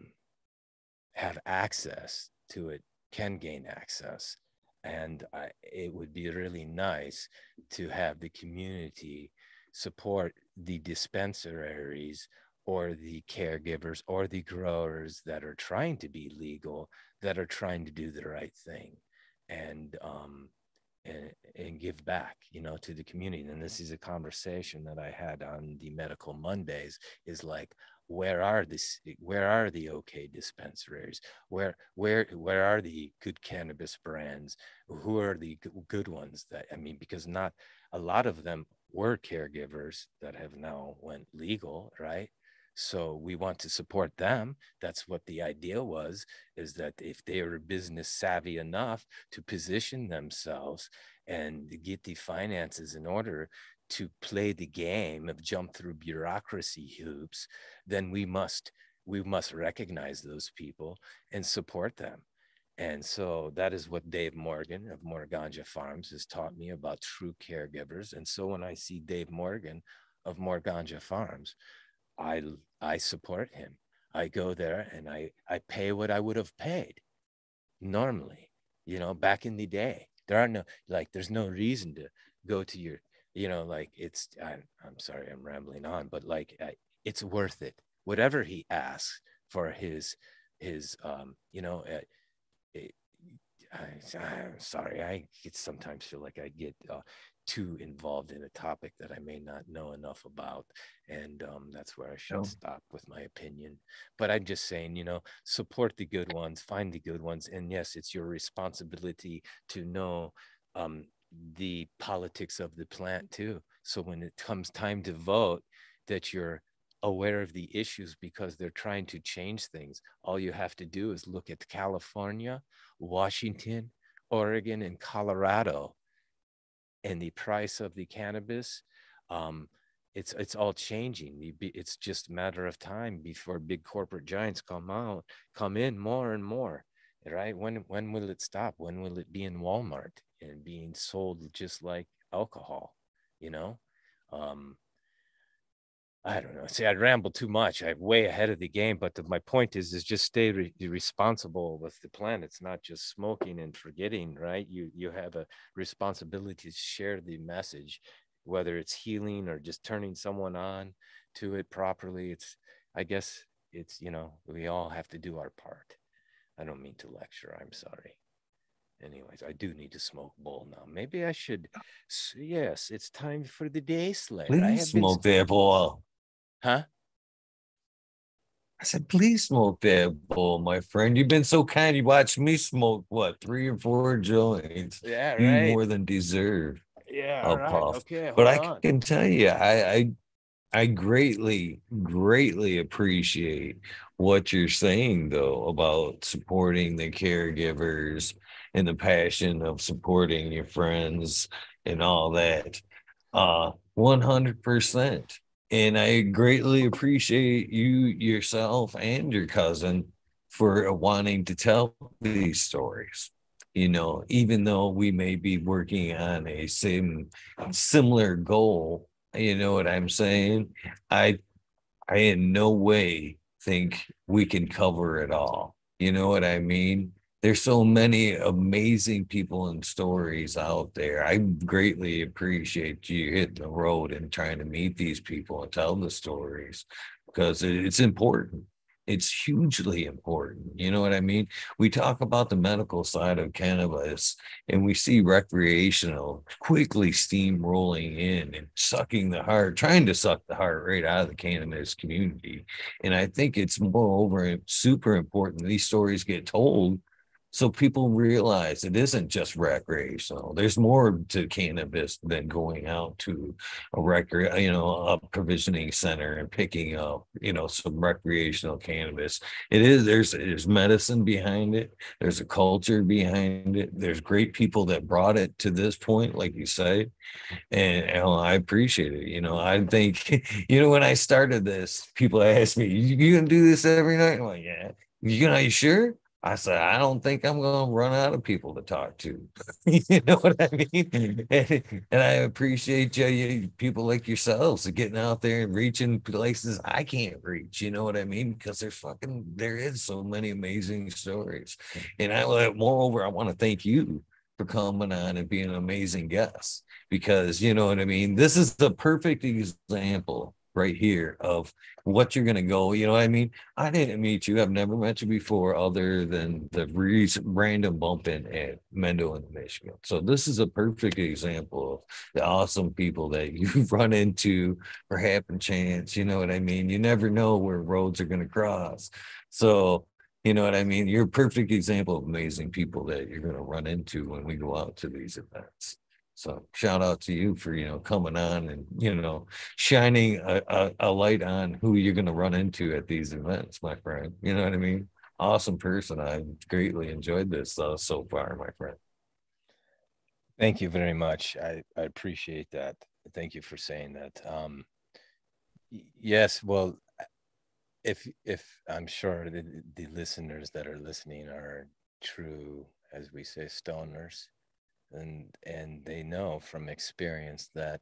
have access to it can gain access. And it would be really nice to have the community support the dispensaries or the caregivers or the growers that are trying to be legal, that are trying to do the right thing, and and give back, to the community. And this is a conversation that I had on the Medical Mondays, is like, where are the okay dispensaries? Where are the good cannabis brands? Who are the good ones? That, I mean, because not a lot of them were caregivers that have now went legal, right? So we want to support them. That's what the idea was, is that if they are business savvy enough to position themselves and get the finances in order to play the game of jump through bureaucracy hoops, then we must recognize those people and support them. And so that is what Dave Morgan of Morganja Farms has taught me about true caregivers. And so when I see Dave Morgan of Morganja Farms, I I support him. I go there and I pay what I would have paid normally, back in the day. There are no, like, there's no reason to go to your, like, I'm sorry, I'm rambling on, but like, it's worth it. Whatever he asks for his, it, I'm sorry, I sometimes feel like I get too involved in a topic that I may not know enough about. And that's where I should No. stop with my opinion. But I'm just saying, support the good ones, find the good ones. And yes, it's your responsibility to know um, the politics of the plant too. So when it comes time to vote, that you're aware of the issues, because they're trying to change things. All you have to do is look at California, Washington, Oregon, and Colorado, and the price of the cannabis. Um, it's all changing. It's just a matter of time before big corporate giants come in more and more, right? When will it stop? When will it be in Walmart and being sold just like alcohol? You know, um, I don't know. See, I ramble too much. I'm way ahead of the game, but my point is just stay responsible with the planet. It's not just smoking and forgetting, right? You have a responsibility to share the message, whether it's healing or just turning someone on to it properly. I guess we all have to do our part. I don't mean to lecture. I'm sorry. Anyways, I do need to smoke bowl now. Maybe I should. Yes, it's time for the day slayer. I Please have been, smoke that bowl. huh? I said, please smoke that bowl, my friend. You've been so kind. You watched me smoke what, 3 or 4 joints. Yeah, You right. more than deserve Yeah, all a right. puff. Okay, But hold I on. can tell you, I greatly, greatly appreciate what you're saying, though, about supporting the caregivers and the passion of supporting your friends and all that. 100%. And I greatly appreciate you yourself and your cousin for wanting to tell these stories. Even though we may be working on a similar goal, you know what I'm saying? I I in no way think we can cover it all. You know what I mean? There's so many amazing people and stories out there. I greatly appreciate you hitting the road and trying to meet these people and tell the stories because it's important. It's hugely important. You know what I mean? We talk about the medical side of cannabis and we see recreational quickly steamrolling in and trying to suck the heart right out of the cannabis community. And I think it's moreover super important these stories get told so people realize it isn't just recreational. There's more to cannabis than going out to a provisioning center and picking up, some recreational cannabis. There's medicine behind it. There's a culture behind it. There's great people that brought it to this point, like you say. And I appreciate it. I think, when I started this, people asked me, you gonna do this every night? I'm like, yeah. You sure? I said, I don't think I'm gonna run out of people to talk to. You know what I mean? And I appreciate people like yourselves getting out there and reaching places I can't reach. You know what I mean? Because there is so many amazing stories. And moreover, I want to thank you for coming on and being an amazing guest because you know what I mean. This is the perfect example right here of what you're gonna go. You know what I mean? I didn't meet you. I've never met you before, other than the recent random bump in at Mendo in Michigan. So this is a perfect example of the awesome people that you run into for happen chance. You know what I mean? You never know where roads are gonna cross. So you know what I mean? You're a perfect example of amazing people that you're going to run into when we go out to these events. So shout out to you for, coming on and, shining a light on who you're going to run into at these events, my friend. You know what I mean? Awesome person. I greatly enjoyed this so far, my friend. Thank you very much. I appreciate that. Thank you for saying that. Yes, well, if I'm sure the listeners that are listening are true, as we say, stoners, and they know from experience that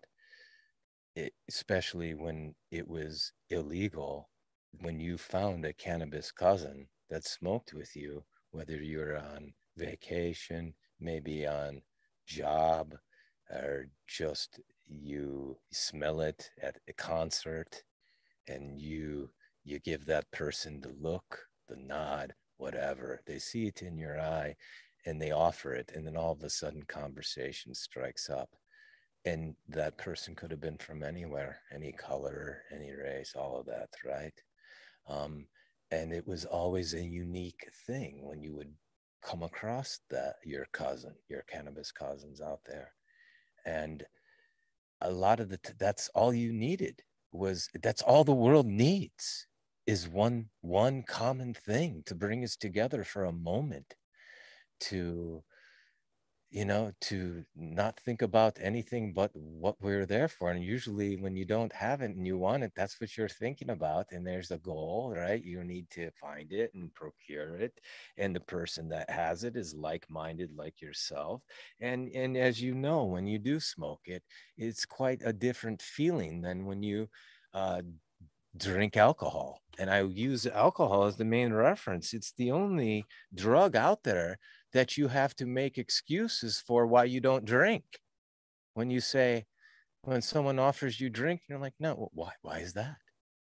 especially when it was illegal, when you found a cannabis cousin that smoked with you, whether you're on vacation, maybe on job, or just you smell it at a concert and you give that person the look, the nod, whatever. They see it in your eye and they offer it, and then all of a sudden conversation strikes up, and that person could have been from anywhere, any color, any race, all of that, right? um, and it was always a unique thing when you would come across that your cannabis cousins out there. And a lot of that's all you needed. Was That's all the world needs, is one common thing to bring us together for a moment, to to not think about anything but what we're there for. And usually when you don't have it and you want it, that's what you're thinking about. And there's a goal, right? You need to find it and procure it. And the person that has it is like-minded like yourself. And as you know, when you do smoke it, it's quite a different feeling than when you drink alcohol. And I use alcohol as the main reference. It's the only drug out there that you have to make excuses for why you don't drink. When you say, when someone offers you drink, you're like, no, why is that?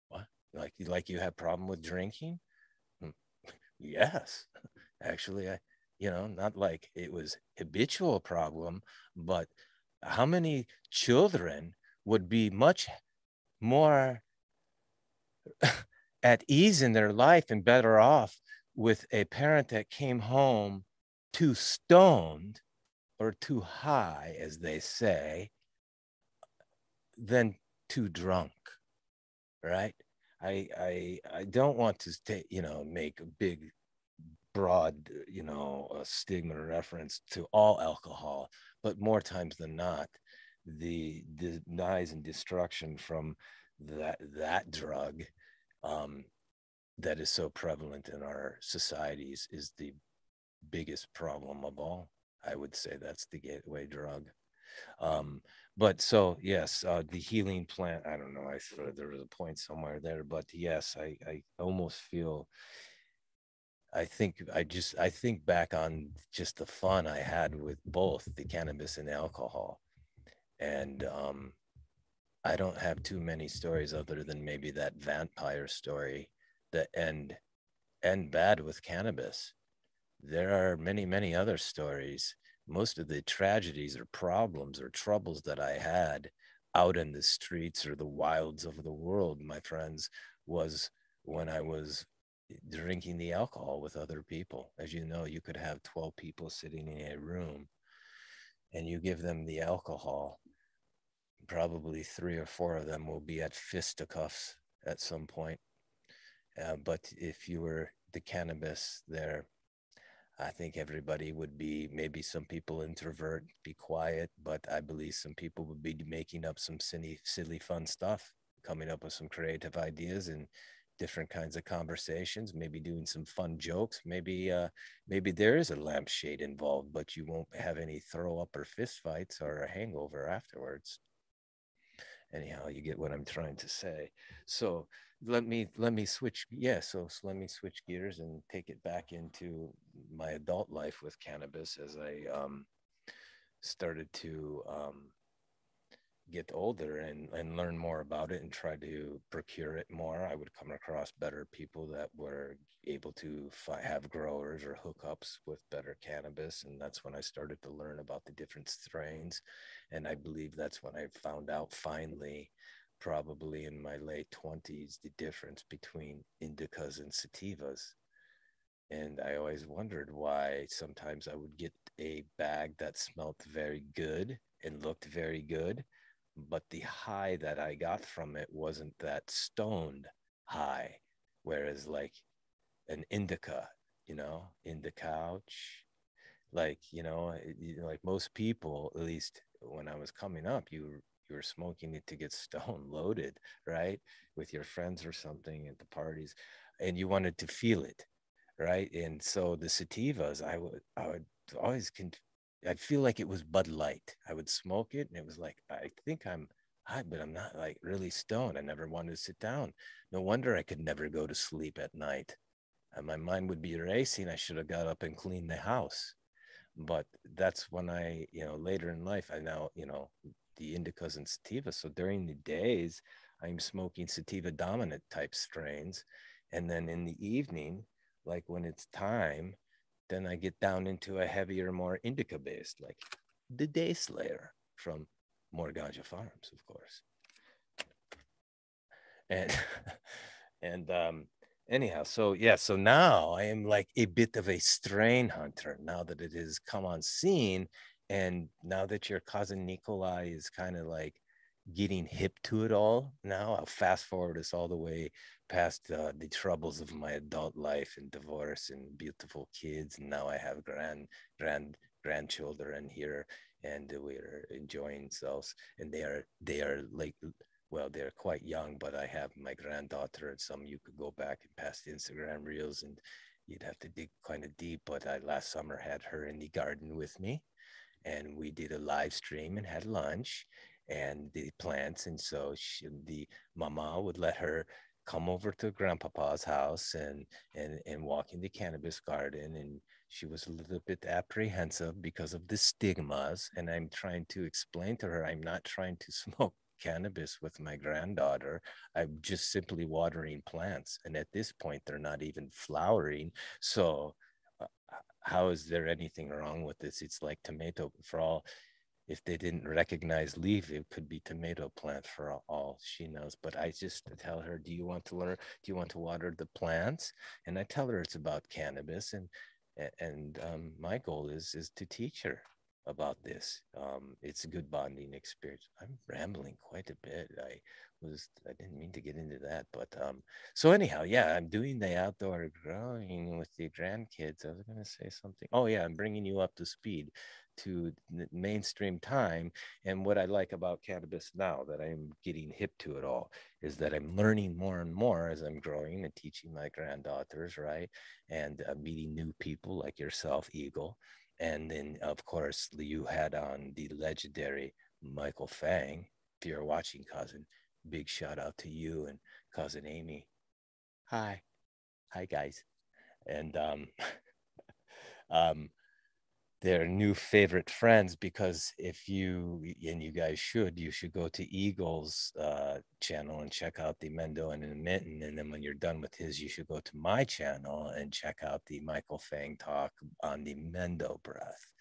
What? Like you have problem with drinking? Hmm. Yes, actually, not like it was habitual problem, but how many children would be much more at ease in their life and better off with a parent that came home too stoned or too high, as they say, than too drunk, right? I don't want to make a big broad stigma reference to all alcohol, but more times than not, the demise and destruction from that drug um, that is so prevalent in our societies is the biggest problem of all. I would say that's the gateway drug. But so yes, the healing plant. I don't know. I thought there was a point somewhere there, but yes, I almost feel. I think back on just the fun I had with both the cannabis and alcohol, and I don't have too many stories other than maybe that vampire story that end bad with cannabis. There are many, many other stories. Most of the tragedies or problems or troubles that I had out in the streets or the wilds of the world, my friends, was when I was drinking the alcohol with other people. As you know, you could have 12 people sitting in a room and you give them the alcohol. Probably three or four of them will be at fisticuffs at some point. But if you were the cannabis there, I think everybody would be, maybe some people introvert, be quiet, but I believe some people would be making up some silly fun stuff, coming up with some creative ideas and different kinds of conversations, maybe doing some fun jokes. Maybe there is a lampshade involved, but you won't have any throw up or fist fights or a hangover afterwards. Anyhow, you get what I'm trying to say. So let me switch. Yeah, so let me switch gears and take it back into my adult life with cannabis as I started to get older and learn more about it and try to procure it more. I would come across better people that were able to have growers or hookups with better cannabis. And that's when I started to learn about the different strains. And I believe that's when I found out finally, probably in my late 20s, the difference between indicas and sativas. And I always wondered why sometimes I would get a bag that smelled very good and looked very good, but the high that I got from it wasn't that stoned high. Whereas, like an indica, in the couch, like, like most people, at least when I was coming up, you were smoking it to get stone loaded, right? With your friends or something at the parties, and you wanted to feel it, right? And so the sativas, I would always I'd feel like it was Bud Light. I would smoke it, and it was like I think I'm high, but I'm not like really stoned. I never wanted to sit down. No wonder I could never go to sleep at night. And my mind would be racing. I should have got up and cleaned the house. But that's when later in life, I now, the indicas and sativas. So during the days, I'm smoking sativa dominant type strains. And then in the evening, like when it's time, then I get down into a heavier, more indica based, like the Day Slayer from Morganja Farms, of course. And and anyhow, so yeah, so now I am like a bit of a strain hunter now that it has come on scene. And now that your cousin Nikolai is kind of like getting hip to it all now, I'll fast forward us all the way past the troubles of my adult life and divorce and beautiful kids. And now I have grandchildren here, and we're enjoying ourselves. And they are like, well, they're quite young, but I have my granddaughter, and some you could go back and past Instagram reels, and you'd have to dig kind of deep. But I last summer had her in the garden with me, and we did a live stream and had lunch and the plants. And so the mama would let her come over to grandpapa's house and walk in the cannabis garden. And she was a little bit apprehensive because of the stigmas. And I'm trying to explain to her, I'm not trying to smoke cannabis with my granddaughter. I'm just simply watering plants. And at this point, they're not even flowering. So uh, how is there anything wrong with this? It's like tomato for all. If they didn't recognize leaf, it could be tomato plant for all she knows. But I just tell her, do you want to learn? Do you want to water the plants? And I tell her it's about cannabis, and my goal is to teach her about this. It's a good bonding experience. I'm rambling quite a bit. I didn't mean to get into that, but so anyhow, yeah, I'm doing the outdoor growing with the grandkids. I was going to say something. Oh yeah, I'm bringing you up to speed to mainstream time. And what I like about cannabis now that I'm getting hip to it all is that I'm learning more and more as I'm growing and teaching my granddaughters, right? And meeting new people like yourself, Eagle. And then, of course, you had on the legendary Michael Fang. If you're watching, cousin, big shout out to you and cousin Amy. Hi. Hi, guys. And um, their new favorite friends, because if you, and you guys should, you should go to Eagle's channel and check out the Mendo and the Mitten. And then when you're done with his, you should go to my channel and check out the Michael Fang talk on the Mendo breath,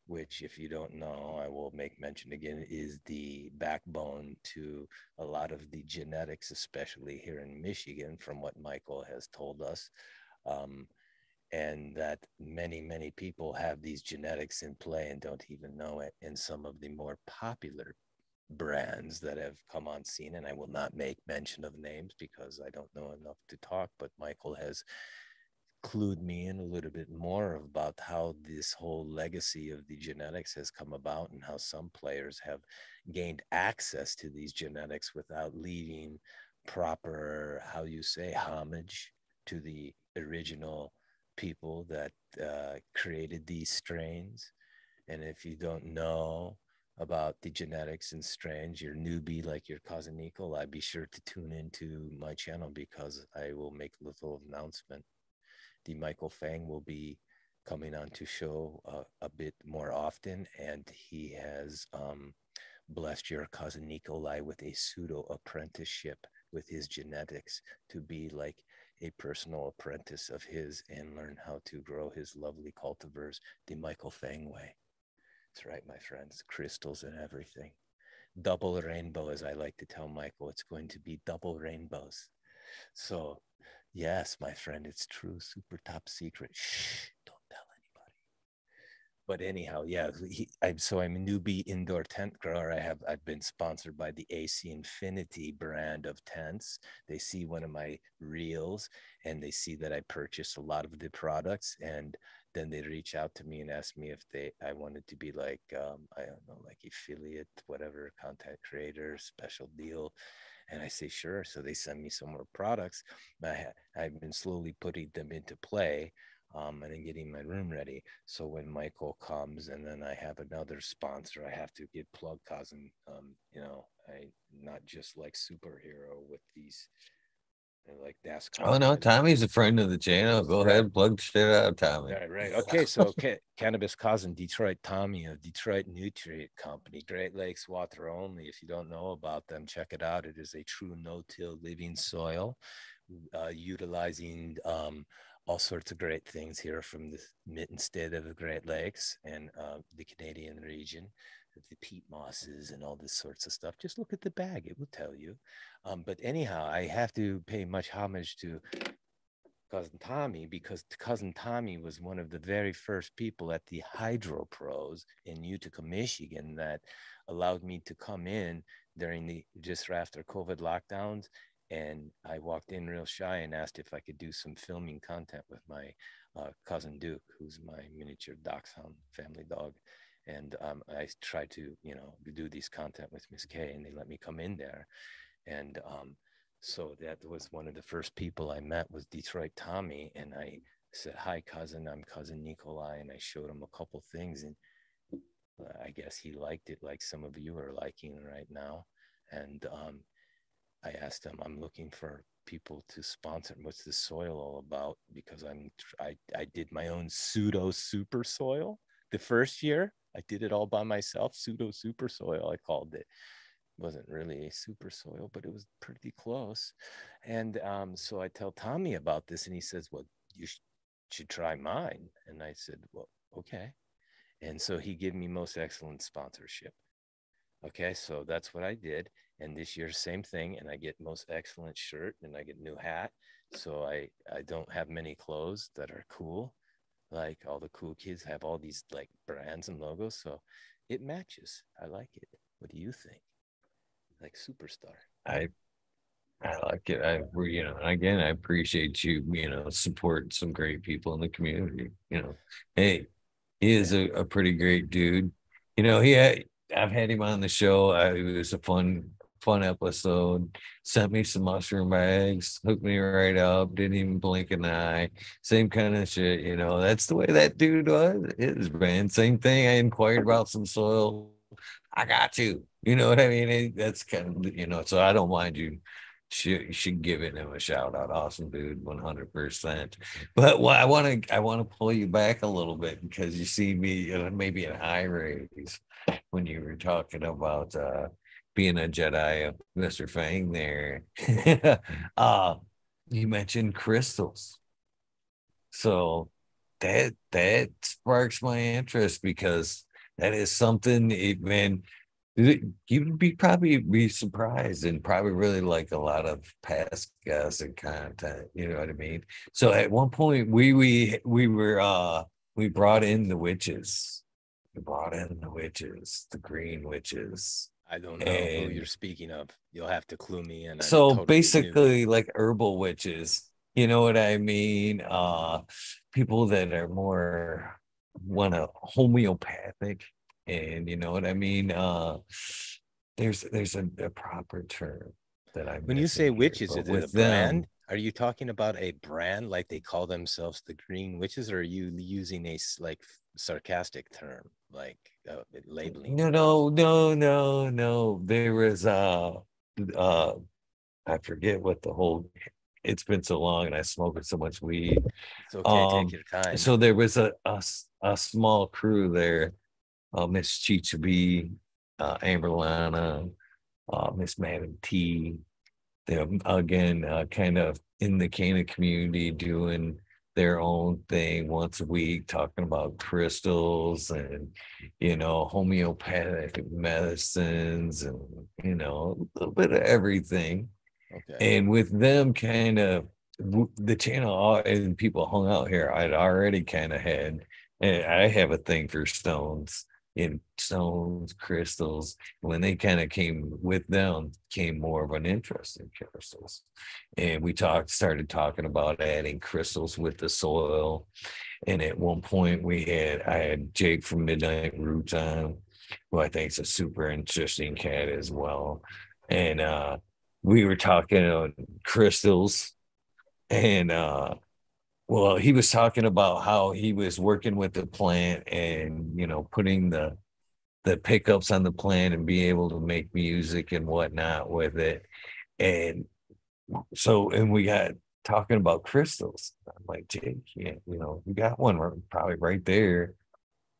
which, if you don't know, I will make mention again, is the backbone to a lot of the genetics, especially here in Michigan, from what Michael has told us. Um, and that many people have these genetics in play and don't even know it. And some of the more popular brands that have come on scene, and I will not make mention of names because I don't know enough to talk, but Michael has clued me in a little bit more about how this whole legacy of the genetics has come about, and how some players have gained access to these genetics without leaving proper, how you say, homage to the original people that created these strains. And if you don't know about the genetics and strains, you're newbie like your cousin Nikolai, be sure to tune into my channel because I will make a little announcement. The Michael Fang will be coming on to show a bit more often, and he has blessed your cousin Nikolai with a pseudo apprenticeship with his genetics to be like a personal apprentice of his and learn how to grow his lovely cultivars the Michael Fang way. That's right, my friends, crystals and everything. Double rainbow, as I like to tell Michael, it's going to be double rainbows. So, yes, my friend, it's true. Super top secret. Shh, don't tell anybody. But anyhow, yeah, I'm a newbie indoor tent grower. I've been sponsored by the AC Infinity brand of tents. They see one of my reels and they see that I purchased a lot of the products, and then they reach out to me and ask me if I wanted to be like I don't know, like affiliate, whatever, content creator, special deal. And I say sure. So they send me some more products. I've been slowly putting them into play, and then getting my room ready. So when Michael comes, and then I have another sponsor, I have to get plug cousin. I not just like superhero with these, like that's Oh no, Tommy's a friend of the channel. Go ahead, plug shit out, Tommy. Right. Okay. So Cannabis Cousin, Detroit Tommy of Detroit Nutrient Company, Great Lakes water only. If you don't know about them, check it out. It is a true no-till living soil, utilizing all sorts of great things here from the mitten state of the Great Lakes and the Canadian region, the peat mosses and all this sorts of stuff. Just look at the bag; it will tell you. But anyhow, I have to pay much homage to cousin Tommy, because cousin Tommy was one of the very first people at the Hydro Pros in Utica, Michigan, that allowed me to come in during the just after COVID lockdowns. And I walked in real shy and asked if I could do some filming content with my cousin Duke, who's my miniature dachshund family dog. And I tried to, do these content with Miss K, and they let me come in there. And so that was one of the first people I met was Detroit Tommy. And I said, "Hi, cousin, I'm cousin Nikolai." And I showed him a couple things. And I guess he liked it like some of you are liking right now. And I asked him, "I'm looking for people to sponsor. What's the soil all about?" Because I did my own pseudo super soil the first year. I did it all by myself. Pseudo super soil, I called it. Wasn't really a super soil, but it was pretty close. And so I tell Tommy about this, and he says, "Well, you should try mine." And I said, "Well, okay." And so he gave me most excellent sponsorship. Okay, so that's what I did. And this year, same thing. And I get most excellent shirt and I get new hat. So I don't have many clothes that are cool. Like all the cool kids have all these like brands and logos. So it matches. I like it. What do you think? Like superstar. I I like it. Again, I appreciate you, support some great people in the community. Hey, he is Yeah. a pretty great dude. I've had him on the show. It was a fun episode. Sent me some mushroom bags, hooked me right up, didn't even blink an eye. Same kind of shit, that's the way that dude is, man. Same thing. I inquired about some soil. I got you. You know what I mean? That's kind of, so I don't mind you should give him a shout out. Awesome dude, 100%. But I want to pull you back a little bit because you see me maybe an eye raise when you were talking about being a Jedi of Mr. Fang there. uh you mentioned crystals. So that sparks my interest because that is something man, you'd probably be surprised and probably really like a lot of past guests and content, you know what I mean? So at one point we brought in the witches. We brought in the witches, the green witches. I don't know who you're And speaking of. You'll have to clue me in. I'm so totally new. basically like herbal witches, you know what I mean? People that are more want a homeopathic, and you know what I mean? There's a proper term that I'm When you say missing here, witches, but is it a with brand? them, Are you talking about a brand like they call themselves the Green Witches, or are you using a like sarcastic term, like labeling no, them? no, no, no, no. There was uh I forget what the whole it's been so long and I smoked so much weed. It's okay. Take Um, your time. so there was a small crew there, Miss Chicha B, Amber Lana, Miss Madam T. They're again kind of in the Cana community doing their own thing once a week, talking about crystals and homeopathic medicines and a little bit of everything. Okay. And with them kind of the channel and people hung out here, I'd already kind of had, and I have a thing for stones and stones, crystals. When they kind of came with them, came more of an interest in crystals. And we started talking about adding crystals with the soil. And at one point I had Jake from Midnight Roots on, who I think is a super interesting cat as well. And we were talking crystals and well, he was talking about how he was working with the plant and putting the pickups on the plant and being able to make music and whatnot with it. And and we got talking about crystals. I'm like, Jake, yeah, we got one probably right there.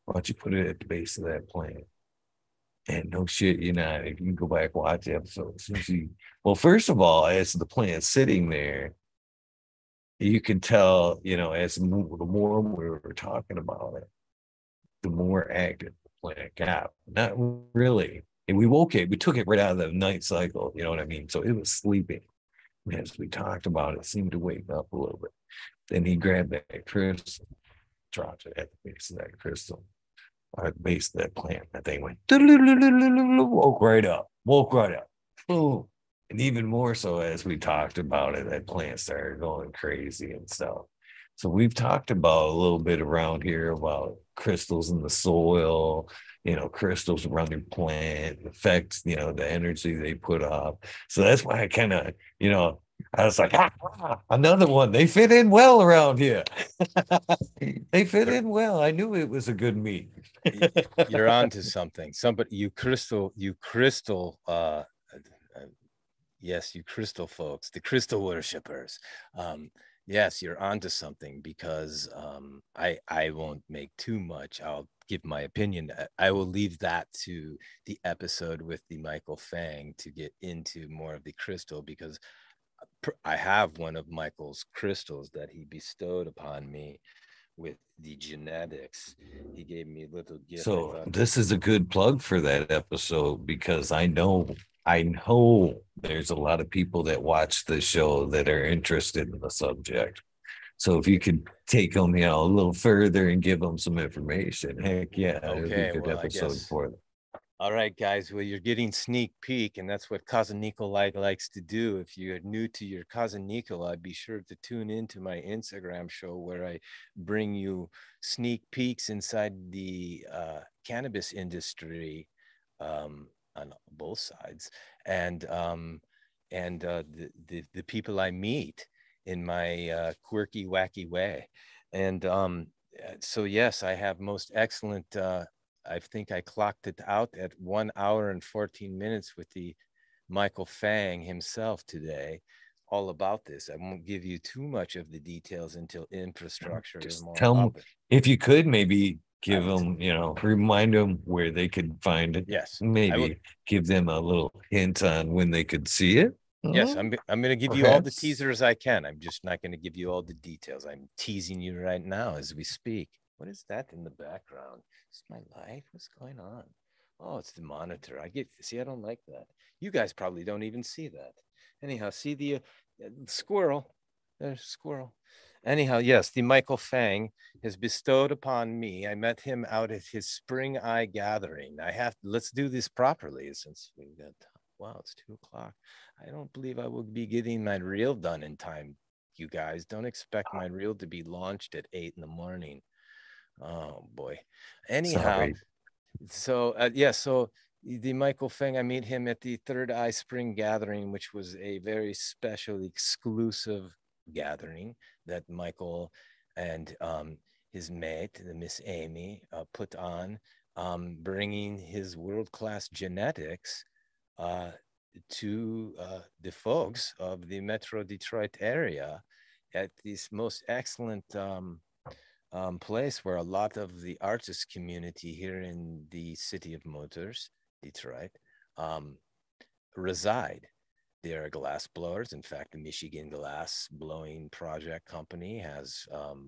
Why don't you put it at the base of that plant? And no shit, if you can go back watch the episode, well, first of all, as the plant's sitting there, you can tell, as the more we were talking about it, the more active the plant got. Not really. And we took it right out of the night cycle, you know what I mean? So it was sleeping. And as we talked about it, seemed to wake up a little bit. Then he grabbed that crystal, dropped it at the base of that crystal, or at the base of that plant. That thing went, woke right up, boom. And even more so as we talked about it, that plant started going crazy and stuff. So we've talked about a little bit around here about crystals in the soil, crystals around your plant, affects, the energy they put off. So that's why I kind of, I was like, another one. They fit in well around here. They fit in well. I knew it was a good meet. You're on to something. Somebody, yes, you crystal folks, the crystal worshippers. Yes, you're onto something because I won't make too much. I'll give my opinion. I will leave that to the episode with the Michael Fang to get into more of the crystal, because I have one of Michael's crystals that he bestowed upon me with the genetics. He gave me a little gift. So this is a good plug for that episode because I know there's a lot of people that watch the show that are interested in the subject. So if you could take them, a little further and give them some information, heck yeah, it would be a Okay, good well, I episode guess. for them. All right, guys. Well, you're getting sneak peek, and that's what cousin Nikolai likes to do. If you're new to your cousin Nikolai, be sure to tune into my Instagram show where I bring you sneak peeks inside the cannabis industry, on both sides, and the people I meet in my quirky, wacky way. And so, yes, I have most excellent. I think I clocked it out at 1 hour and 14 minutes with the Michael Fang himself today, all about this. I won't give you too much of the details until infrastructure is Just more tell them up. if you could maybe I give will. them, remind them where they could find it. Yes, I will. Maybe give them a little hint on when they could see it. Yes, I'm going to give you all the Perhaps. teasers I can. I'm just not going to give you all the details. I'm teasing you right now as we speak. What is that in the background? Is my life? What's going on? Oh, it's the monitor. I don't like that. You guys probably don't even see that. Anyhow, see the squirrel. There's a squirrel. Anyhow, yes, the Michael Fang has bestowed upon me. I met him out at his spring eye gathering. Let's do this properly since we've got, wow, it's 2 o'clock. I don't believe I will be getting my reel done in time. You guys don't expect my reel to be launched at 8 in the morning. Oh boy. Anyhow, Sorry. so the Michael Feng, I meet him at the Third Eye Spring Gathering, which was a very special, exclusive gathering that Michael and his mate, the Miss Amy, put on, bringing his world-class genetics uh, to the folks of the Metro Detroit area at this most excellent place where a lot of the artist community here in the city of Motors, Detroit, um, reside. They are glass blowers. In fact, the Michigan Glass Blowing Project Company has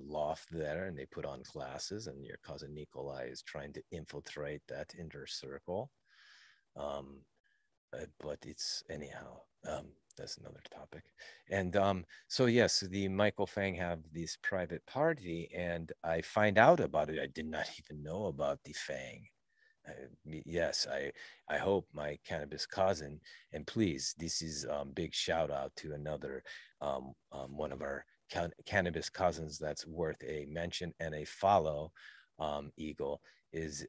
loft there, and they put on classes. And your cousin Nikolai is trying to infiltrate that inner circle. Um, but it's anyhow. That's another topic. And so yes, the Michael Fang have this private party, and I find out about it. I did not even know about the Fang. Yes, I hope my cannabis cousin, and please, this is big shout out to another one of our cannabis cousins that's worth a mention and a follow. Eagle is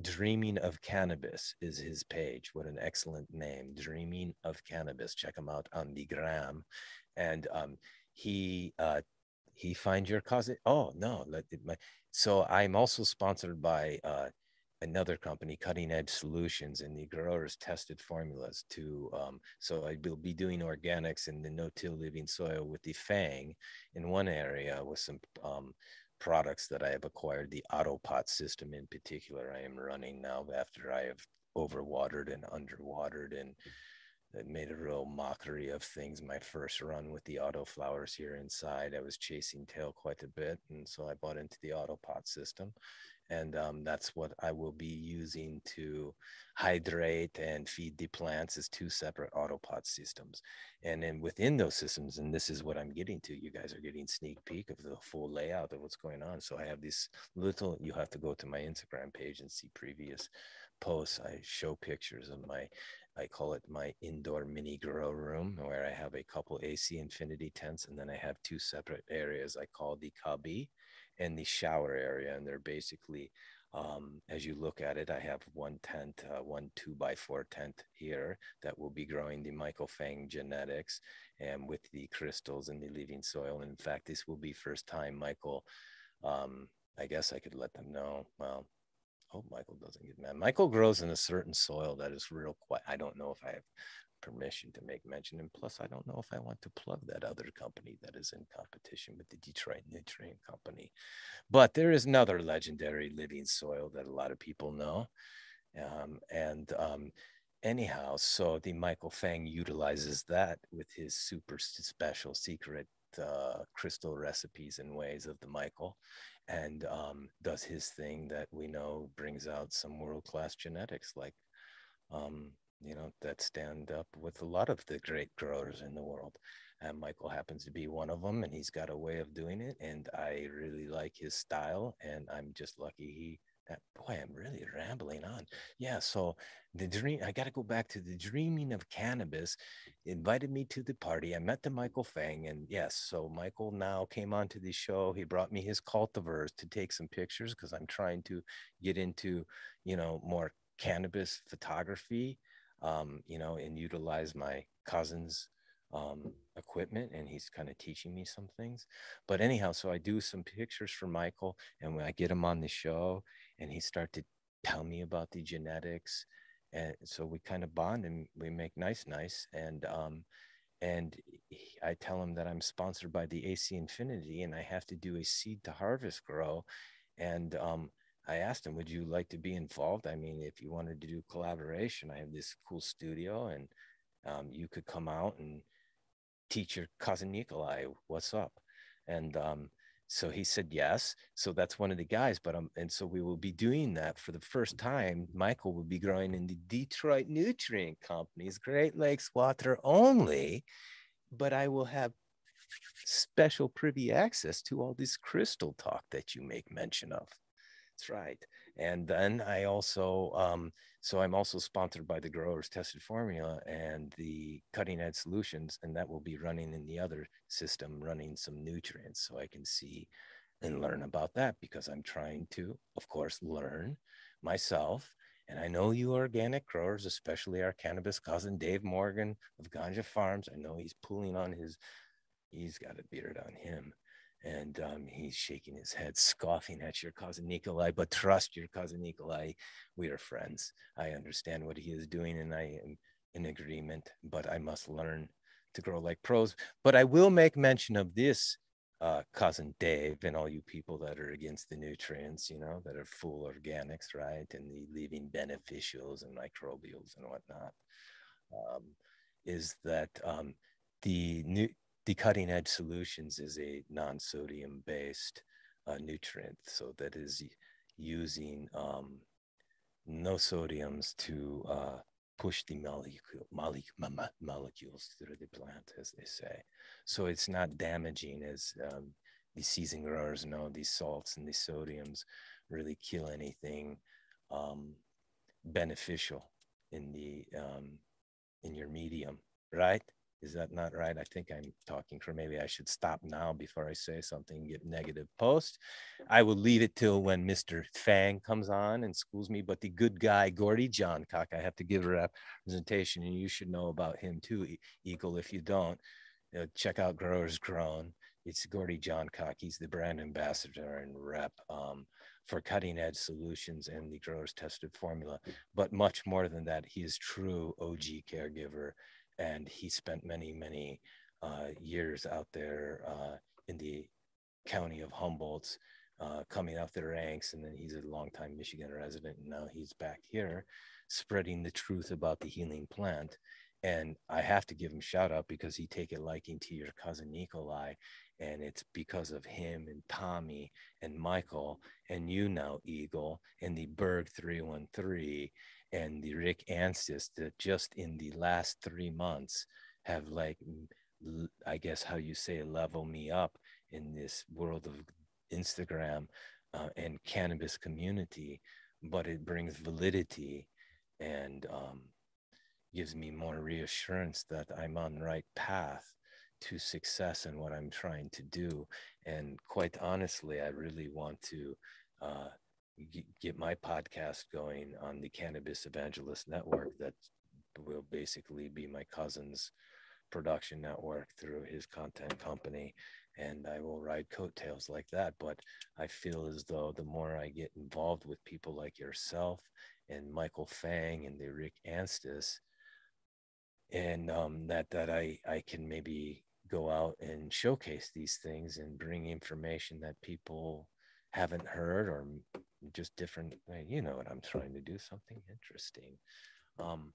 Dreaming of Cannabis is his page. What an excellent name, Dreaming of Cannabis. Check him out on the gram, and he finds your cousin. Oh no, so I'm also sponsored by another company, Cutting Edge Solutions, and the growers tested formulas to. So I will be doing organics in the no-till living soil with the Fang in one area with some products that I have acquired. The Autopot system in particular, I am running now after I have overwatered and underwatered and that made a real mockery of things. My first run with the auto flowers here inside, I was chasing tail quite a bit, and so I bought into the Autopot system, and that's what I will be using to hydrate and feed the plants as two separate Autopot systems. And then within those systems, and this is what I'm getting to, you guys are getting sneak peek of the full layout of what's going on. So I have this little, you have to go to my Instagram page and see previous posts. I show pictures of my I call it my indoor mini grow room, where I have a couple AC infinity tents, and then I have two separate areas I call the cubby and the shower area. And they're basically, as you look at it, I have one tent, one 2x4 tent here that will be growing the Michael Fang genetics and with the crystals and the living soil. And in fact, this will be first time Michael. I guess I could let them know. Well, hope Michael doesn't get mad. Michael grows in a certain soil that is real quiet. I don't know if I have permission to make mention. And plus, I don't know if I want to plug that other company that is in competition with the Detroit Nutrient Company. But there is another legendary living soil that a lot of people know. And anyhow, so the Michael Fang utilizes that with his super special secret crystal recipes and ways of the Michael, and does his thing that we know brings out some world-class genetics, like that stand up with a lot of the great growers in the world. And Michael happens to be one of them, and he's got a way of doing it, and I really like his style, and I'm just lucky boy, I'm really rambling on. Yeah, so the dream, I got to go back to the dreaming of cannabis, invited me to the party. I met the Michael Fang, and yes, so Michael now came onto the show. He brought me his cultivars to take some pictures because I'm trying to get into, more cannabis photography, and utilize my cousin's equipment, and he's kind of teaching me some things. But anyhow, so I do some pictures for Michael, and when I get him on the show, and he started to tell me about the genetics, and so we kind of bond and we make nice, and I tell him that I'm sponsored by the AC Infinity, and I have to do a seed to harvest grow, and I asked him, would you like to be involved? I mean, if you wanted to do collaboration, I have this cool studio, and you could come out and teach your cousin Nikolai what's up. And so he said yes. So that's one of the guys. But and so we will be doing that for the first time. Michael will be growing in the Detroit Nutrient Company's Great Lakes water only, but I will have special privy access to all this crystal talk that you make mention of. That's right. And then I also, so I'm also sponsored by the Growers Tested Formula and the Cutting Edge Solutions, and that will be running in the other system, running some nutrients, so I can see and learn about that, because I'm trying to, of course, learn myself. And I know you organic growers, especially our cannabis cousin, Dave Morgan of Ganja Farms. I know he's pulling on he's got a beard on him. And he's shaking his head, scoffing at your cousin Nikolai. But trust your cousin Nikolai, we are friends. I understand what he is doing, and I am in agreement. But I must learn to grow like pros. But I will make mention of this, cousin Dave, and all you people that are against the nutrients, that are full organics, right? And the living beneficials and microbials and whatnot, is that the Cutting Edge Solutions is a non-sodium based nutrient, so that is using no sodiums to push the molecules through the plant, as they say. So it's not damaging, as the seasoned growers know. These salts and the sodiums really kill anything beneficial in your medium, right? Is that not right? I think I'm talking for, maybe I should stop now before I say something and get negative post. I will leave it till when Mr. Fang comes on and schools me. But the good guy, Gordy Johncock, I have to give a representation, and you should know about him too, Eagle. If you don't, check out Growers Grown. It's Gordy Johncock. He's the brand ambassador and rep for Cutting Edge Solutions and the Growers Tested Formula. But much more than that, he is true OG caregiver. And he spent many, many years out there in the county of Humboldt, coming out the ranks. And then he's a longtime Michigan resident. And now he's back here spreading the truth about the healing plant. And I have to give him shout out, because he take a liking to your cousin Nikolai. And it's because of him and Tommy and Michael and you now, Eagle, and the Berg 313 and the Rick Anstis, that just in the last 3 months have, I guess how you say, level me up in this world of Instagram and cannabis community. But it brings validity and gives me more reassurance that I'm on the right path to success in what I'm trying to do. And quite honestly, I really want to uh, get my podcast going on the Cannabis Evangelist Network. That will basically be my cousin's production network through his content company. And I will ride coattails like that. But I feel as though the more I get involved with people like yourself and Michael Fang and the Rick Anstis, and that I can maybe go out and showcase these things and bring information that people haven't heard, or just different, you know what I'm trying to do, something interesting. um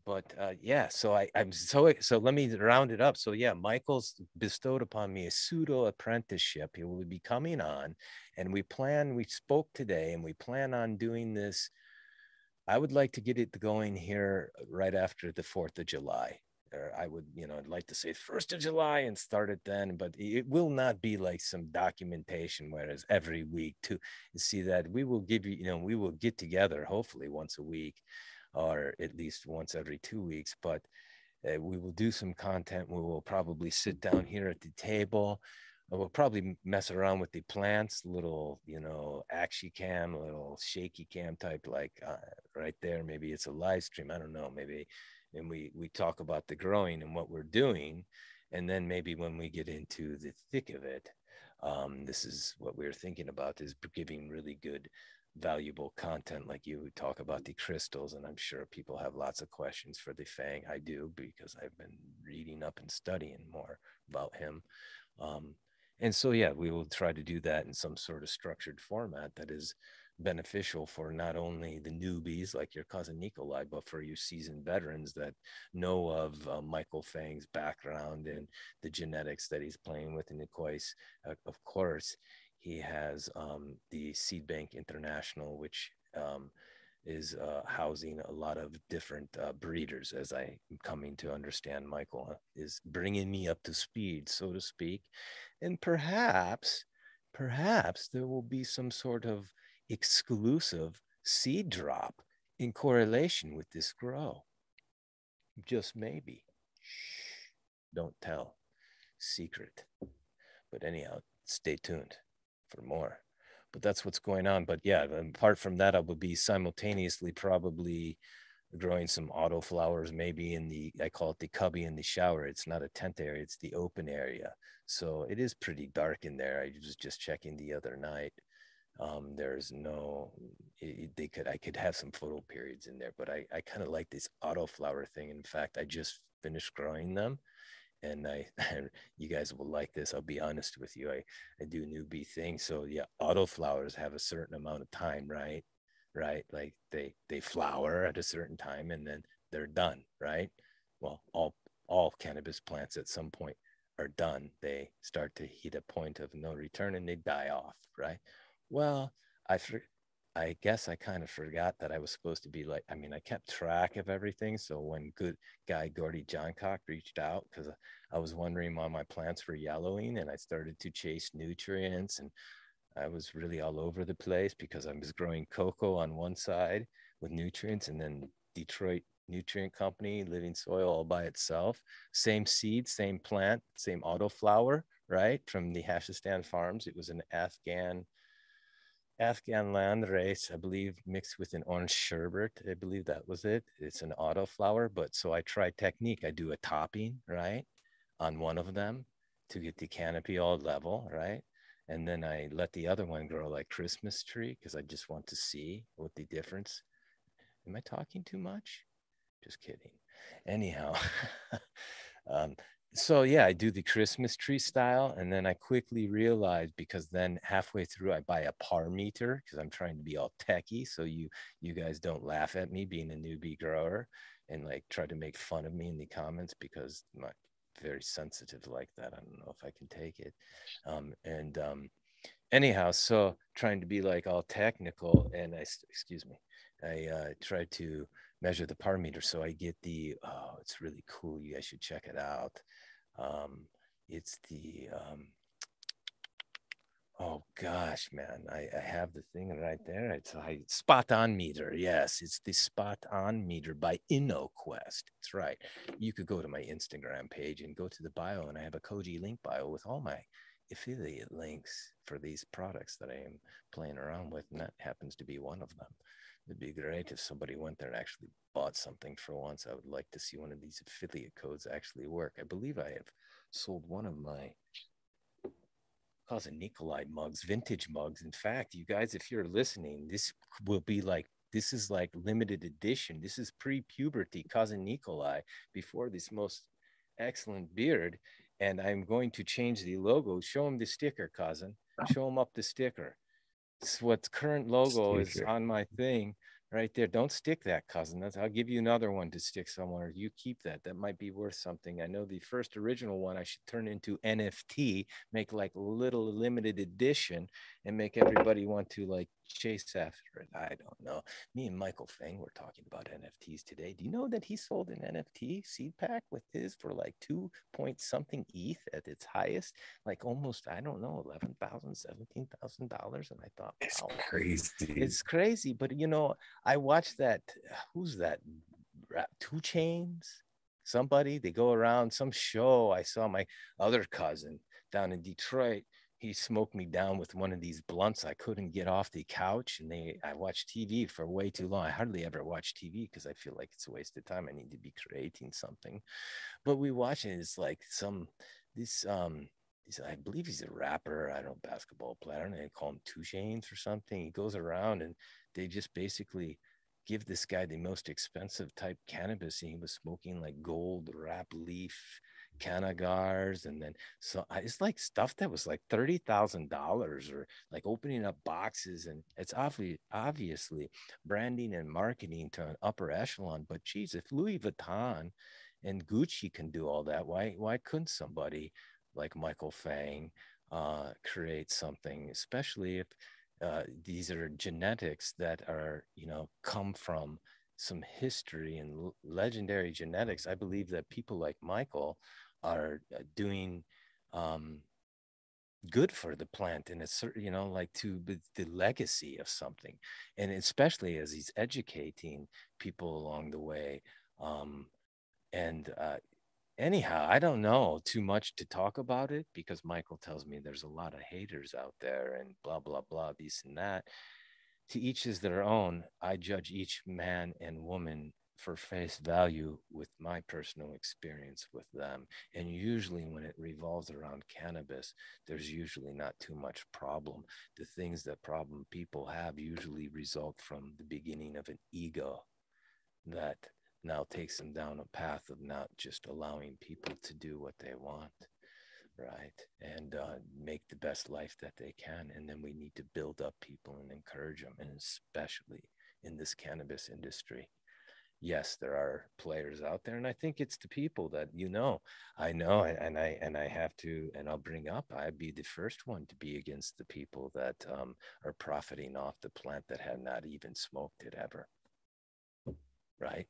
but yeah, so I'm so let me round it up. So yeah, Michael's bestowed upon me a pseudo apprenticeship. He will be coming on, and we spoke today, and we plan on doing this. I would like to get it going here right after the 4th of July. Or I would, I'd like to say 1st of July and start it then, but it will not be like some documentation, whereas every week to see that we will give you, we will get together hopefully once a week, or at least once every 2 weeks. But we will do some content. We will probably sit down here at the table. We'll probably mess around with the plants, little, axi cam, a little shaky cam type, like right there. Maybe it's a live stream. I don't know. Maybe, and we talk about the growing and what we're doing, and then maybe when we get into the thick of it, this is what we're thinking about, is giving really good valuable content. Like you talk about the crystals, and I'm sure people have lots of questions for the Fang. I do, because I've been reading up and studying more about him. um, and so yeah, we will try to do that in some sort of structured format that is beneficial for not only the newbies like your cousin Nikolai, but for you seasoned veterans that know of Michael Fang's background and the genetics that he's playing with. And of course, he has the Seed Bank International, which is housing a lot of different breeders, as I am coming to understand. Michael is bringing me up to speed, so to speak. And perhaps there will be some sort of exclusive seed drop in correlation with this grow. Just maybe. Shh, don't tell. Secret. But anyhow, stay tuned for more. But that's what's going on. But yeah, apart from that, I will be simultaneously probably growing some auto flowers, maybe in the, I call it the cubby in the shower. It's not a tent area, it's the open area. So it is pretty dark in there. I was just checking the other night. There's no, I could have some photo periods in there, but I kind of like this auto flower thing. In fact, I just finished growing them, and you guys will like this. I'll be honest with you. I do newbie things. So yeah, auto flowers have a certain amount of time, right? Right. Like they flower at a certain time and then they're done, right? Well, all cannabis plants at some point are done. They start to hit a point of no return and they die off, right? Well, I I guess I kind of forgot that I was supposed to be like, I mean, I kept track of everything. So when good guy Gordy Johncock reached out, because I was wondering why my plants were yellowing, and I started to chase nutrients, and I was really all over the place because I was growing cocoa on one side with nutrients, and then Detroit Nutrient Company, Living Soil all by itself. Same seed, same plant, same autoflower, right? From the Hashistan Farms. It was an Afghan land race, I believe, mixed with an orange sherbet. I believe that was it. It's an autoflower. But so I tried technique. I do a topping, right, on one of them to get the canopy all level, right? And then I let the other one grow like Christmas tree because I just want to see what the difference. Am I talking too much? Just kidding. Anyhow, um, so yeah, I do the Christmas tree style, and then I quickly realized, because then halfway through I buy a par meter because I'm trying to be all techie, so you guys don't laugh at me being a newbie grower and like try to make fun of me in the comments, because I'm not very sensitive like that. I don't know if I can take it. And anyhow, so trying to be like all technical, and excuse me, I try to measure the par meter. So I get the, oh, it's really cool. You guys should check it out. It's the, Oh gosh, man, I have the thing right there. It's a spot on meter. Yes, it's the spot on meter by InnoQuest. That's right. You could go to my Instagram page and go to the bio, and I have a Koji link bio with all my affiliate links for these products that I am playing around with, and that happens to be one of them. It'd be great if somebody went there and actually bought something for once. I would like to see one of these affiliate codes actually work. I believe I have sold one of my cousin Nikolai mugs, vintage mugs. In fact, you guys, if you're listening, this will be like this is like limited edition. This is pre-puberty cousin Nikolai before this most excellent beard. And I'm going to change the logo. Show him the sticker, cousin. Show him up the sticker. It's what current logo is Sticker. on my thing right there. Don't stick that, cousin. I'll give you another one to stick somewhere. You keep that. That might be worth something. I know the first original one I should turn into NFT, make like little limited edition, and make everybody want to like chase after it. I don't know. Me and Michael Fang were talking about NFTs today. Do you know that he sold an NFT seed pack with his for like 2 point something ETH at its highest? Like almost, I don't know, $11,000, $17,000. And I thought, It's wow, crazy. it's crazy. But you know, I watched that. Who's that? Two Chains. Somebody they go around some show. I saw my other cousin down in Detroit. He smoked me down with one of these blunts. I couldn't get off the couch, and I watched TV for way too long. I hardly ever watch TV because I feel like it's a waste of time. I need to be creating something. But we watch it. It's like some this I believe he's a rapper. I don't know, basketball player. I don't know. They call him Two Chains or something. He goes around and they just basically give this guy the most expensive type cannabis. And he was smoking like gold wrap leaf cannagars. And then so it's like stuff that was like $30,000 or like opening up boxes. And it's obviously branding and marketing to an upper echelon. But geez, if Louis Vuitton and Gucci can do all that, why couldn't somebody like Michael Fang create something, especially if these are genetics that are, come from some history and legendary genetics. I believe that people like Michael are doing um, good for the plant and it's, like to the legacy of something. And especially as he's educating people along the way. And Anyhow, I don't know too much to talk about it because Michael tells me there's a lot of haters out there and blah, blah, blah, this and that. To each is their own. I judge each man and woman for face value with my personal experience with them. And usually, when it revolves around cannabis, there's usually not too much problem. The things that problem people have usually result from the beginning of an ego that now takes them down a path of not just allowing people to do what they want, right? And make the best life that they can. And then we need to build up people and encourage them, and especially in this cannabis industry. Yes, there are players out there, and I think it's the people that I know, and I have to, and I'll bring up. I'd be the first one to be against the people that are profiting off the plant that have not even smoked it ever, right?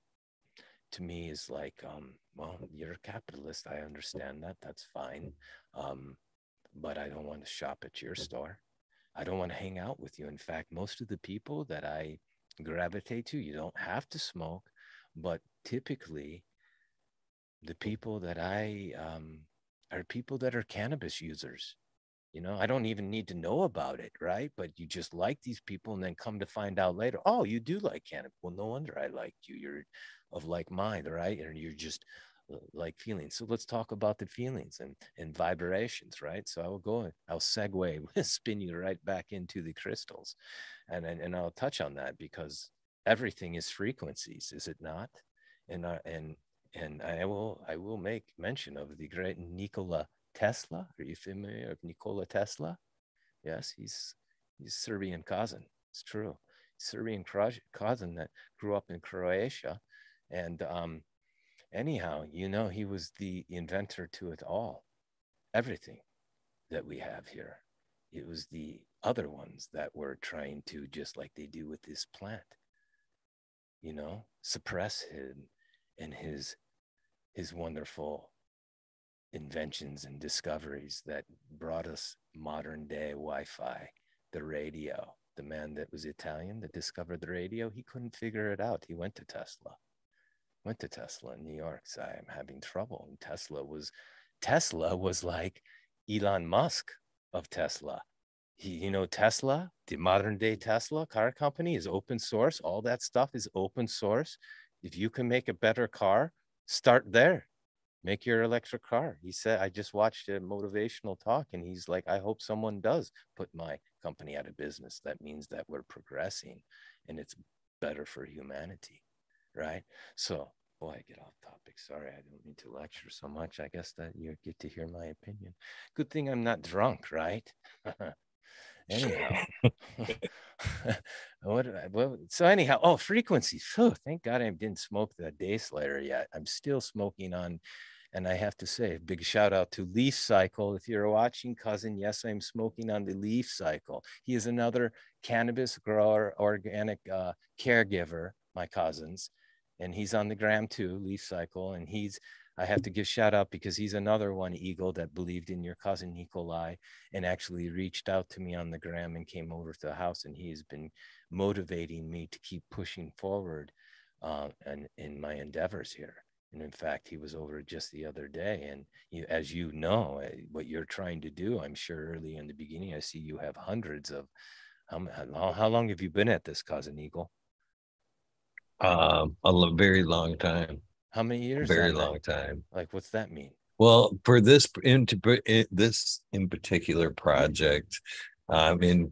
To me is like, well, you're a capitalist. I understand that. That's fine. Um, but I don't want to shop at your store. I don't want to hang out with you. In fact, most of the people that I gravitate to, you don't have to smoke, but typically the people that I are people that are cannabis users. I don't even need to know about it, right? But you just like these people and then come to find out later, oh, you do like cannabis. Well, no wonder I liked you. You're of like mind, right? And you're just like feelings. So let's talk about the feelings and vibrations, right? So I'll segue, spin you right back into the crystals. And I'll touch on that because everything is frequencies, is it not? And I will make mention of the great Nikola Tesla. Are you familiar with Nikola Tesla? Yes, he's Serbian cousin. It's true. Serbian cousin that grew up in Croatia. And anyhow, he was the inventor to it all. Everything that we have here. It was the other ones that were trying to, just like they do with this plant, suppress him and his wonderful inventions and discoveries that brought us modern day Wi-Fi, the radio. The man that was Italian that discovered the radio, he couldn't figure it out. He went to Tesla in New York. So I'm having trouble. And Tesla was like Elon Musk of Tesla. Tesla, the modern day Tesla car company is open source. All that stuff is open source. If you can make a better car, start there. Make your electric car. He said, I just watched a motivational talk and he's like, I hope someone does put my company out of business. That means that we're progressing and it's better for humanity. Right. So, boy, I get off topic. Sorry, I don't mean to lecture so much. I guess that you get to hear my opinion. Good thing I'm not drunk, right? Anyhow. So anyhow, frequencies. Oh, thank God I didn't smoke the Day Slayer yet. I'm still smoking on, and I have to say, a big shout out to Leaf Cycle. If you're watching, cousin, yes, I'm smoking on the Leaf Cycle. He is another cannabis grower, organic caregiver, my cousins, and he's on the gram too, Leaf Cycle, and I have to give shout out because he's another one, Eagle, that believed in your cousin Nikolai and actually reached out to me on the gram and came over to the house. And he has been motivating me to keep pushing forward and in my endeavors here. And in fact, he was over just the other day. And as you know, what you're trying to do, I'm sure early in the beginning, I see you have hundreds of, how long have you been at this, cousin Eagle? Very long time. How many years Very on that? long time. Like, what's that mean? Well, for this in particular project, I'm in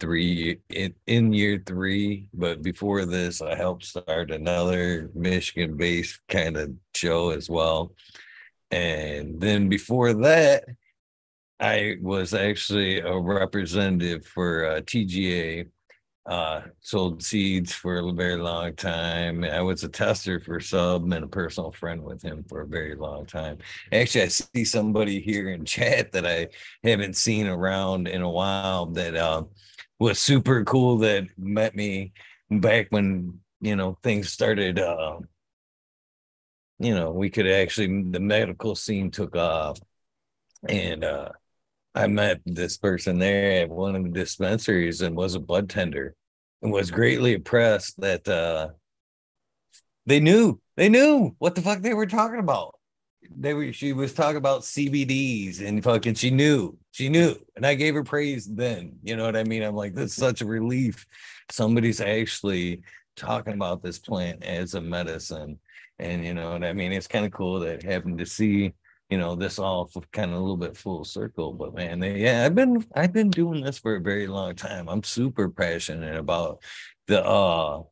year 3, but before this, I helped start another Michigan-based kind of show as well. And then before that, I was actually a representative for TGA, sold seeds for a very long time. I was a tester for Sub and a personal friend with him for a very long time. Actually, I see somebody here in chat that I haven't seen around in a while that was super cool that met me back when, things started, we could actually, the medical scene took off. And I met this person there at one of the dispensaries and was a bud tender and was greatly impressed that they knew what the fuck they were talking about. She was talking about CBDs and fucking she knew. And I gave her praise then. You know what I mean? I'm like, this is such a relief. Somebody's actually talking about this plant as a medicine. And you know what I mean? It's kind of cool that happened to see this all kind of a little bit full circle. But man, I've been doing this for a very long time. I'm super passionate about the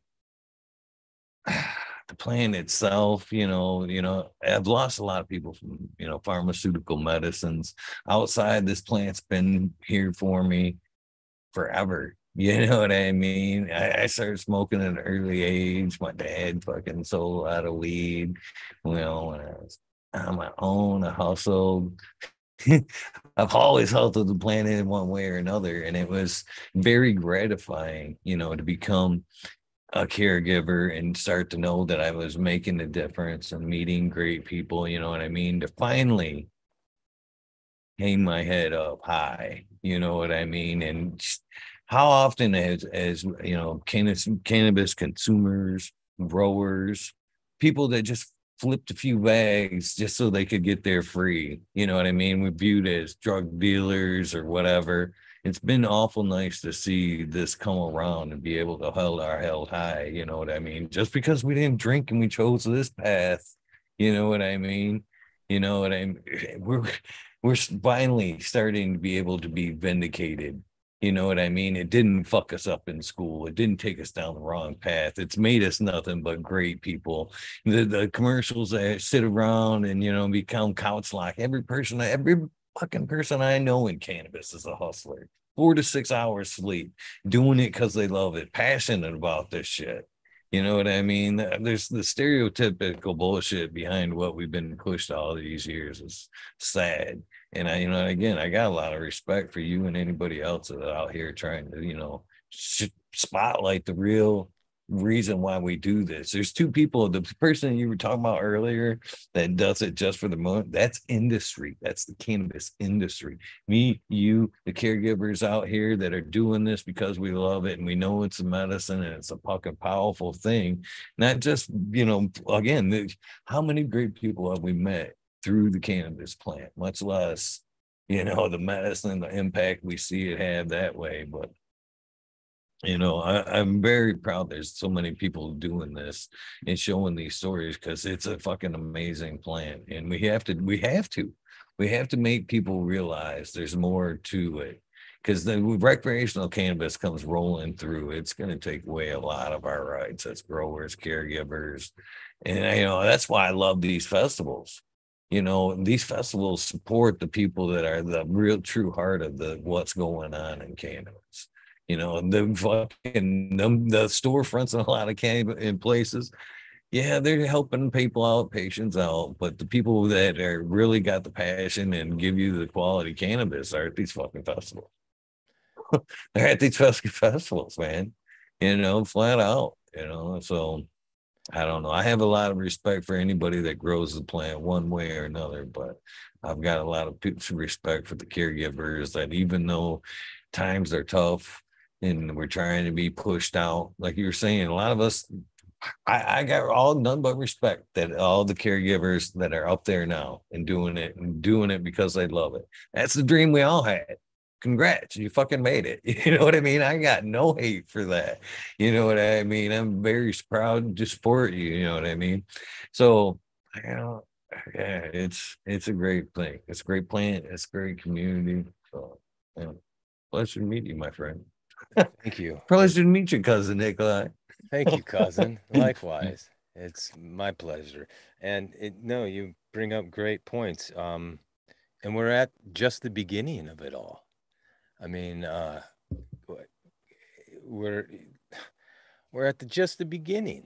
the plant itself. I've lost a lot of people from pharmaceutical medicines. Outside, this plant's been here for me forever. You know what I mean? I started smoking at an early age. My dad fucking sold a lot of weed. When I was on my own, I hustled. I've always hustled the planet in one way or another. And it was very gratifying, to become a caregiver and start to know that I was making a difference and meeting great people, you know what I mean? To finally hang my head up high, you know what I mean? And how often as cannabis consumers, growers, people that just flipped a few bags just so they could get there free, you know what I mean? We're viewed as drug dealers or whatever. It's been awful nice to see this come around and be able to hold our head high, you know what I mean? Just because we didn't drink and we chose this path, you know what I mean? You know what I mean? We're finally starting to be able to be vindicated. You know what I mean? It didn't fuck us up in school. It didn't take us down the wrong path. It's made us nothing but great people. The commercials that sit around and become couch lock. Every fucking person I know in cannabis is a hustler. 4 to 6 hours sleep, doing it because they love it, passionate about this shit. You know what I mean? There's the stereotypical bullshit behind what we've been pushed all these years is sad. And again, I got a lot of respect for you and anybody else that out here trying to, spotlight the real reason why we do this. There's two people. The person you were talking about earlier that does it just for the moment, that's industry. That's the cannabis industry. Me, you, the caregivers out here that are doing this because we love it and we know it's a medicine and it's a fucking powerful thing. Not just, again, how many great people have we met through the cannabis plant, much less, the medicine, the impact we see it have that way. But I'm very proud there's so many people doing this and showing these stories because it's a fucking amazing plan. And we have to make people realize there's more to it. Because the recreational cannabis comes rolling through, it's going to take away a lot of our rights as growers, caregivers. And that's why I love these festivals. These festivals support the people that are the real true heart of what's going on in cannabis. The fucking the storefronts in a lot of in places, yeah, they're helping people out, patients out, but the people that are really got the passion and give you the quality cannabis are at these fucking festivals. They're at these fucking festivals, man. Flat out. So I don't know. I have a lot of respect for anybody that grows the plant one way or another, but I've got a lot of respect for the caregivers that even though times are tough and we're trying to be pushed out, like you were saying, a lot of us, I got all none but respect that all the caregivers that are up there now and doing it because they love it. That's the dream we all had. Congrats, you fucking made it. You know what I mean? I got no hate for that. You know what I mean? I'm very proud to support you. You know what I mean? So, yeah, it's a great thing. It's a great plant. It's a great community. So, yeah. Pleasure to meet you, my friend. Thank you. Pleasure to meet you, cousin Nikolai. Thank you, cousin. Likewise. It's my pleasure. And no, you bring up great points. And we're at just the beginning of it all. I mean, we're we're at just the beginning.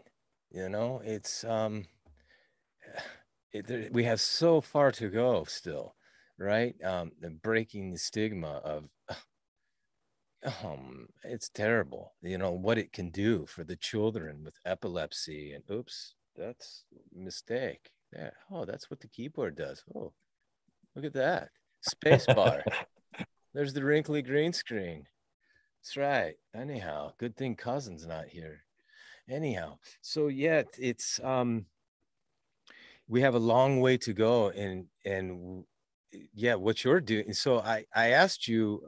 It's we have so far to go still, right? Breaking the stigma of it's terrible, what it can do for the children with epilepsy. And oops, that's a mistake. Yeah. Oh, that's what the keyboard does. Oh, look at that. Space bar. There's the wrinkly green screen. That's right. Anyhow, good thing cousin's not here. Anyhow, so yeah, it's we have a long way to go, and yeah, what you're doing. So I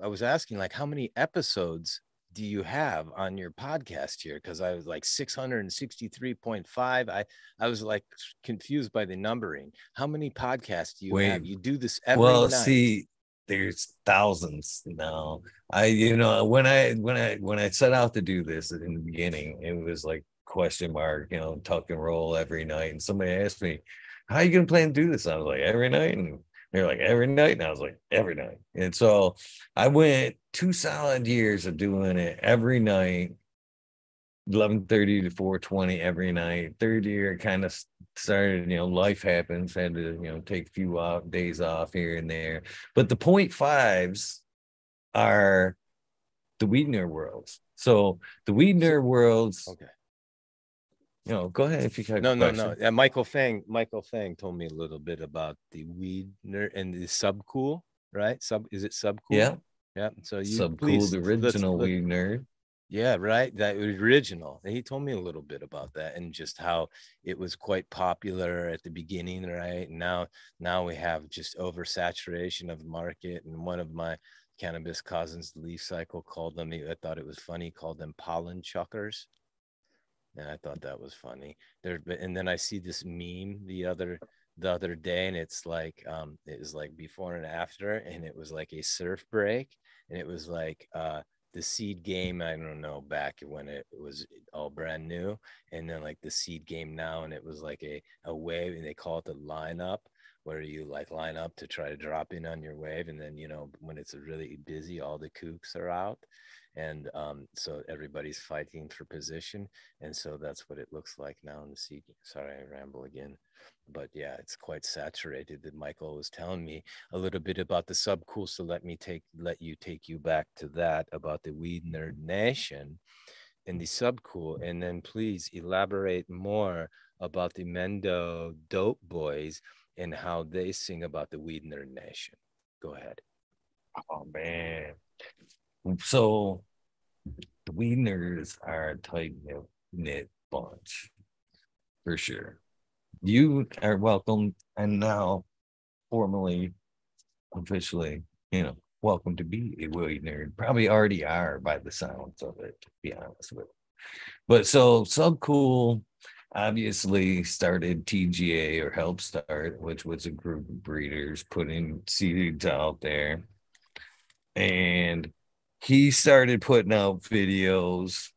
was asking, like, how many episodes do you have on your podcast here? Because I was like 663.5. I was like confused by the numbering. How many podcasts do you have? Wait, You do this every well, night. see, there's thousands now. When I set out to do this in the beginning, it was like question mark, tuck and roll every night. And somebody asked me, how are you gonna plan to do this? I was like, every night. And they're like, every night. And I was like, every night. And so I went 2 solid years of doing it every night, 11:30 to 4:20 every night. Third year kind of started, life happens, had to, take a few days off here and there. But the point fives are the Weedner worlds. So the Weedner worlds, Okay. Go ahead if you got a No, no, question. no. Michael Fang told me a little bit about the Weedner and the Subcool, right? Is it Subcool? Yeah. Yeah. So you Subcool, please the original Weedner. yeah, right. That original. And he told me a little bit about that and just how it was quite popular at the beginning, right? And now we have just oversaturation of the market. And one of my cannabis cousins, Leaf Cycle, called them. I thought it was funny. Called them pollen chuckers. And I thought that was funny. And then I see this meme the other day, and it's like it was like before and after, and it was like a surf break, and it was like the seed game, I don't know, back when it was all brand new, and then like the seed game now, and it was like a wave, and they call it the lineup, where you like line up to try to drop in on your wave, and then when it's really busy, all the kooks are out, and so everybody's fighting for position, and so that's what it looks like now in the seed game. Sorry, I ramble again, but yeah, it's quite saturated. That Michael was telling me a little bit about the Subcool, so let you take you back to that about the Weed Nerd Nation. and the subcool, and then please elaborate more about the Mendo Dope Boys and how they sing about the Weed Nerd Nation. Go ahead. Oh man. So the Weed Nerds are a tight knit bunch for sure. You are welcome, and now formally, officially, welcome to be a Weed Nerd. Probably already are by the sounds of it, to be honest with you. But so Subcool obviously started TGA or helped start, which was a group of breeders putting seeds out there. And he started putting out videos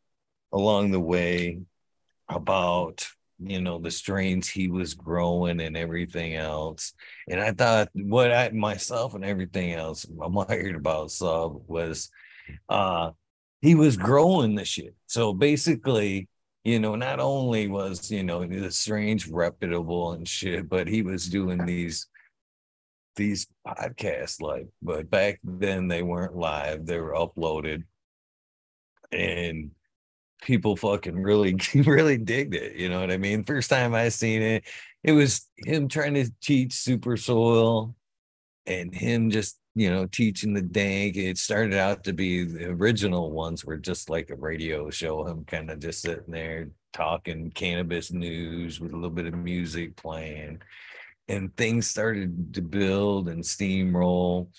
along the way about the strains he was growing and everything else. And I thought what I myself and everything else admired about Sub was he was growing the shit. So basically, not only was the strange reputable and shit, but he was doing these podcasts, like, but back then they weren't live, they were uploaded, and people fucking really really digged it. You know what I mean? First time I seen it, it was him trying to teach super soil and him just teaching the dank. It started out to be, the original ones were just like a radio show, him kind of just sitting there talking cannabis news with a little bit of music playing, and things started to build and steamroll.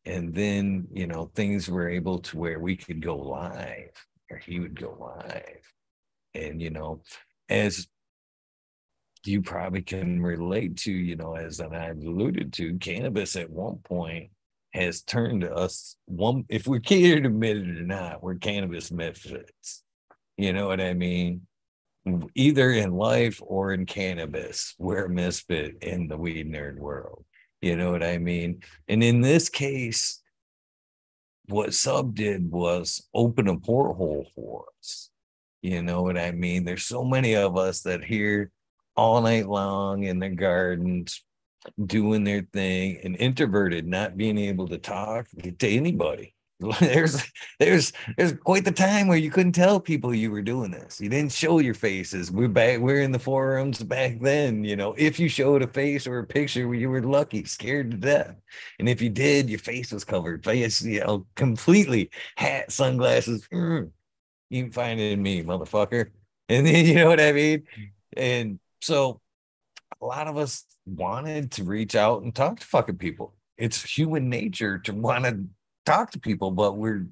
And then things were able to where we could go live, or he would go live. And as you probably can relate to, as and I've alluded to, cannabis at one point has turned to us, one, if we care to admit it or not, we're cannabis misfits. You know what I mean? Either in life or in cannabis, we're a misfit in the weed nerd world. You know what I mean? And in this case, what Sub did was open a porthole for us. You know what I mean? There's so many of us that here all night long in their gardens doing their thing, and introverted, not being able to talk to anybody. There's there's quite the time where you couldn't tell people you were doing this. You didn't show your faces. We're in the forums back then. If you showed a face or a picture, you were lucky, scared to death. And if you did, your face was covered, face, completely, hat, sunglasses. You can find it in me, motherfucker. And then, you know what I mean? And so a lot of us wanted to reach out and talk to fucking people. It's human nature to want to talk to people, but we're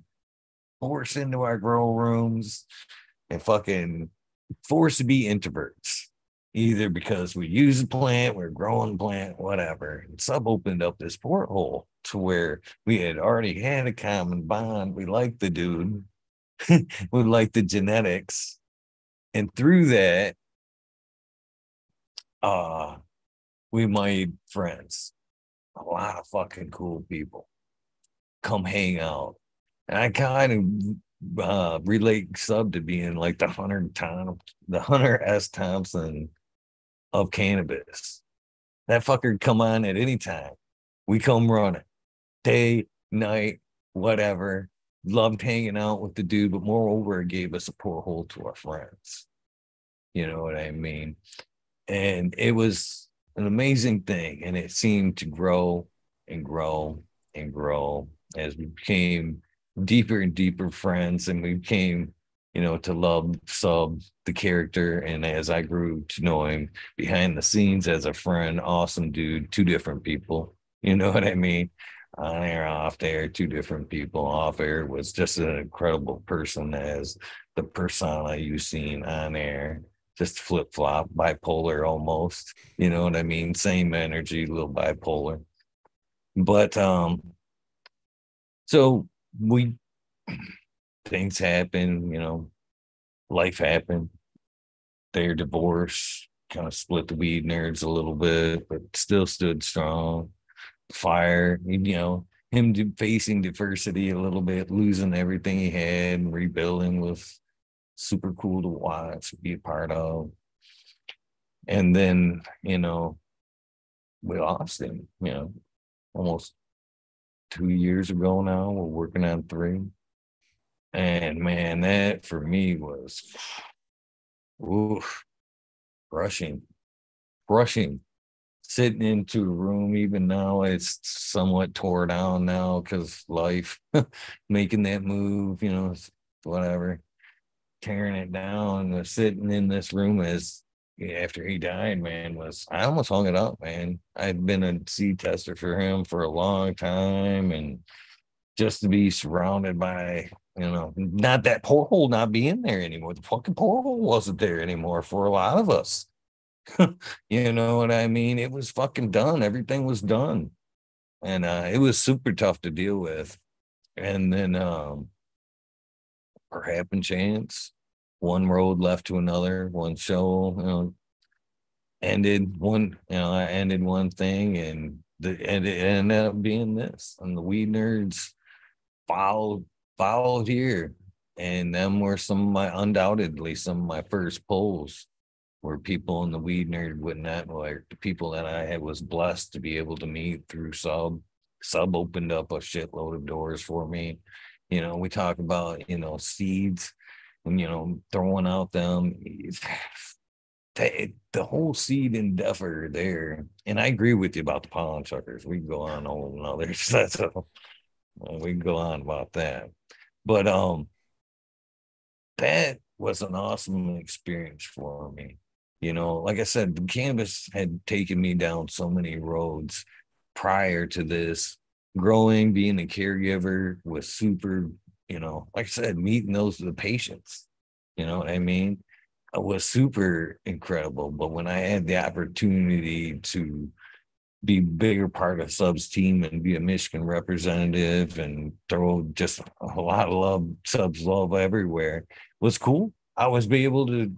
forced into our grow rooms and fucking forced to be introverts, either because we use a plant, we're growing a plant, whatever. And Sub opened up this porthole to where we had already had a common bond. We liked the dude, we liked the genetics. And through that, we made friends, a lot of fucking cool people come hang out. And I kind of relate Sub to being like the Hunter S. Thompson of cannabis. That fucker come on at any time. We come running, day, night, whatever. Loved hanging out with the dude, but moreover, it gave us a porthole to our friends. You know what I mean? And it was an amazing thing. And it seemed to grow and grow and grow as we became deeper and deeper friends. And we became, to love Sub, the character. And as I grew to know him behind the scenes as a friend, awesome dude, two different people. You know what I mean? On air, off air, two different people. Off air was just an incredible person, as the persona you've seen on air, just flip flop, bipolar almost. You know what I mean? Same energy, a little bipolar. But so we things happen, life happened. Their divorce kind of split the weed nerds a little bit, but still stood strong. Fire, him facing diversity a little bit, losing everything he had, and rebuilding was super cool to watch, be a part of. And then, we lost him, almost 2 years ago now. We're working on 3. And man, that for me was oof, crushing, crushing. Sitting into a room, even now, it's somewhat tore down now because life, making that move, whatever, tearing it down, sitting in this room as after he died, man, was I almost hung it up, man. I'd been a seed tester for him for a long time, and just to be surrounded by, not that porthole not being there anymore. The fucking porthole wasn't there anymore for a lot of us. You know what I mean? It was fucking done. Everything was done. And it was super tough to deal with. And then per happen chance, one road left to another, one show, I ended one thing and it ended up being this. And the weed nerds followed followed here. And them were undoubtedly some of my first polls where people in the weed nerd would not like the people that I had was blessed to be able to meet through sub. Sub opened up a shitload of doors for me. We talk about, seeds and, throwing out them. The whole seed endeavor there. And I agree with you about the pollen suckers. We can go on a whole another. We can go on about that. But that was an awesome experience for me. Like I said, the cannabis had taken me down so many roads prior to this. Growing, being a caregiver was super, like I said, meeting those the patients, you know what I mean? It was super incredible. But when I had the opportunity to be bigger part of Sub's team and be a Michigan representative and throw just a lot of love, Sub's love everywhere was cool. I was be able to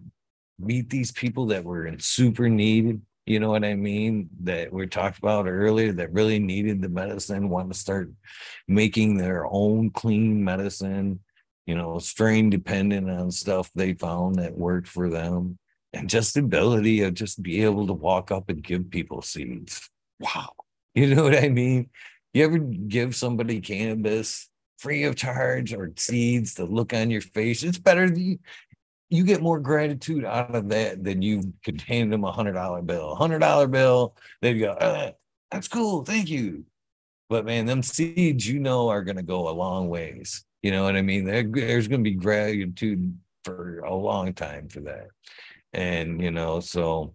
meet these people that were in super need, you know what I mean, that we talked about earlier, that really needed the medicine, want to start making their own clean medicine, strain dependent on stuff they found that worked for them. And just the ability of just be able to walk up and give people seeds. Wow. You know what I mean? You ever give somebody cannabis free of charge or seeds, the look on your face? It's better than you get more gratitude out of that than you could hand them $100 bill. $100 bill, they'd go, that's cool, thank you. But man, them seeds, are going to go a long ways. You know what I mean? There's going to be gratitude for a long time for that. And, so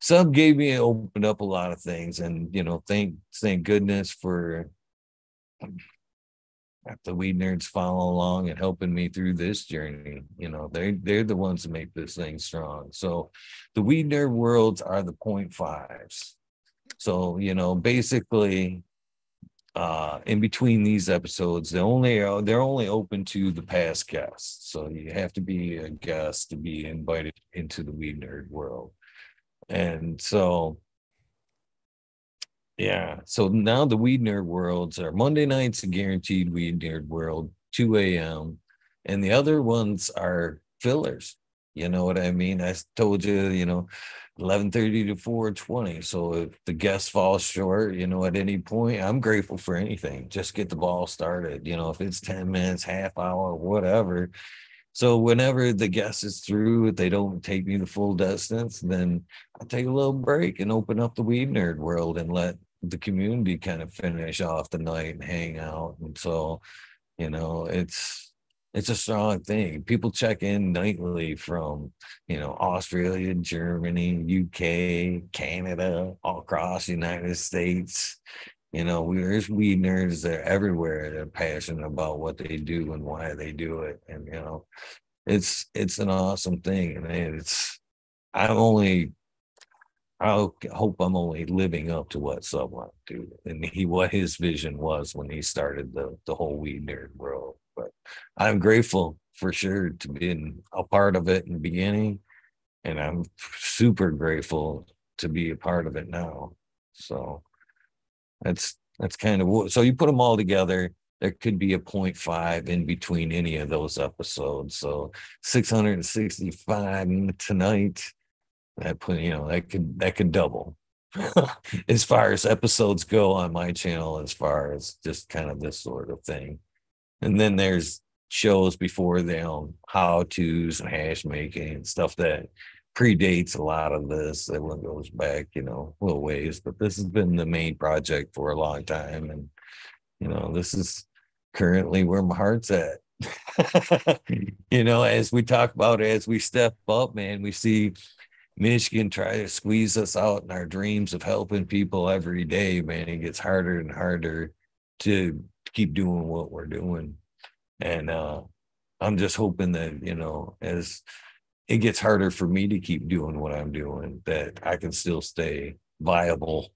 Sub gave me opened up a lot of things. And, thank goodness for the weed nerds follow along and helping me through this journey. They're the ones that make this thing strong. So the weed nerd worlds are the 0.5s. So, basically in between these episodes, they're only open to the past guests. So you have to be a guest to be invited into the weed nerd world. And so yeah. So now the Weed Nerd Worlds are Monday nights, a guaranteed Weed Nerd World, 2 a.m. And the other ones are fillers. You know what I mean? I told you, 11:30 to 4:20. So if the guest falls short, at any point, I'm grateful for anything. Just get the ball started. If it's 10 minutes, half hour, whatever, so whenever the guest is through, if they don't take me the full distance, then I'll take a little break and open up the weed nerd world and let the community kind of finish off the night and hang out. And so, it's a strong thing. People check in nightly from, Australia, Germany, UK, Canada, all across the United States. There's weed nerds that are everywhere that are passionate about what they do and why they do it. And it's an awesome thing. And I'm only I hope I'm only living up to what Sub wanted to do and what his vision was when he started the whole weed nerd world. But I'm grateful for sure to be a part of it in the beginning. And I'm super grateful to be a part of it now. So that's kind of what, so you put them all together, there could be a 0.5 in between any of those episodes. So 665 tonight, that could double as far as episodes go on my channel, as far as just kind of this sort of thing. And then there's shows before them, how to's and hash making and stuff that predates a lot of this. That one goes back, a little ways, but this has been the main project for a long time. And, this is currently where my heart's at. As we talk about, as we step up, man, we see Michigan try to squeeze us out in our dreams of helping people every day, man. It gets harder and harder to keep doing what we're doing. And I'm just hoping that, as it gets harder for me to keep doing what I'm doing, that I can still stay viable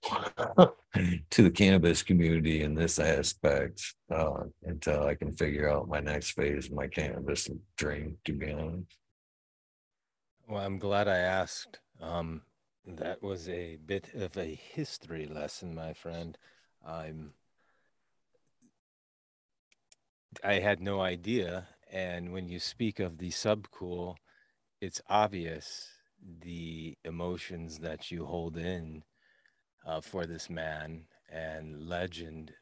to the cannabis community in this aspect until I can figure out my next phase of my cannabis dream, to be honest. Well, I'm glad I asked. That was a bit of a history lesson, my friend. I'm I had no idea. And when you speak of the subcool, it's obvious the emotions that you hold in for this man and legend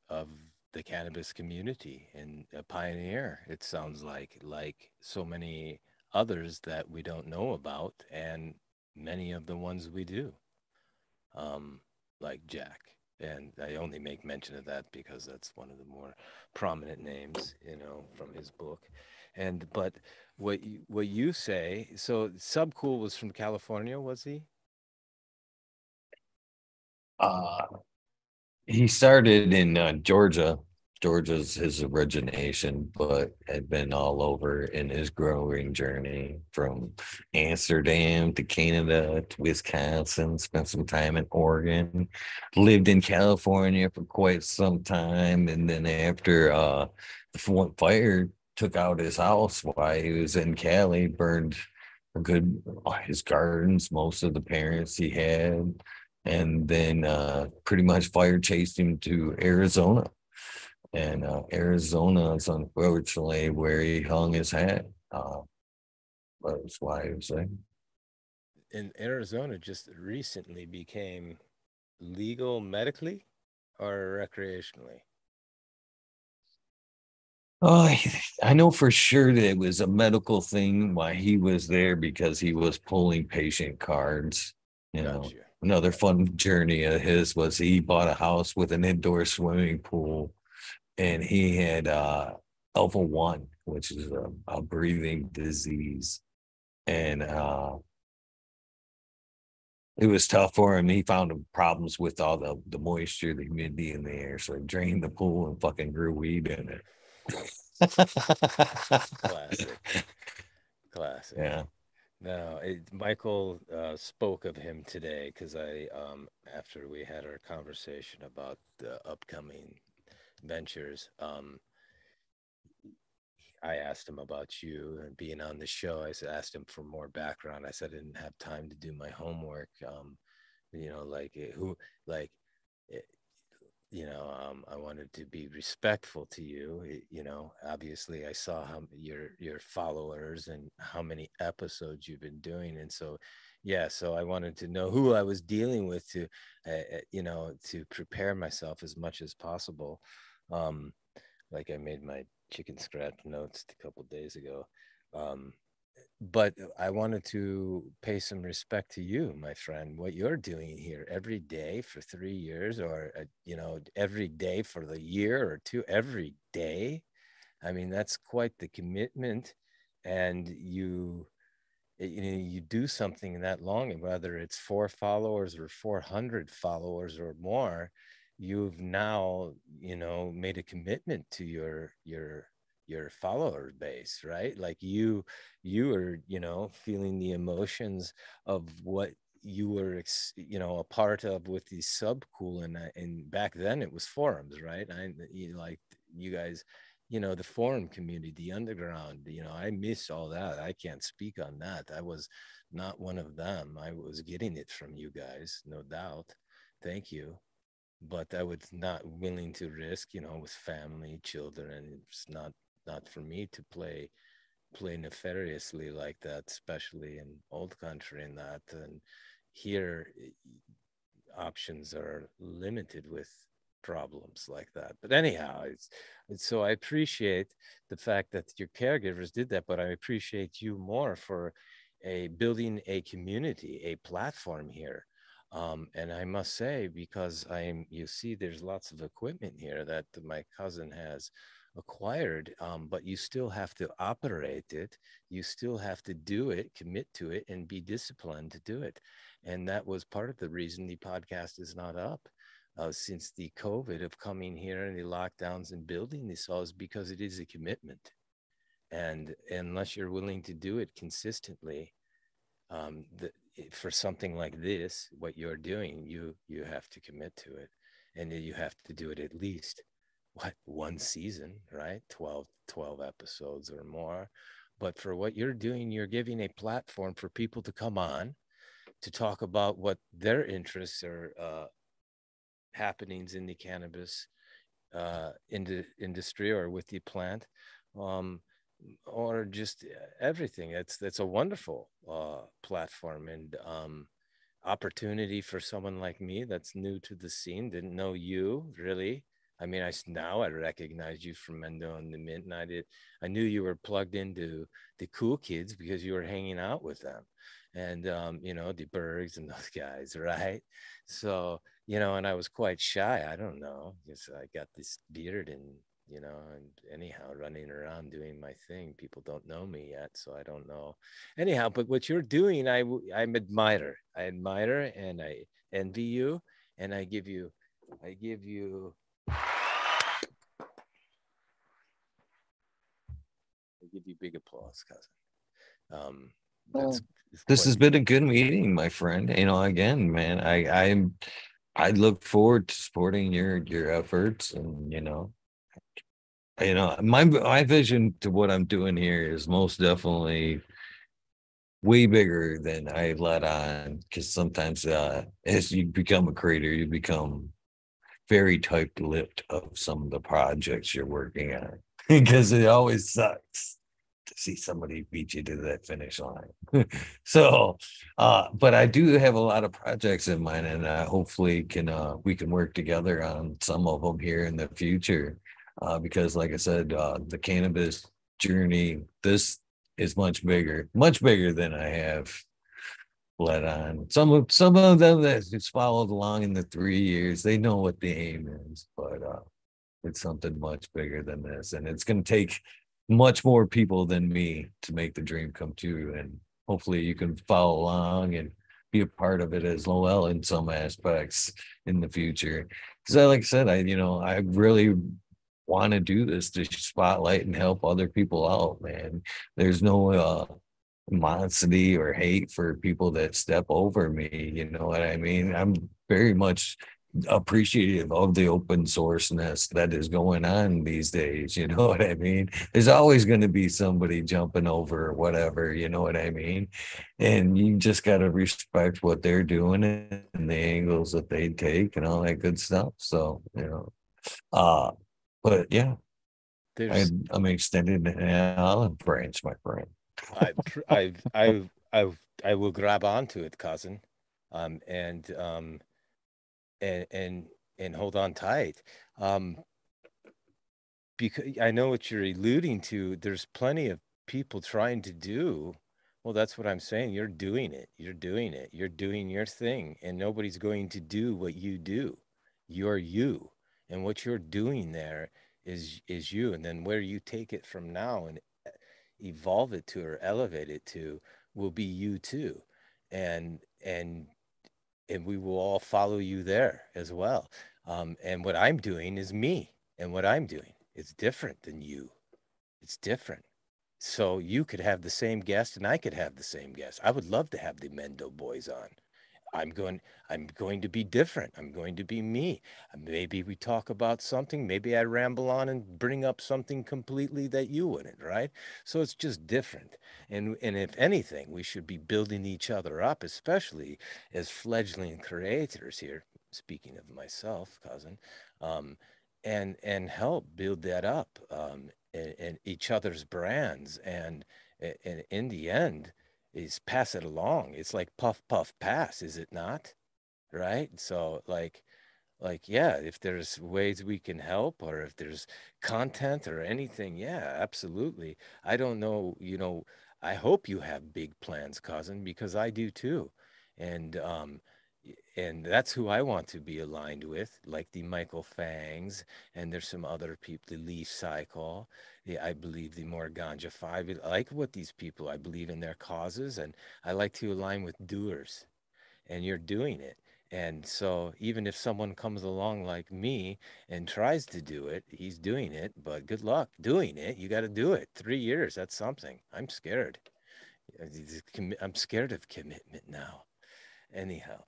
of the cannabis community and a pioneer. It sounds like so many others that we don't know about, and many of the ones we do, like Jack. And I only make mention of that because that's one of the more prominent names, from his book. And but what you say, so Subcool was from California, was he? Uh, He started in Georgia. Georgia's his origination, but had been all over in his growing journey from Amsterdam to Canada to Wisconsin, spent some time in Oregon, lived in California for quite some time. And then after fire took out his house while he was in Cali, burned a good his gardens, most of the parents he had, and then pretty much fire chased him to Arizona. And Arizona is unfortunately where he hung his hat. That's why I was saying. In Arizona just recently became legal medically or recreationally? Oh, I know for sure that it was a medical thing why he was there because he was pulling patient cards. Gotcha. Another fun journey of his was he bought a house with an indoor swimming pool, and he had alpha 1, which is a breathing disease. And it was tough for him. He found problems with all the moisture, the humidity in the air. So he drained the pool and fucking grew weed in it. Classic. Classic. Yeah. No, Michael spoke of him today because after we had our conversation about the upcoming ventures, I asked him about you and being on the show. Asked him for more background. I said I didn't have time to do my homework. Who, like, eh, I wanted to be respectful to you. Obviously, I saw how your followers and how many episodes you've been doing, and so, yeah. So I wanted to know who I was dealing with to prepare myself as much as possible. Um, like I made my chicken scratch notes a couple days ago. Um, but I wanted to pay some respect to you, my friend, what you're doing here every day for 3 years, or, every day for the year or two, every day. I mean, that's quite the commitment. And you do something that long, and whether it's 4 followers or 400 followers or more, you've now made a commitment to your follower base, right? Like you are feeling the emotions of what you were a part of with the subcool, and back then it was forums, right? Like you guys, the forum community, the underground, I miss all that. I can't speak on that. I was not one of them. I was getting it from you guys, no doubt. Thank you. But I was not willing to risk, with family, children, and it's not for me to play nefariously like that, especially in old country and that. And here options are limited with problems like that. But anyhow, it's so I appreciate the fact that your caregivers did that, but I appreciate you more for building a community, a platform here. And I must say, because you see, there's lots of equipment here that my cousin has acquired, but you still have to operate it. You still have to do it, commit to it, and be disciplined to do it. And that was part of the reason the podcast is not up since the COVID of coming here and the lockdowns and building this all, is because it is a commitment. And unless you're willing to do it consistently, for something like this, what you're doing, you have to commit to it, and you have to do it at least one season, right? 12 episodes or more. But for what you're doing, you're giving a platform for people to come on to talk about what their interests are, happenings in the cannabis industry or with the plant, um, or just everything. That's a wonderful platform and opportunity for someone like me that's new to the scene, didn't know you really. I mean, now I recognize you from Mendo and the Mint, and I knew you were plugged into the cool kids because you were hanging out with them, and the Bergs and those guys, right? So and I was quite shy. I don't know, because I got this beard and and anyhow, running around doing my thing. People don't know me yet, so I don't know. Anyhow, but what you're doing, I'm admire. I admire and I envy you, and I give you big applause, cousin. That's Well, this quite. has been a good meeting, my friend. Again, man, I look forward to supporting your efforts, and my vision to what I'm doing here is most definitely way bigger than I let on. Because sometimes, as you become a creator, you become very tight-lipped of some of the projects you're working on because it always sucks to see somebody beat you to that finish line. So, but I do have a lot of projects in mind, and hopefully we can work together on some of them here in the future. Because, like I said, the cannabis journey, this is much bigger than I have let on. Some of them that just followed along in the 3 years, they know what the aim is, but it's something much bigger than this, and it's going to take much more people than me to make the dream come true. And hopefully, you can follow along and be a part of it as well in some aspects in the future. Because, like I said, I really want to do this to spotlight and help other people out, man. There's no animosity or hate for people that step over me. You know what I mean? I'm very much appreciative of the open sourceness that is going on these days. You know what I mean? There's always going to be somebody jumping over or whatever. You know what I mean? And you just got to respect what they're doing and the angles that they take and all that good stuff. So, uh, but yeah, There's I'm extended an olive branch, my friend. I will grab onto it, cousin, um, and um, and and hold on tight, um, because I know what you're alluding to. There's plenty of people trying to do. Well, that's what I'm saying. You're doing it. You're doing it. You're doing your thing, and nobody's going to do what you do. You're you, and what you're doing there is you. And then where you take it from now and evolve it to or elevate it to will be you too, and and and we will all follow you there as well. And what I'm doing is me, and what I'm doing is different than you. It's different. So you could have the same guest, and I could have the same guest. I would love to have the Mendo boys on. I'm going I'm going to be different. I'm going to be me. Maybe we talk about something, maybe I ramble on and bring up something completely that you wouldn't, right? So it's just different. And if anything, we should be building each other up, especially as fledgling creators here, speaking of myself, cousin, um, and help build that up, and each other's brands and in the end is pass it along. It's like puff, puff, pass, is it not? Right? So like Like, yeah, if there's ways we can help or if there's content or anything, yeah, absolutely. I don't know, I hope you have big plans, cousin, because I do too. And and that's who I want to be aligned with, like the Michael Fangs, and there's some other people, the Leaf Cycle, I believe the more Ganja Five. I like what these people, I believe in their causes, and I like to align with doers, and you're doing it. And so even if someone comes along like me and tries to do it, he's doing it, but good luck doing it. You got to do it. 3 years, that's something. I'm scared. I'm scared of commitment now. Anyhow,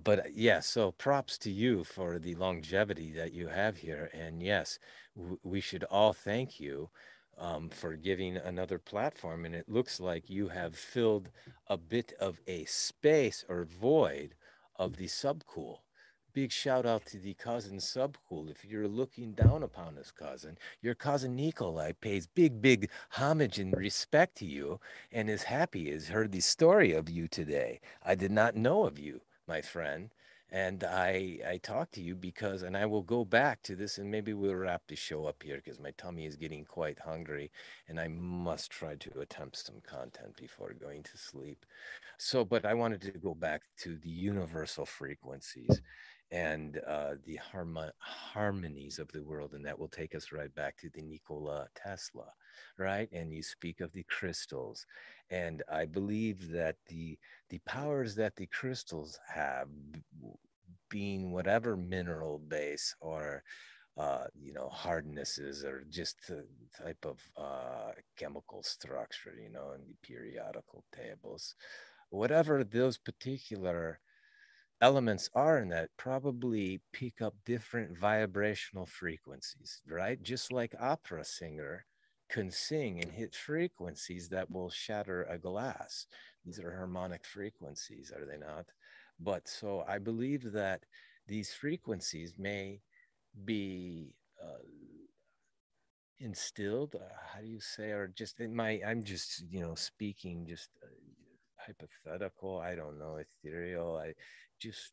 but yeah, so props to you for the longevity that you have here. And yes, we should all thank you for giving another platform. And it looks like you have filled a bit of a space or void of the subcool. Big shout out to the cousin subcool. If you're looking down upon us, cousin, your cousin Nikolai pays big homage and respect to you and is happy has heard the story of you today. I did not know of you, my friend. And I talked to you because, and I will go back to this and maybe we'll wrap the show up here because my tummy is getting quite hungry and I must try to attempt some content before going to sleep. So, but I wanted to go back to the universal frequencies and the harmonies of the world. And that will take us right back to the Nikola Tesla, right? And you speak of the crystals. And I believe that the powers that the crystals have, being whatever mineral base or hardnesses or just the type of chemical structure, in the periodical tables, whatever those particular elements are in that probably pick up different vibrational frequencies, right? Just like opera singer can sing and hit frequencies that will shatter a glass. These are harmonic frequencies, are they not? But so I believe that these frequencies may be instilled, how do you say, or just in my, I'm just, speaking just hypothetical, I don't know, ethereal, just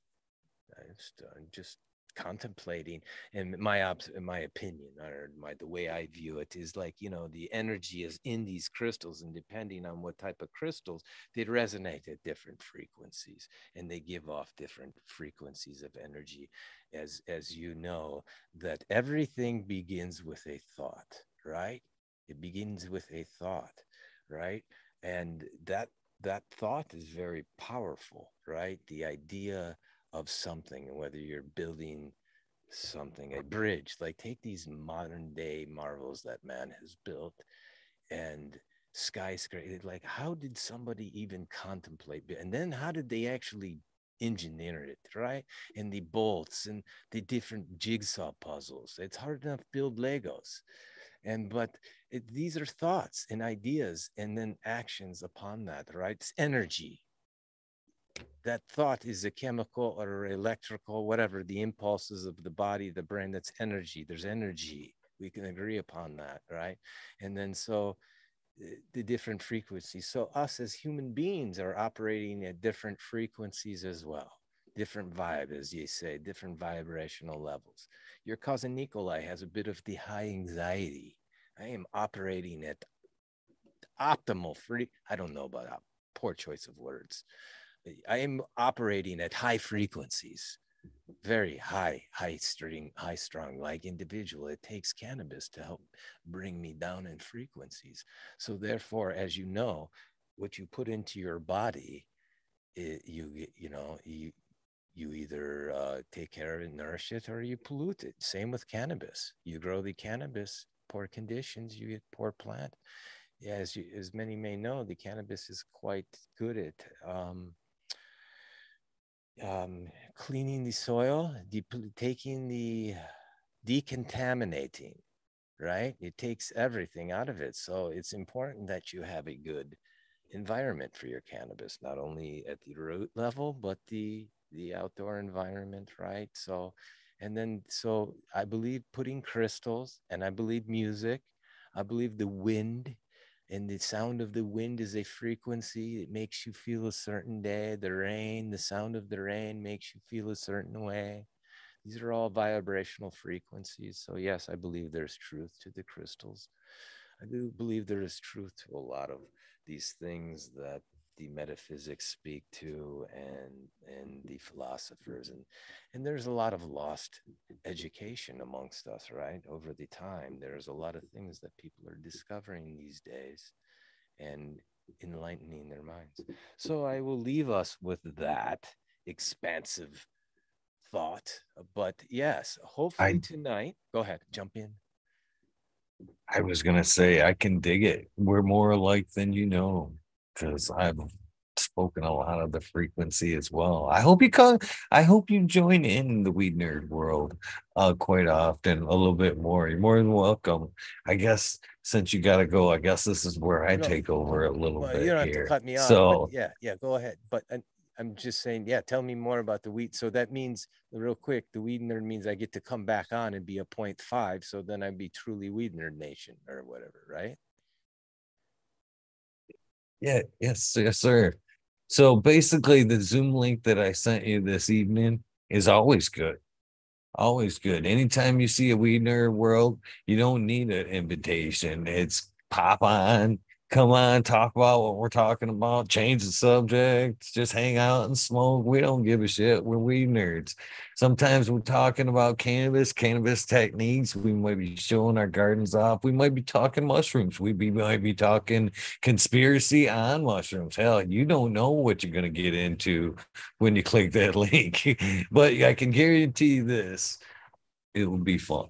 I'm just contemplating, and my opinion or the way I view it is like, the energy is in these crystals, and depending on what type of crystals, they resonate at different frequencies, and they give off different frequencies of energy, as you know, that everything begins with a thought, right? It begins with a thought, right? And that thought is very powerful, right? The idea of something, whether you're building something, a bridge, like take these modern day marvels that man has built and skyscraper, like how did somebody even contemplate it? And then how did they actually engineer it, right? And the bolts and the different jigsaw puzzles. It's hard enough to build Legos. And but these are thoughts and ideas and then actions upon that, right? It's energy. That thought is a chemical or electrical, whatever, the impulses of the body, the brain, that's energy. There's energy. We can agree upon that, right? And then so the different frequencies. So us as human beings are operating at different frequencies as well. Different vibe, as you say, different vibrational levels. Your cousin Nikolai has a bit of the high anxiety. I am operating at optimal free. I don't know about poor choice of words. I am operating at high frequencies, very high strung, like individual. It takes cannabis to help bring me down in frequencies. So therefore, as you know, what you put into your body, you either take care of it, nourish it, or you pollute it. Same with cannabis. You grow the cannabis, poor conditions, you get poor plant. Yeah, as many may know, the cannabis is quite good at cleaning the soil, taking the decontaminating, right? It takes everything out of it. So it's important that you have a good environment for your cannabis, not only at the root level, but the outdoor environment, right? So, and then so I believe putting crystals, and I believe music, I believe the wind, and the sound of the wind is a frequency. It makes you feel a certain day. The rain, the sound of the rain makes you feel a certain way. These are all vibrational frequencies. So yes, I believe there's truth to the crystals. I do believe there is truth to a lot of these things that the metaphysics speak to, and the philosophers, and there's a lot of lost education amongst us, right? Over the time, there's a lot of things that people are discovering these days and enlightening their minds. So I will leave us with that expansive thought. But yes, hopefully I tonight, go ahead, jump in. I was gonna say I can dig it. We're more alike than you know, because I've spoken a lot of the frequency as well. I hope you come. I hope you join in the weed nerd world quite often, a little bit more. You're more than welcome. I guess since you gotta go, I guess this is where I No, take over a little well, you bit don't have to here. cut me off, but So yeah, go ahead. But I'm just saying, yeah, tell me more about the wheat. So that means, real quick, the weed nerd means I get to come back on and be a 0.5. So then I'd be truly weed nerd nation or whatever, right? yeah, yes, sir. So basically, the Zoom link that I sent you this evening is always good. Always good. Anytime you see a weed nerd world, you don't need an invitation. It's pop on, come on, talk about what we're talking about, change the subject, just hang out and smoke. We don't give a shit. We're weed nerds. Sometimes we're talking about cannabis techniques. We might be showing our gardens off. We might be talking mushrooms. Might be talking conspiracy on mushrooms. Hell, you don't know what you're going to get into when you click that link. But I can guarantee this, it will be fun.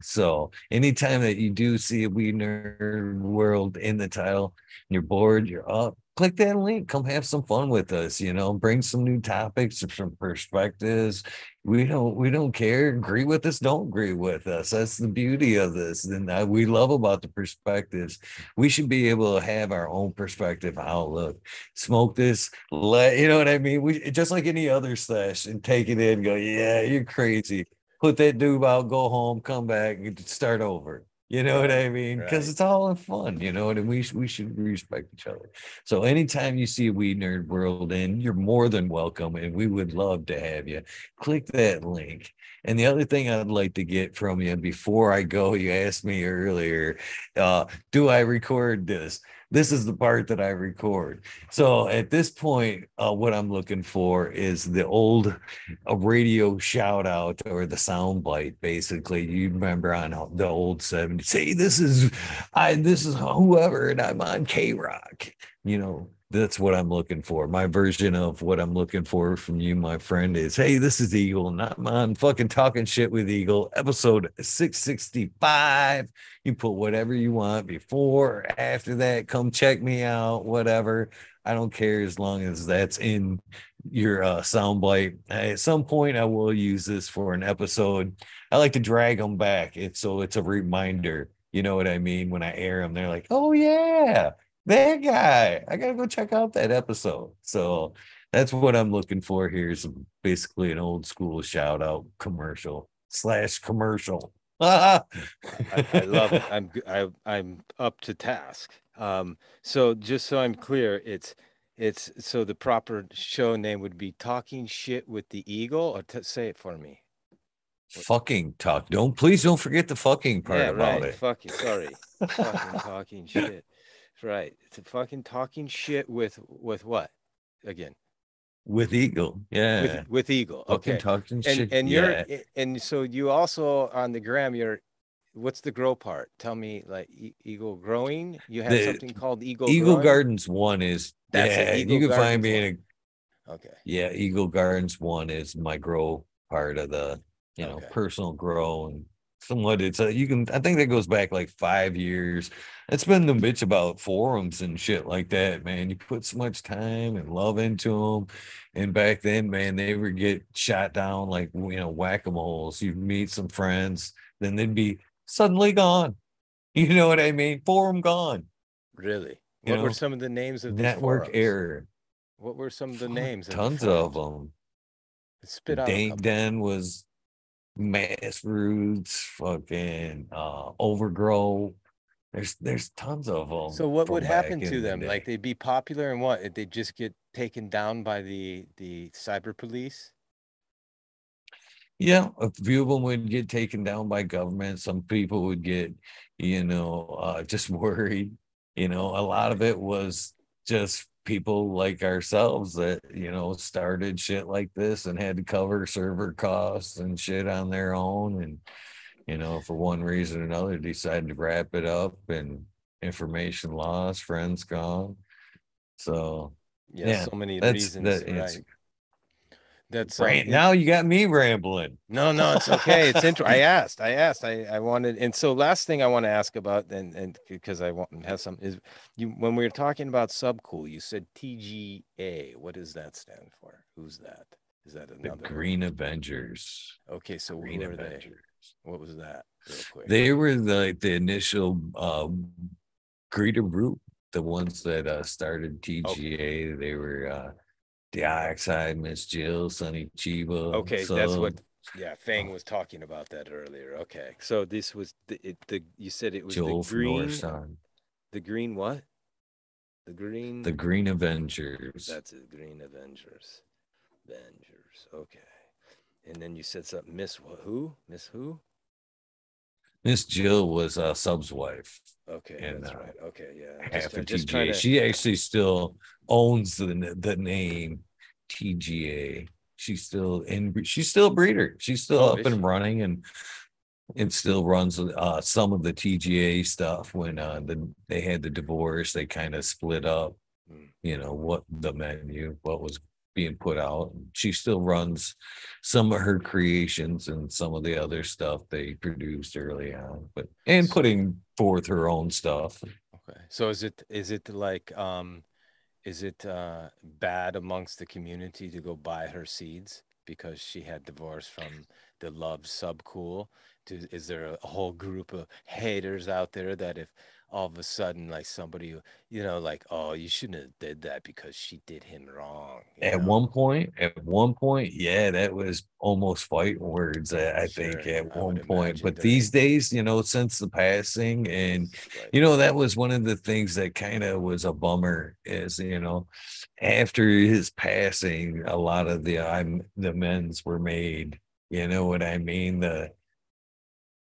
So anytime that you do see a We Nerd World in the title, and you're bored, you're up, click that link. Come have some fun with us. Bring some new topics, some perspectives. We don't care. Agree with us, don't agree with us. That's the beauty of this. And we love about the perspectives. We should be able to have our own perspective outlook. Smoke this, you know what I mean? We just like any other slash and take it in, go, yeah, you're crazy, put that dude out, go home, come back, and start over. You know what Right, I mean? Because right. it's all in fun. You know what I mean? We should respect each other. So anytime you see a Weed Nerd World in, you're more than welcome, and we would love to have you. Click that link. And the other thing I'd like to get from you before I go, you asked me earlier, do I record this? This is the part that I record. So at this point, what I'm looking for is the old a radio shout out or the sound bite. Basically, you remember on the old 70s, say this is whoever, and I'm on K-Rock. That's what I'm looking for. My version of what I'm looking for from you, my friend, is hey, this is Eagle, and I'm on fucking Talking Shit with Eagle, episode 665. You put whatever you want before or after that. Come check me out, whatever. I don't care as long as that's in your soundbite. At some point, I will use this for an episode. I like to drag them back. It's a reminder. You know what I mean? When I air them, they're like, "Oh yeah, that guy. I gotta go check out that episode." So that's what I'm looking for here. Is basically an old school shout out commercial slash commercial. I love it. I'm up to task. So just so I'm clear, it's so the proper show name would be Talking Shit with the Eagle, or say it for me. Fucking talk. Please don't forget the fucking part Yeah, about right. it. Fucking sorry. Fucking talking shit. Right. It's a fucking talking shit with what? Again. With Eagle. Yeah. With Eagle. Fucking Okay. talking And shit. and you're Yeah. and so you also on the gram, you're what's the grow part? Tell me, like Eagle growing. You have The something called Eagle Eagle growing. Gardens one is, That's it. yeah, Eagle you can find Gardens me in one. a, Okay. yeah, Eagle Gardens one is my grow part of the, Okay. personal grow, and somewhat I think that goes back like 5 years. It's been the bitch about forums and shit like that, man. You put so much time and love into them. And back then, man, they would get shot down like, whack-a-moles. You'd meet some friends, then they'd be suddenly gone. You know what I mean? Forum gone, Really? you What were know, some of the names of these network forums? error. What were some of the Fuck, names of the tons of forums? them. Spit out a Dank couple. Den was Mass Roots, fucking Overgrow. There's tons of them So what would from back happen to in the them? Like day. they'd be popular and what? They'd just get taken down by the cyber police? Yeah, a few of them would get taken down by government. Some people would get, just worried. A lot of Right. it was just people like ourselves that, started shit like this and had to cover server costs and shit on their own. And, for one reason or another, decided to wrap it up and information lost, friends gone. So, Yeah, yeah, so many that's reasons, that. It's right? That's now you got me rambling. no, no, it's okay. It's interesting. I wanted, and so last thing I want to ask about, and because I want to have some is you when we were talking about subcool, you said TGA. What does that stand for? Who's that? Is that The another? Green Avengers. Okay, so who Green are they? Avengers. What was that, real quick? They were the initial Greta group, the ones that started Okay, TGA. They were Dioxide, Miss Jill, Sonny Chiba, okay, that's Sub, what. Yeah, Fang was talking about that earlier. Okay, so this was the you said it was Joel from North Star. the green what? The The green. Green Avengers. That's it. Green Avengers. Avengers. Okay. And then you said something. Miss who? Miss who? Miss Jill was Sub's wife Okay, and that's right. Okay, yeah. half of Just trying TGA. to. She actually still owns the name TGA. She's still a breeder. She's still Oh, up is and she? running and still runs some of the TGA stuff. When they had the divorce, they kind of split up, Hmm. what the menu, what was being put out. She still runs some of her creations and some of the other stuff they produced early on, and So, putting forth her own stuff. okay. So is it like is it bad amongst the community to go buy her seeds because she had divorced from the Love Subcool? Is there a whole group of haters out there that if all of a sudden like somebody, like, oh, you shouldn't have did that because she did him wrong, At one point, yeah, that was almost fighting words. I think Sure, at I would one point, imagine but these during days, since the passing, and it's like that was one of the things that kind of was a bummer. Is after his passing, a lot of the men's were made. You know what I mean?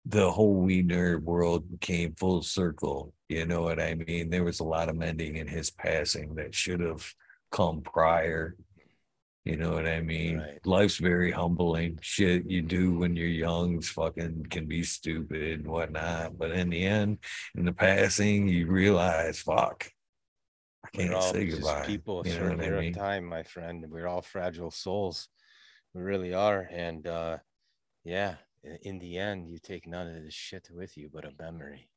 The whole we nerd world came full circle. You know what I mean? There was a lot of mending in his passing that should have come prior. You know what I mean? right. Life's very humbling. Shit you do when you're young fucking can be stupid and whatnot. But in the end, in the passing, you realize, fuck, I We're can't all say just goodbye. people a You know short what I year of mean? time, my friend. We're all fragile souls. We really are. And yeah, in the end, you take none of this shit with you but a memory.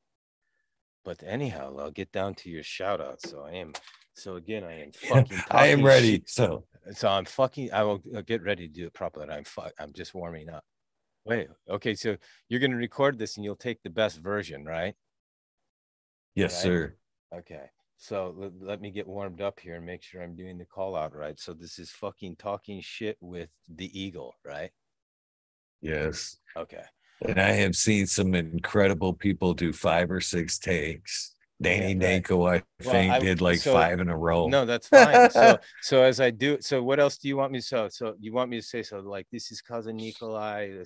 But anyhow, I'll get down to your shout out. So again, I am fucking I am talking ready. shit. So So I'm fucking, I will I'll get ready to do it properly. I'm just warming up. Wait, okay. So you're going to record this and you'll take the best version, right? yes, Right. sir. Okay. So let me get warmed up here and make sure I'm doing the call out right. So this is fucking talking shit with the Eagle, right? Yes. Okay. And I have seen some incredible people do 5 or 6 takes. Yeah, Danny right. Danko, I Well, think, did like so 5 in a row. no, that's fine. So as I do, so what else do you want me so you want me to say so like this is cousin Nikolai,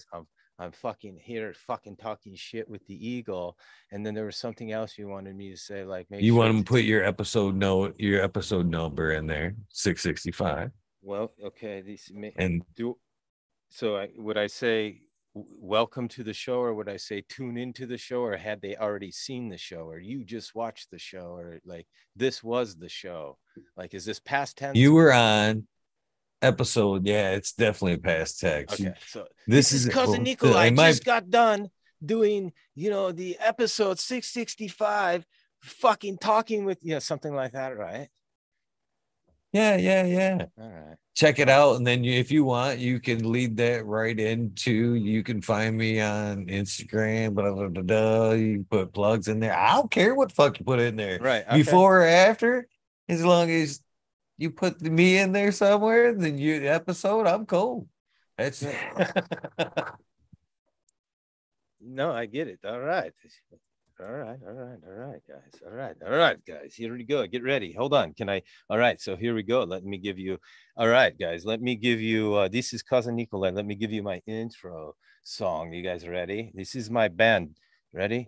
I'm fucking here fucking talking shit with the Eagle, and then there was something else you wanted me to say like make You sure want to to put your episode number in there, 665. well, okay, these may And do so would I say welcome to the show or would I say tune into the show or had they already seen the show or you just watched the show or like this was the show? Like is this past tense? you were on episode, yeah, it's definitely past text. Okay, so This this is is cousin Nikolai it might just got done doing, the episode 665 fucking talking with something like that, right? yeah. All right. Check it Oh, out. And then if you want, you can lead that right into, you can find me on Instagram, blah, blah, blah, blah. You can put plugs in there. I don't care what the fuck you put in there, right. Okay. before or after, as long as you put me in there somewhere, then you episode, I'm cool. That's No, I get it. All right. All right, guys. Here we go. Get ready. Hold on. Can I? All right. So here we go. Let me give you. All right, guys. Let me give you. This is Cousin Nikolai. Let me give you my intro song. You guys ready? This is my band. Ready?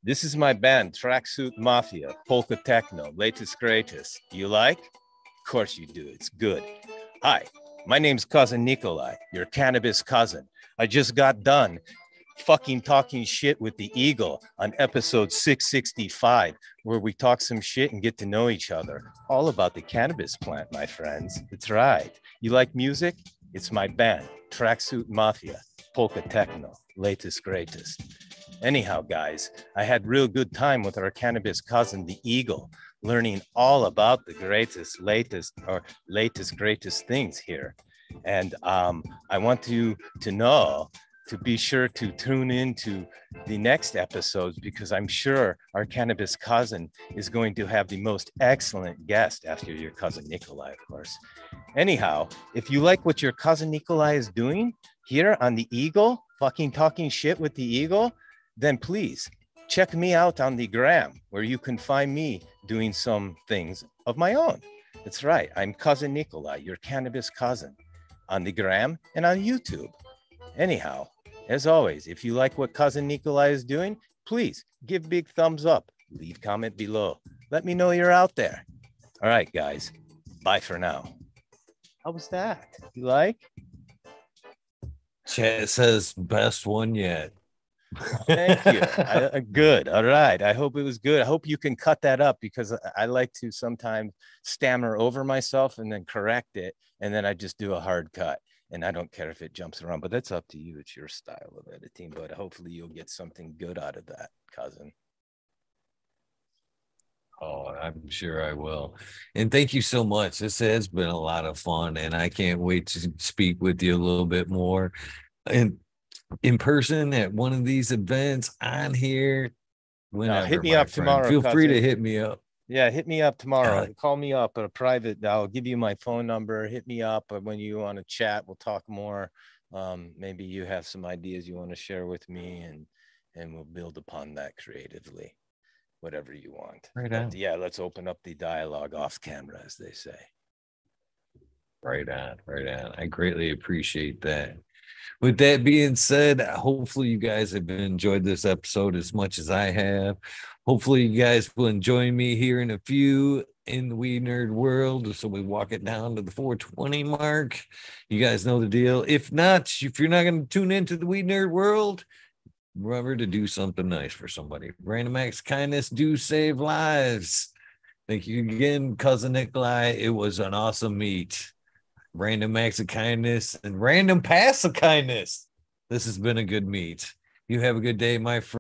This is my band, Tracksuit Mafia, Polka Techno, latest greatest. Do you like? Of course you do. It's good. Hi, my name's Cousin Nikolai, your cannabis cousin. I just got done fucking talking shit with the Eagle on episode 665, where we talk some shit and get to know each other. All about the cannabis plant, my friends. That's right. You like music? It's my band, Tracksuit Mafia, Polka Techno, latest greatest. Anyhow, guys, I had real good time with our cannabis cousin, the Eagle, learning all about the greatest, greatest things here. And I want you to know to be sure to tune into the next episodes, because I'm sure our cannabis cousin is going to have the most excellent guest after your cousin Nikolai, of course. Anyhow, if you like what your cousin Nikolai is doing here on the Eagle, fucking talking shit with the Eagle, then please check me out on the gram, where you can find me doing some things of my own. That's right. I'm Cousin Nikolai, your cannabis cousin, on the gram and on YouTube. Anyhow, as always, if you like what Cousin Nikolai is doing, please give big thumbs up, leave comment below. Let me know you're out there. All right, guys, bye for now. How was that? You like? Chat says best one yet. Thank you. Good. All right. I hope it was good. I hope you can cut that up, because I like to sometimes stammer over myself and then correct it. And then I just do a hard cut. And I don't care if it jumps around, but that's up to you. It's your style of editing. But hopefully you'll get something good out of that, cousin. Oh, I'm sure I will. And thank you so much. This has been a lot of fun, and I can't wait to speak with you a little bit more. And in person at one of these events on here, whenever. Hit me up tomorrow. Feel free to hit me up. Yeah, hit me up tomorrow. Call me up at a private. I'll give you my phone number. Hit me up when you want to chat. We'll talk more. Maybe you have some ideas you want to share with me, and we'll build upon that creatively. Whatever you want. Right on. But yeah, let's open up the dialogue off camera, as they say. Right on, right on. I greatly appreciate that. With that being said, hopefully you guys have enjoyed this episode as much as I have. Hopefully you guys will join me here in a few in the Weed Nerd world. So we walk it down to the 420 mark. You guys know the deal. If not, if you're not going to tune into the Weed Nerd world, remember to do something nice for somebody. Random acts of kindness do save lives. Thank you again, Cousin Nikolai. It was an awesome meet. Random acts of kindness and random pass of kindness. This has been a good meet. You have a good day, my friend.